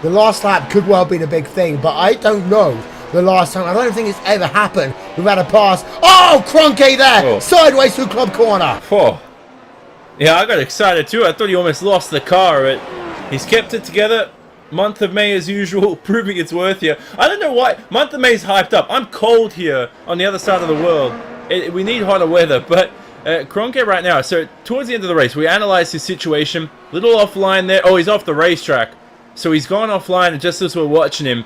the last lap could well be the big thing, but I don't know the last time. I don't think it's ever happened. We've had a pass. Oh, Kroenke there, sideways through Club Corner. Oh. Yeah, I got excited too. I thought he almost lost the car, but he's kept it together. Month of May as usual, proving its worth here. I don't know why. Month of May's hyped up. I'm cold here on the other side of the world. We need hotter weather, but Kroenke right now. So towards the end of the race, we analysed his situation. Little offline there. Oh, he's off the racetrack. So he's gone offline just as we're watching him.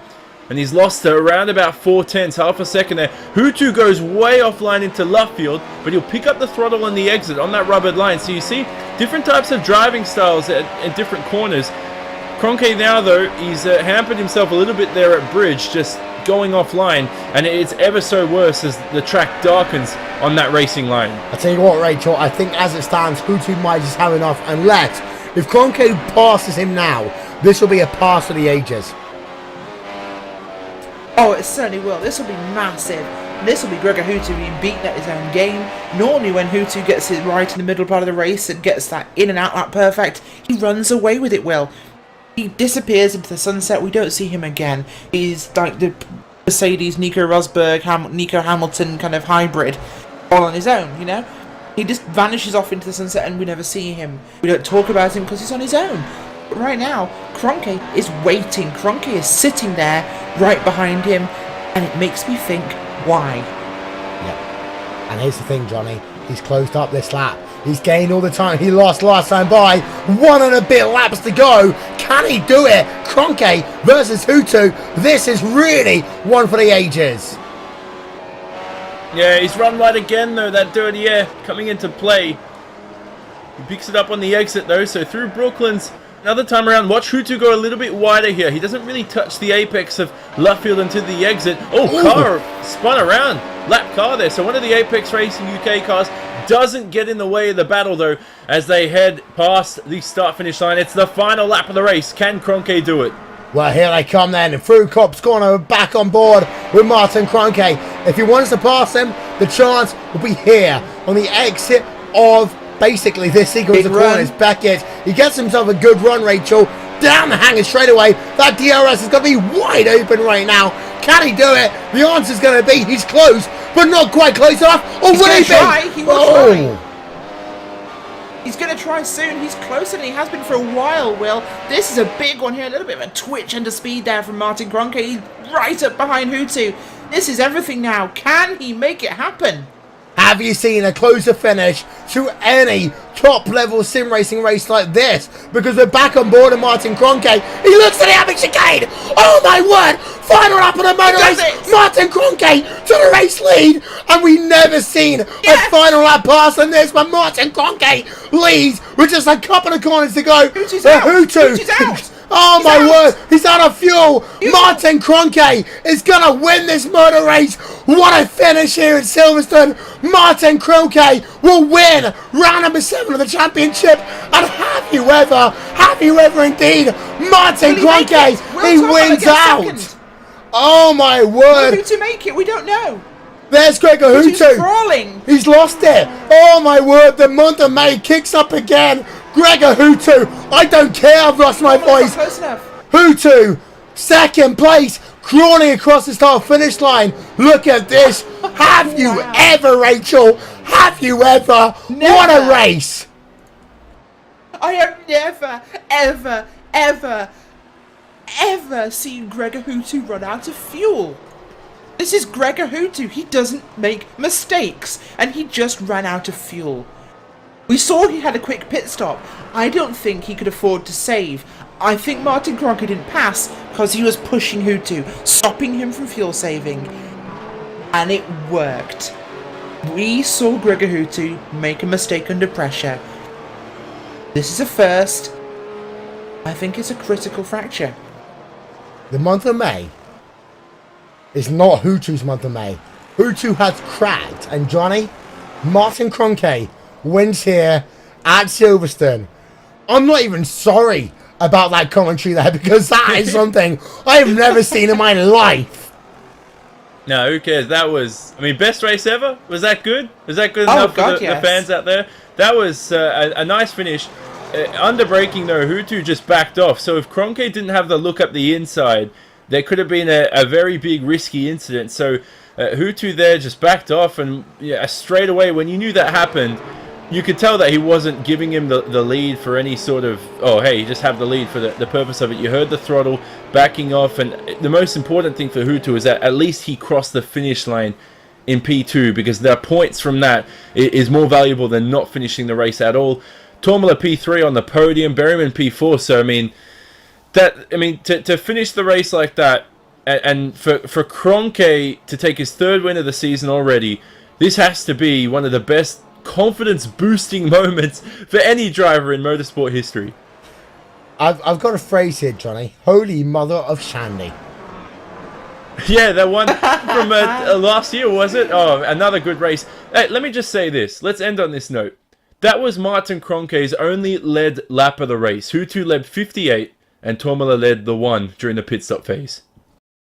And he's lost around about 4 tenths, half a second there. Hutu goes way offline into Luffield, but he'll pick up the throttle on the exit on that rubbered line. So you see different types of driving styles at different corners. Kroenke now, though, he's hampered himself a little bit there at bridge, just going offline. And it's ever so worse as the track darkens on that racing line. I tell you what, Rachel, I think as it stands, Hutu might just have enough. Unless, if Kroenke passes him now, this will be a pass for the ages. Oh, it certainly will. This will be massive. This will be Gregor Hutu being beaten at his own game. Normally when Hutu gets it right in the middle part of the race and gets that in and out lap perfect, he runs away with it, Will. He disappears into the sunset. We don't see him again. He's like the Mercedes, Nico Rosberg, Nico Hamilton kind of hybrid, all on his own, you know? He just vanishes off into the sunset and we never see him. We don't talk about him because he's on his own. But right now, Kroenke is waiting. Kroenke is sitting there right behind him, and it makes me think, why? Yeah. And here's the thing, Johnny. He's closed up this lap. He's gained all the time he lost last time by. 1 and a bit laps to go. Can he do it? Kroenke versus Hutu. This is really one for the ages. Yeah, he's run right again, though. That dirty air coming into play. He picks it up on the exit, though. So through Brooklands, Another time around, watch Hutu go a little bit wider here. He doesn't really touch the apex of left field into the exit. Oh, car spun around. Lap car there. So one of the Apex Racing UK cars doesn't get in the way of the battle, though, as they head past the start-finish line. It's the final lap of the race. Can Kroenke do it? Well, here they come then. Through Cop's corner, back on board with Martin Kroenke. If he wants to pass him, the chance will be here on the exit of basically this sequence of corners. Beckett, he gets himself a good run, Rachel. Down the hanger straight away. That DRS is going to be wide open right now. Can he do it? The answer's going to be he's close, but not quite close enough. Oh, will he be? He will try. He's going to try soon. He's closer than he has been for a while, Will. This is a big one here. A little bit of a twitch under speed there from Martin Kroenke. He's right up behind Hutu. This is everything now. Can he make it happen? Have you seen a closer finish to any top-level sim racing race like this? Because we're back on board of Martin Kroenke. He looks at the Abbey chicane. Oh my word! Final lap of the motor race. Martin Kroenke to the race lead, and we never seen a final lap pass on this. But Martin Kroenke leads with just a couple of corners to go. Hutu's out. Hutu's out. Oh my word, he's out of fuel. Martin Kroenke is going to win this motor race. What a finish here in Silverstone. Martin Kroenke will win round number 7 of the championship. And have you ever indeed, Martin Kroenke, he wins out. Second. Oh my word. Will Hutu make it? We don't know. There's Gregor Hutu. Crawling. He's lost it. Oh my word, the month of May kicks up again. Gregor Hutu, I don't care, I've lost my voice. Close enough. Hutu, second place, crawling across the start finish line. Look at this. Have you ever, Rachel? Have you ever? Never. What a race. I have never, ever, ever, ever seen Gregor Hutu run out of fuel. This is Gregor Hutu. He doesn't make mistakes, and he just ran out of fuel. We saw he had a quick pit stop. I don't think he could afford to save. I think Martin Kroenke didn't pass because he was pushing Hutu, stopping him from fuel saving. And it worked. We saw Gregor Hutu make a mistake under pressure. This is a first. I think it's a critical fracture. The month of May is not Hutu's month of May. Hutu has cracked. And Johnny, Martin Kroenke wins here at Silverstone. I'm not even sorry about that commentary there, because that is something I have never seen in my life. No, who cares? That was, I mean, best race ever? Was that good? Was that good enough for the fans out there? That was a nice finish. Under braking though, Hutu just backed off. So if Kroenke didn't have the look up the inside, there could have been a very big risky incident. So Hutu there just backed off, and straight away when you knew that happened, you could tell that he wasn't giving him the lead for any sort of, oh hey, just have the lead for the purpose of it. You heard the throttle backing off, and the most important thing for Hutu is that at least he crossed the finish line in P2, because the points from that is more valuable than not finishing the race at all. Tormala P3 on the podium, Berryman P4. So I mean, to finish the race like that, and for Kroenke to take his 3rd win of the season already, this has to be one of the best confidence boosting moments for any driver in motorsport history. I've got a phrase here, Johnny. Holy mother of Shandy. Yeah, that one from last year, was it? Oh, another good race. Hey, let me just say this. Let's end on this note. That was Martin Kroenke's only led lap of the race. Hutu led 58 and Tormala led the 1 during the pit stop phase.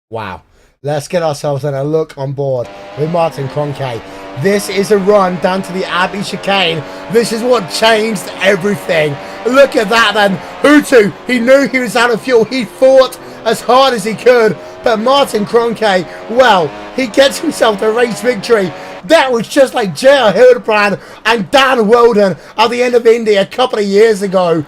Wow. Let's get ourselves in a look on board with Martin Kroenke. This is a run down to the Abbey chicane. This is what changed everything. Look at that then. Hutu, he knew he was out of fuel. He fought as hard as he could. But Martin Kroenke, well, he gets himself the race victory. That was just like J.R. Hildebrand and Dan Weldon at the end of Indy a couple of years ago.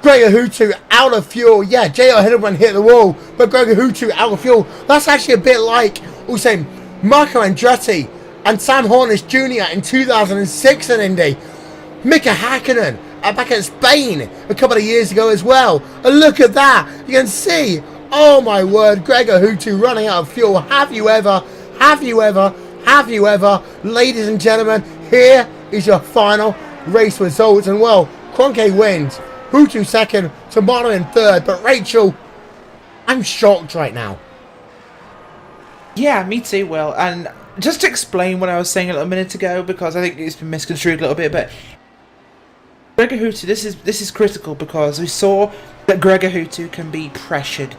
Gregor Hutu out of fuel. Yeah, J.R. Hildebrand hit the wall, but Gregor Hutu out of fuel. That's actually a bit like, also, Marco Andretti and Sam Hornish Jr. in 2006 in Indy. Mika Hakkinen back at Spain a couple of years ago as well. And look at that. You can see, oh my word, Gregor Hutu running out of fuel. Have you ever? Have you ever? Have you ever? Ladies and gentlemen, here is your final race results. And well, Kroenke wins Hutu second, Tomato in third, but Rachel, I'm shocked right now. Yeah, me too, Will. And just to explain what I was saying a little minute ago, because I think it's been misconstrued a little bit, but Gregor Hutu, this is critical because we saw that Gregor Hutu can be pressured.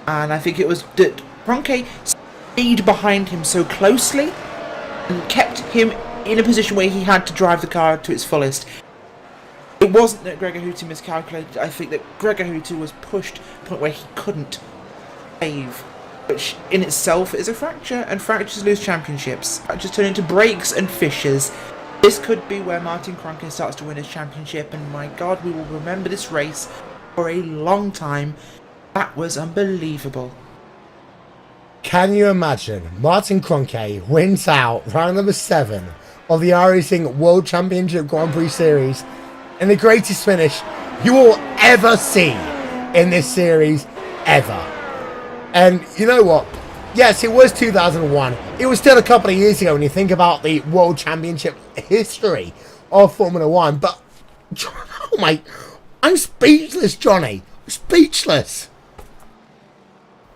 And I think it was that Kroenke stayed behind him so closely and kept him in a position where he had to drive the car to its fullest. It wasn't that Gregor Hutu miscalculated. I think that Gregor Hutu was pushed to the point where he couldn't save, which in itself is a fracture, and fractures lose championships. Fractures turn into breaks and fissures. This could be where Martin Kroenke starts to win his championship, and my God, we will remember this race for a long time. That was unbelievable. Can you imagine? Martin Kroenke wins out round number 7 of the iRacing World Championship Grand Prix Series in the greatest finish you will ever see in this series ever. And you know what? Yes, it was 2001. It was still a couple of years ago when you think about the World Championship history of Formula 1. But, oh my, I'm speechless, Johnny. Speechless.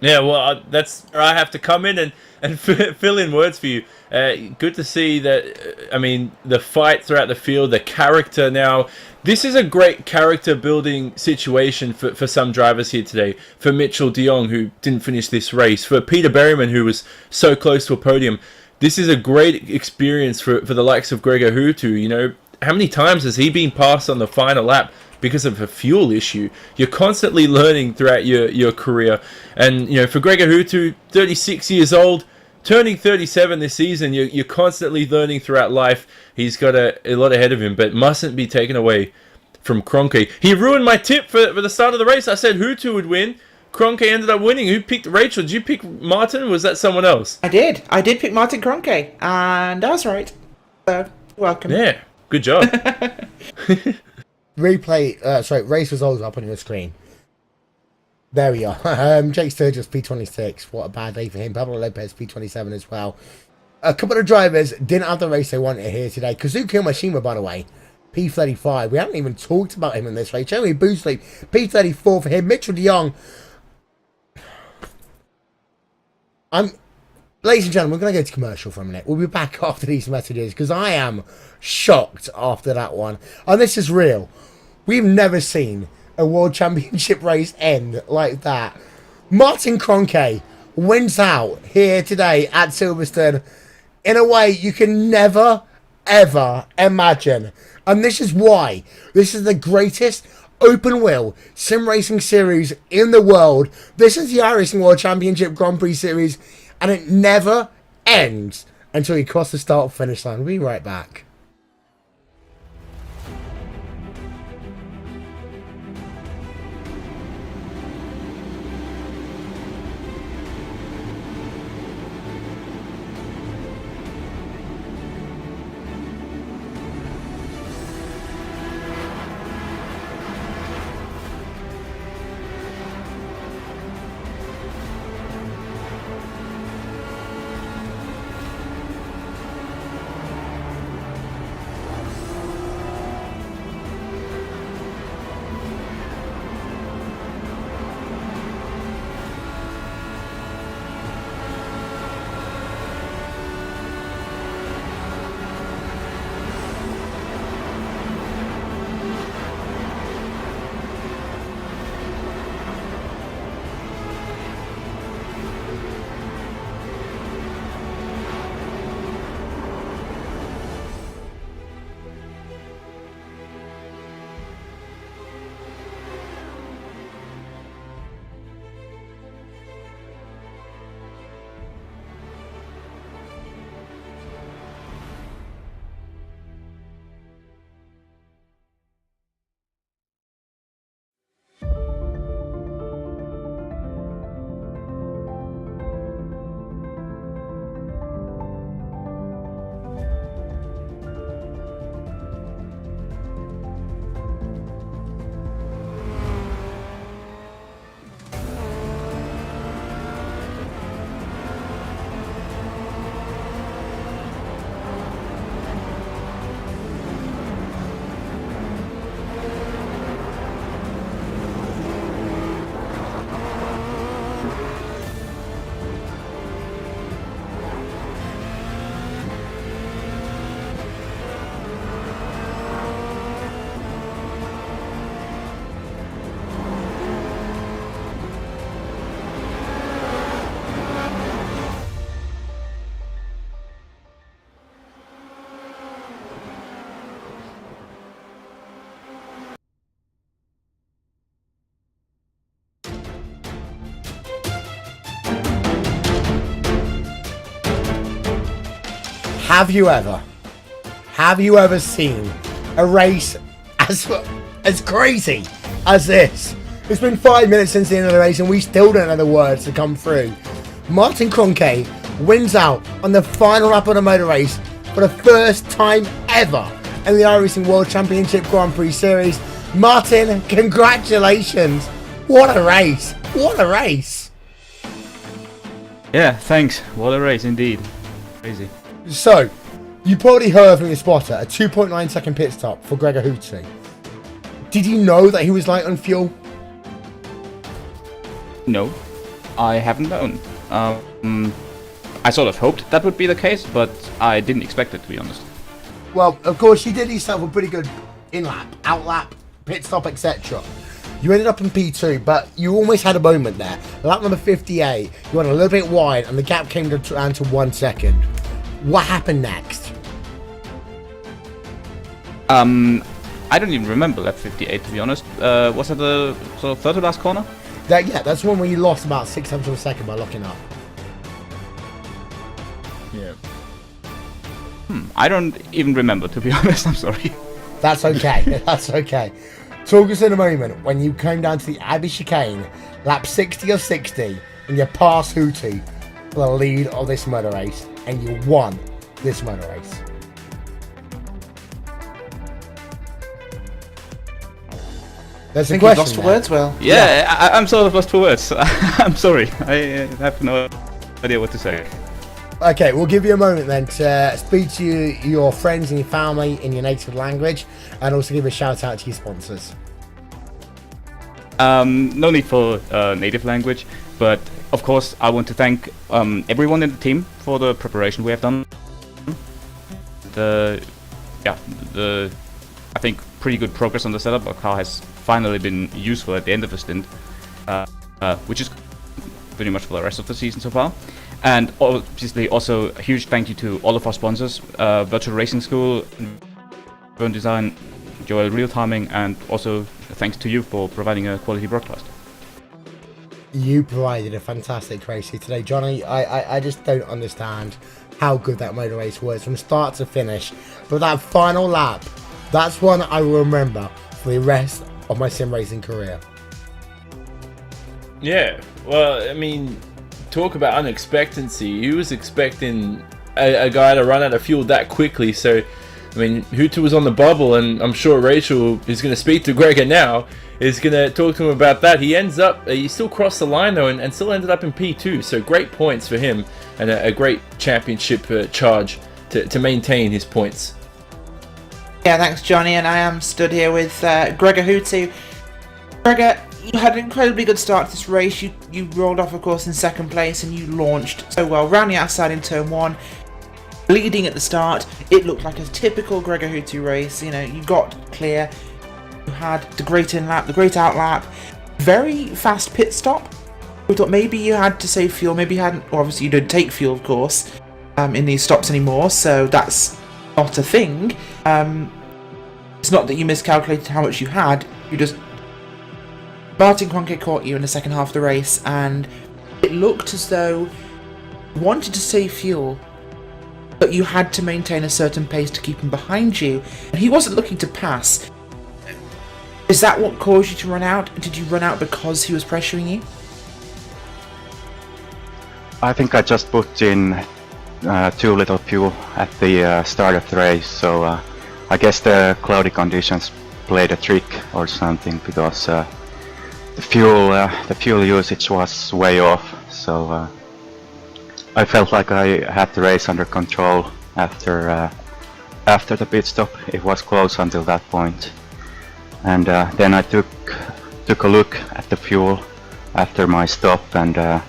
Yeah, well, that's where I have to come in and fill in words for you. Good to see that, I mean, the fight throughout the field, the character now. This is a great character building situation for some drivers here today. For Mitchell de Jong, who didn't finish this race. For Peter Berryman, who was so close to a podium. This is a great experience for the likes of Gregor Hutu. You know, how many times has he been passed on the final lap because of a fuel issue? You're constantly learning throughout your career. And, you know, for Gregor Hutu, 36 years old, turning 37 this season, you're constantly learning throughout life. He's got a lot ahead of him, but mustn't be taken away from Kroenke. He ruined my tip for the start of the race. I said Hutu would win. Kroenke ended up winning. Who picked Rachel? Did you pick Martin, or was that someone else? I did pick Martin Kroenke, and I was right. So, welcome. Yeah, good job. Race results up on your screen. There we are. Jake Sturgis, P26. What a bad day for him. Pablo Lopez, P27 as well. A couple of drivers didn't have the race they wanted here today. Kazuki Mashima, by the way, P35. We haven't even talked about him in this race. Jeremy Boosley, P34 for him. Mitchell de Jong. Ladies and gentlemen, we're going to go to commercial for a minute. We'll be back after these messages because I am shocked after that one. And this is real. We've never seen a World Championship race end like that. Martin Kroenke wins out here today at Silverstone in a way you can never, ever imagine. And this is why. This is the greatest open wheel sim racing series in the world. This is the iRacing World Championship Grand Prix Series, and it never ends until you cross the start finish line. We'll be right back. Have you ever seen a race as crazy as this? It's been 5 minutes since the end of the race and we still don't know the words to come through. Martin Kroenke wins out on the final lap of the motor race for the first time ever in the iRacing World Championship Grand Prix Series. Martin, congratulations. What a race. What a race. Yeah, thanks. What a race indeed. Crazy. So, you probably heard from your spotter a 2.9 second pit stop for Gregor Hootie. Did you know that he was light on fuel? No, I haven't known. I sort of hoped that would be the case, but I didn't expect it, to be honest. Well, of course, you did yourself a pretty good in-lap, out-lap, pit stop, etc. You ended up in P2, but you almost had a moment there. Lap number 58, you went a little bit wide, and the gap came down to 1 second. What happened next? I don't even remember lap 58, to be honest. Was it the sort of third to last corner? Yeah, that's one where you lost about 6/10 of a second by locking up. Yeah. I don't even remember, to be honest. I'm sorry. That's okay. That's okay. Talk us in a moment when you came down to the Abbey Chicane, lap 60 of 60, and you passed Hootie for the lead of this motor race, and you won this motor race. There's a question. Lost for words, Will. Yeah, I'm sort of lost for words. I'm sorry. I have no idea what to say. Okay, we'll give you a moment then to speak to your friends and your family in your native language, and also give a shout out to your sponsors. No need for native language, but of course I want to thank everyone in the team for the preparation we have done. I think pretty good progress on the setup. Our car has finally been useful at the end of the stint, which is pretty much for the rest of the season so far. And obviously also a huge thank you to all of our sponsors, Virtual Racing School, Burn Design, Joel Real Timing, and also thanks to you for providing a quality broadcast. You provided a fantastic race here today, Johnny. I just don't understand how good that motor race was from start to finish. But that final lap, that's one I will remember for the rest of my sim racing career. Yeah, well, I mean, talk about unexpectancy. He was expecting a guy to run out of fuel that quickly, so I mean, Hootie was on the bubble, and I'm sure Rachel is going to speak to Gregor now, is going to talk to him about that. He ends up, he still crossed the line though, and still ended up in P2, so great points for him, and a great championship charge to maintain his points. Yeah, thanks, Johnny, and I am stood here with Gregor Hootie. Gregor, you had an incredibly good start to this race. You rolled off, of course, in second place, and you launched so well. Round the outside in turn 1, leading at the start. It looked like a typical Gregor Hootie race. You know, you got clear. You had the great in-lap, the great out-lap. Very fast pit stop. We thought maybe you had to save fuel. Maybe you hadn't. Well, obviously, you don't take fuel, of course, in these stops anymore, so that's not a thing. It's not that you miscalculated how much you had. You just... Martin Kroenke caught you in the second half of the race, and it looked as though you wanted to save fuel, but you had to maintain a certain pace to keep him behind you, and he wasn't looking to pass. Is that what caused you to run out? Did you run out because he was pressuring you? I think I just put in too little fuel at the start of the race, so I guess the cloudy conditions played a trick or something, because the fuel usage was way off. So I felt like I had the race under control after the pit stop. It was close until that point, and then I took a look at the fuel after my stop, and I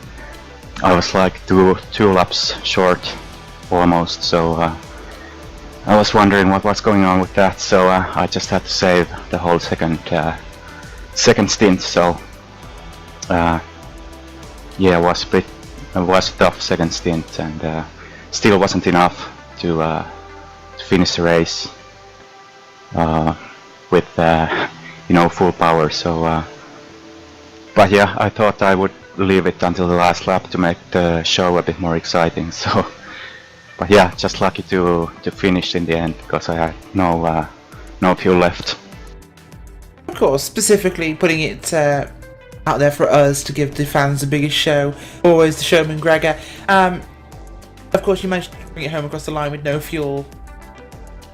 was like two laps short almost. So I was wondering what was going on with that. So I just had to save the whole second stint. So yeah, it was a tough second stint, and still wasn't enough to finish the race with full power. So but yeah, I thought I would leave it until the last lap to make the show a bit more exciting. So but yeah, just lucky to finish in the end because I had no fuel left. Of course, specifically putting it out there for us to give the fans the biggest show. Always the showman, Gregor. Of course, you managed to bring it home across the line with no fuel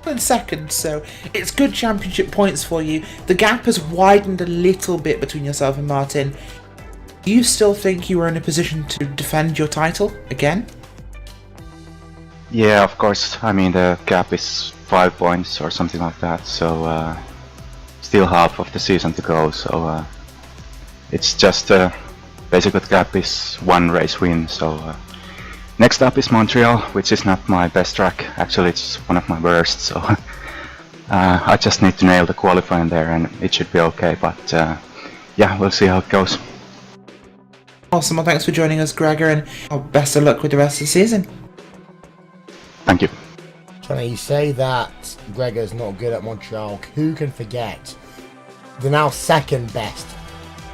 in second, so it's good championship points for you. The gap has widened a little bit between yourself and Martin. Do you still think you are in a position to defend your title again? Yeah, of course. I mean, the gap is 5 points or something like that, so still half of the season to go, so it's just basically the gap is 1 race win, so next up is Montreal, which is not my best track. Actually, it's one of my worst, so I just need to nail the qualifying there and it should be okay, but yeah, we'll see how it goes. Awesome, well thanks for joining us, Gregor, and best of luck with the rest of the season. Thank you. Johnny, you say that Gregor's not good at Montreal. Who can forget the now second best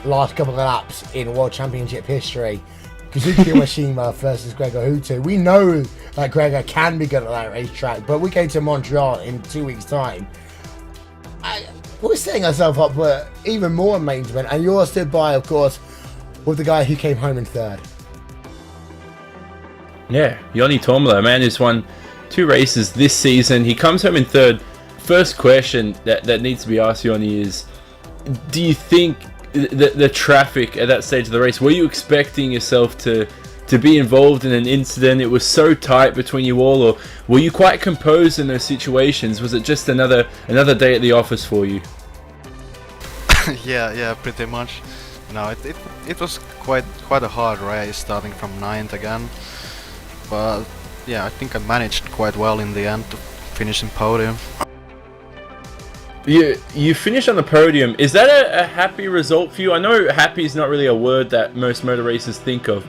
last couple of laps in World Championship history? Kazuki Mashima versus Gregor Hutu. We know that Gregor can be good at that racetrack, but we go to Montreal in 2 weeks' time. We're setting ourselves up for even more amazement, and you're stood by, of course, with the guy who came home in third. Yeah, Joni Tomla, a man who's won 2 races this season. He comes home in third. First question that needs to be asked, Joni, is do you think the traffic at that stage of the race, were you expecting yourself to be involved in an incident? It was so tight between you all, or were you quite composed in those situations? Was it just another day at the office for you? yeah, pretty much. No, it was quite a hard race, starting from 9th again, but yeah, I think I managed quite well in the end to finish in podium. You finished on the podium. Is that a happy result for you? I know happy is not really a word that most motor racers think of.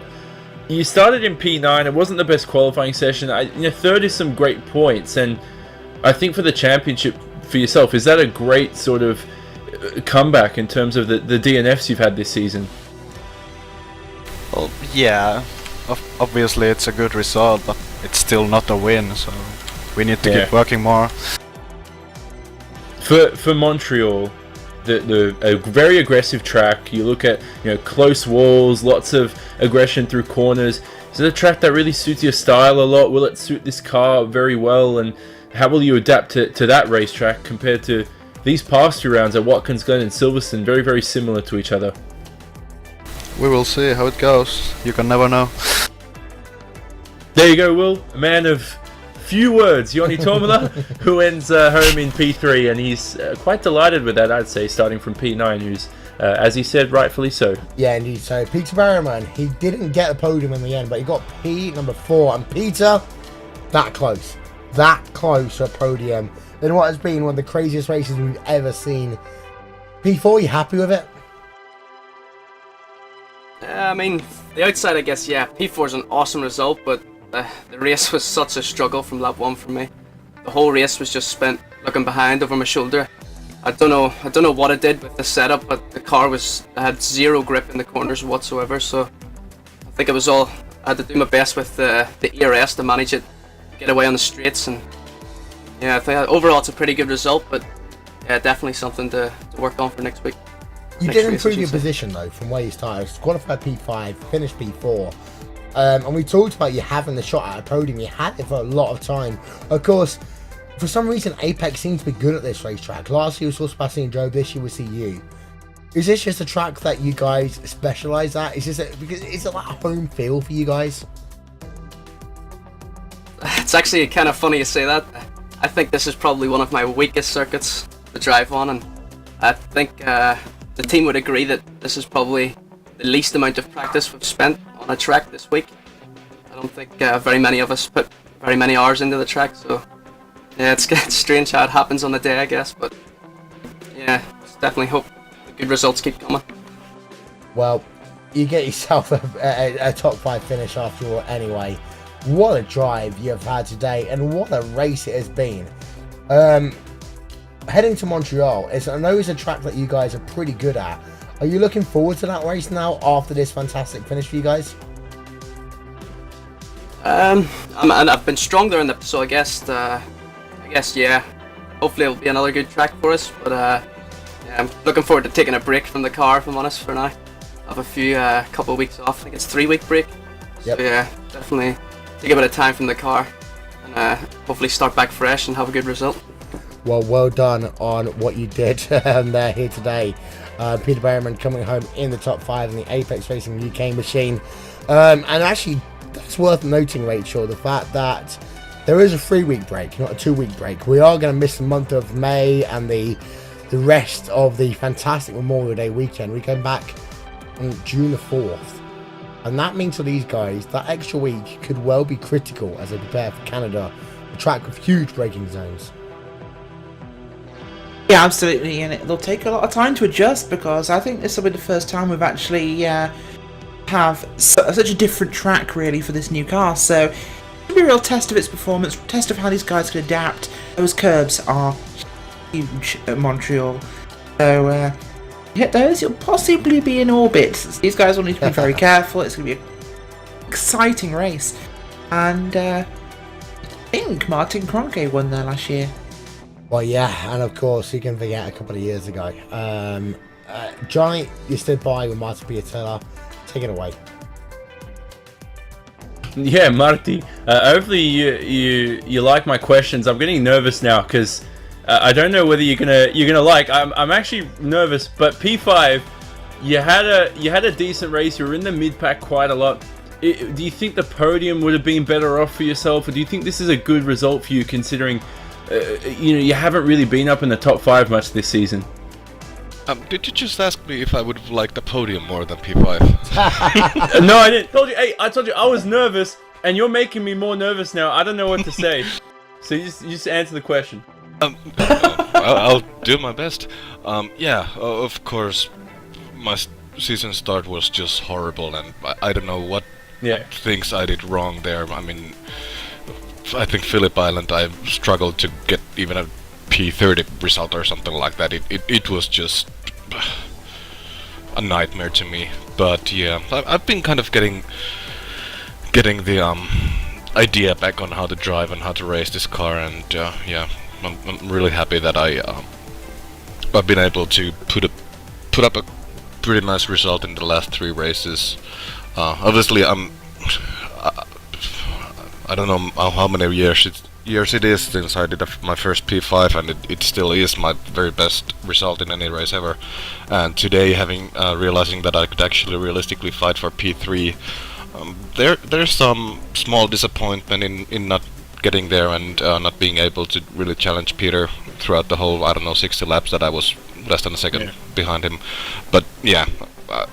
You started in P9. It wasn't the best qualifying session. Third is some great points, and I think for the championship for yourself, is that a great sort of comeback in terms of the DNFs you've had this season? Well, yeah, obviously it's a good result, but it's still not a win, so we need to keep working more. For Montreal, a very aggressive track. You look at close walls, lots of aggression through corners. Is it a track that really suits your style a lot? Will it suit this car very well? And how will you adapt to that racetrack compared to these past 2 rounds at Watkins Glen and Silverstone? Very, very similar to each other. We will see how it goes. You can never know. There you go, Will. A man of few words, Joni Tomala, who ends home in P3, and he's quite delighted with that, I'd say, starting from P9, who's, as he said, rightfully so. Yeah, indeed. So Peter Barrowman, he didn't get a podium in the end, but he got P number 4, and Peter, that close to a podium in what has been one of the craziest races we've ever seen. P4, you happy with it? I mean, the outside, I guess, yeah, P4 is an awesome result, but the race was such a struggle from lap 1 for me. The whole race was just spent looking behind over my shoulder. I don't know what I did with the setup, but the car had 0 grip in the corners whatsoever, so I think it was all, I had to do my best with the ERS to manage it, get away on the straights, and yeah, I think overall it's a pretty good result, but yeah, definitely something to work on for next week. You did improve your position though from where you started. Qualified P5, finished P4. And we talked about you having the shot at a podium. You had it for a lot of time. Of course, for some reason, Apex seems to be good at this racetrack. Last year we saw Sebastian drove, this year we see you. Is this just a track that you guys specialise at? Because it's a like home feel for you guys? It's actually kind of funny you say that. I think this is probably one of my weakest circuits to drive on, and I think the team would agree that this is probably the least amount of practice we've spent on a track this week. I don't think very many of us put very many hours into the track, so yeah, it's strange how it happens on the day, I guess, but yeah, just definitely hope the good results keep coming. Well, you get yourself a top 5 finish after all anyway. What a drive you have had today, and what a race it has been. Heading to Montreal, I know it's a track that you guys are pretty good at. Are you looking forward to that race now after this fantastic finish for you guys? I've been strong there so I guess yeah. Hopefully it'll be another good track for us. But yeah, I'm looking forward to taking a break from the car, if I'm honest, for now. I have a couple of weeks off. I think it's 3-week break. Yep. So yeah, definitely take a bit of time from the car and hopefully start back fresh and have a good result. Well done on what you did there here today. Peter Berryman coming home in the top 5 in the Apex Racing UK machine. And actually, that's worth noting, Rachel, the fact that there is a 3-week break, not a 2-week break. We are going to miss the month of May and the rest of the fantastic Memorial Day weekend. We come back on June the 4th. And that means for these guys, that extra week could well be critical as they prepare for Canada, a track with huge braking zones. Yeah, absolutely, and it'll take a lot of time to adjust because I think this will be the first time we've actually have such a different track really for this new car. So it'll be a real test of its performance, test of how these guys can adapt. Those curbs are huge at Montreal, so hit those, you'll possibly be in orbit. These guys will need to be very careful. It's going to be an exciting race, and I think Martin Kroenke won there last year. Well, yeah, and of course, you can forget a couple of years ago. Johnny, you stood by with Martin Piatella. Take it away. Yeah, Marty. Hopefully you like my questions. I'm getting nervous now because I don't know whether you're gonna like. I'm actually nervous. But P5, you had a decent race. You were in the mid pack quite a lot. Do you think the podium would have been better off for yourself, or do you think this is a good result for you considering? You haven't really been up in the top 5 much this season. Did you just ask me if I would have liked the podium more than P5? No, I didn't. I told you I was nervous, and you're making me more nervous now. I don't know what to say. So you just answer the question. I'll do my best. Yeah, of course, my season start was just horrible, and I don't know what things I did wrong there. I mean, I think Phillip Island, I struggled to get even a P30 result or something like that. It was just a nightmare to me. But yeah, I've been kind of getting the idea back on how to drive and how to race this car, and yeah, I'm really happy that I've been able to put up a pretty nice result in the last 3 races. Obviously, I don't know how many years it is since I did my first P5, and it still is my very best result in any race ever. And today, realizing that I could actually realistically fight for P3, there's some small disappointment in not getting there and not being able to really challenge Peter throughout the whole, 60 laps that I was less than a second behind him. But yeah,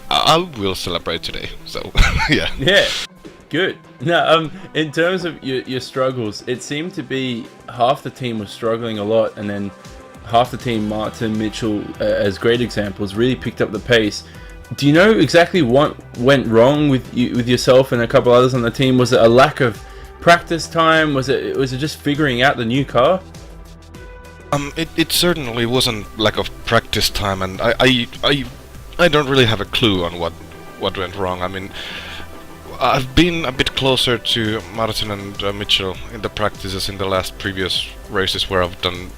I will celebrate today. So yeah. Yeah. Good. Now, in terms of your struggles, it seemed to be half the team was struggling a lot, and then half the team, Martin, Mitchell, as great examples, really picked up the pace. Do you know exactly what went wrong with yourself and a couple others on the team? Was it a lack of practice time? Was it just figuring out the new car? It certainly wasn't lack of practice time, and I don't really have a clue on what went wrong. I mean, I've been a bit closer to Martin and Mitchell in the practices in the previous races where I've done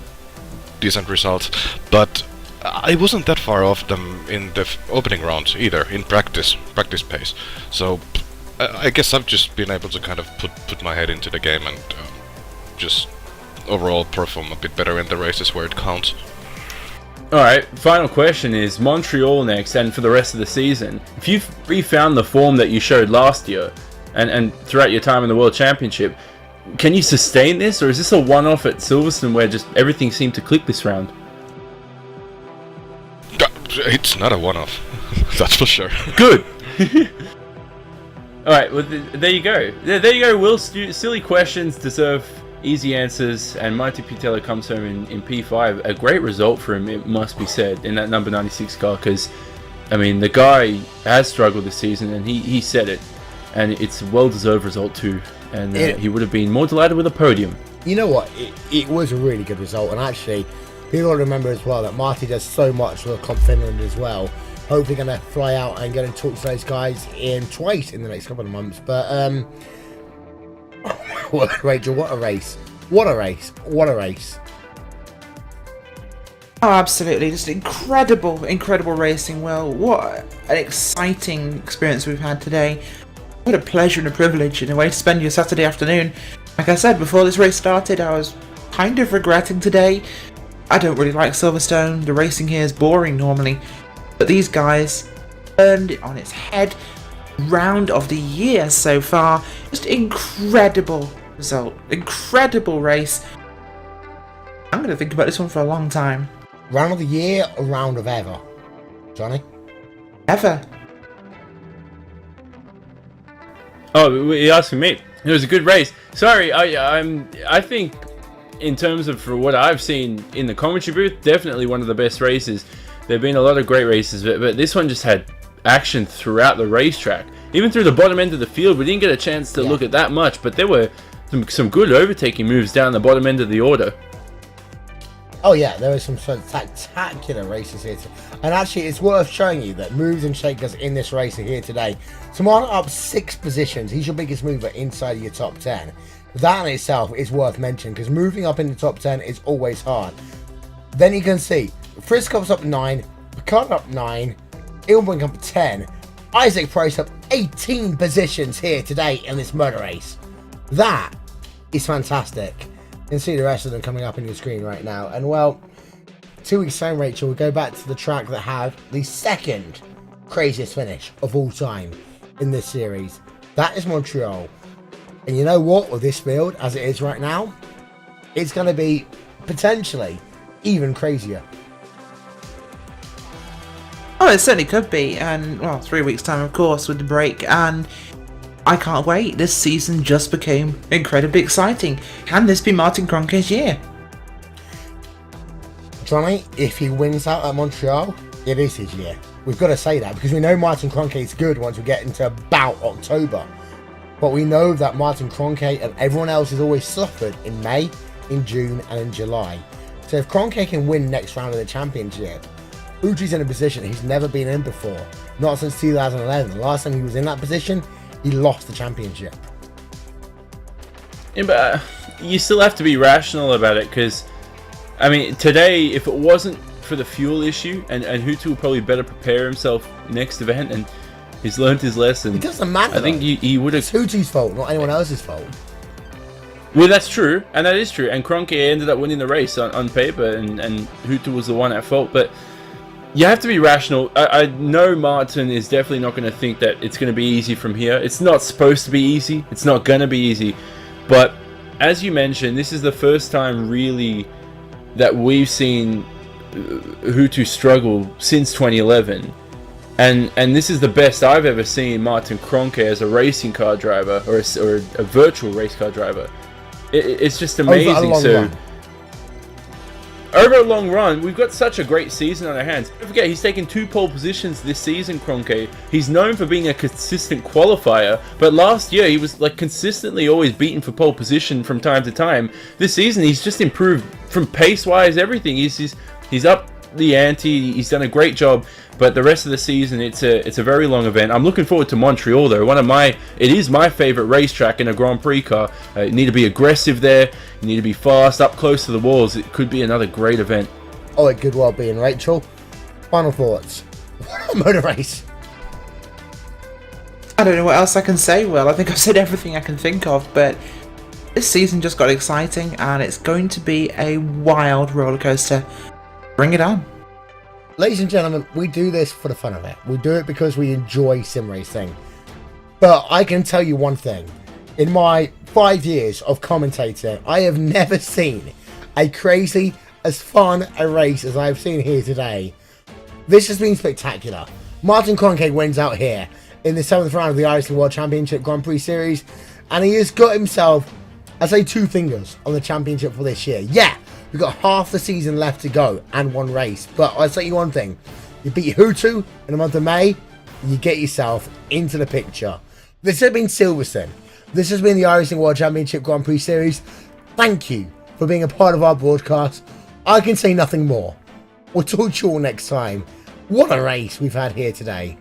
decent results, but I wasn't that far off them in the opening rounds either, in practice pace. So I guess I've just been able to kind of put my head into the game and just overall perform a bit better in the races where it counts. Alright, final question is Montreal next, and for the rest of the season. If you've refound the form that you showed last year and throughout your time in the World Championship, can you sustain this, or is this a one-off at Silverstone where just everything seemed to click this round? It's not a one-off, that's for sure. Good! Alright, well there you go. There you go, Will. Silly questions deserve easy answers, and Marty Piatella comes home in P5. A great result for him, it must be said, in that number 96 car, because, I mean, the guy has struggled this season, and he said it, and it's a well-deserved result too, and he would have been more delighted with a podium. You know what, it was a really good result, and actually, people will remember as well that Marty does so much for Comp Finland as well. Hopefully going to fly out and get and talk to those guys twice in the next couple of months, but that word, Rachel. What a race. What a race. What a race. Oh, absolutely. Just incredible, incredible racing. Well, what an exciting experience we've had today. What a pleasure and a privilege in a way to spend your Saturday afternoon. Like I said, before this race started, I was kind of regretting today. I don't really like Silverstone. The racing here is boring normally. But these guys turned it on its head. Round of the year so far. Just incredible result. Incredible race. I'm going to think about this one for a long time. Round of the year or round of ever? Johnny? Ever. Oh, you're asking me. It was a good race. Sorry, I think in terms of for what I've seen in the commentary booth, definitely one of the best races. There've been a lot of great races, but this one just had action throughout the racetrack. Even through the bottom end of the field, we didn't get a chance to look at that much, but there were some good overtaking moves down the bottom end of the order. Oh yeah, there were some spectacular races here. And actually, it's worth showing you that moves and shakers in this race are here today. Samana up 6 positions. He's your biggest mover inside of your top 10. That in itself is worth mentioning, because moving up in the top 10 is always hard. Then you can see, Frisco's up 9, Picard up 9, Ilbrink up 10, Isaac Price up 18 positions here today in this motor race. That is fantastic. You can see the rest of them coming up on your screen right now. And well, 2 weeks time, Rachel, we go back to the track that had the second craziest finish of all time in this series. That is Montreal. And you know what, with this field as it is right now, it's going to be potentially even crazier. Oh, it certainly could be. And well, 3 weeks time, of course, with the break. And I can't wait. This season just became incredibly exciting. Can this be Martin Cronke's year? Johnny, if he wins out at Montreal, it is his year. We've got to say that, because we know Martin Cronke is good once we get into about October. But we know that Martin Cronke and everyone else has always suffered in May, in June and in July. So if Cronke can win next round of the championship, Uji's in a position he's never been in before. Not since 2011. The last time he was in that position, he lost the championship. Yeah, but you still have to be rational about it, because, I mean, today, if it wasn't for the fuel issue, and Hutu will probably better prepare himself next event, and he's learned his lesson. It doesn't matter. I think he would have. It's Hutu's fault, not anyone else's fault. Well, that's true, and that is true. And Cronke ended up winning the race on paper, and Hutu was the one at fault. But you have to be rational. I know Martin is definitely not going to think that it's going to be easy from here. It's not supposed to be easy. It's not going to be easy. But as you mentioned, this is the first time really that we've seen Hutu struggle since 2011. And this is the best I've ever seen Martin Cronke as a racing car driver, or a virtual race car driver. It's just amazing. Over a long run, we've got such a great season on our hands. Don't forget, he's taken 2 pole positions this season, Cronke. He's known for being a consistent qualifier, but last year he was like consistently always beaten for pole position from time to time. This season, he's just improved from pace-wise, everything. He's up the ante. He's done a great job. But the rest of the season, it's a very long event. I'm looking forward to Montreal, though. It is my favorite racetrack in a Grand Prix car. You need to be aggressive there. You need to be fast, up close to the walls. It could be another great event. Oh, it could well be. And Rachel, final thoughts. What a motor race. I don't know what else I can say, Will. I think I've said everything I can think of, but this season just got exciting, and it's going to be a wild roller coaster. Bring it on. Ladies and gentlemen, we do this for the fun of it. We do it because we enjoy sim racing. But I can tell you one thing. In my 5 years of commentating, I have never seen a crazy, as fun a race as I've seen here today. This has been spectacular. Martin Cronke wins out here in the 7th round of the iRacing World Championship Grand Prix Series. And he has got himself, I say, 2 fingers on the championship for this year. Yeah! We've got half the season left to go and 1 race. But I'll tell you one thing. You beat Hutu in the month of May, you get yourself into the picture. This has been Silverstone. This has been the iRacing World Championship Grand Prix Series. Thank you for being a part of our broadcast. I can say nothing more. We'll talk to you all next time. What a race we've had here today.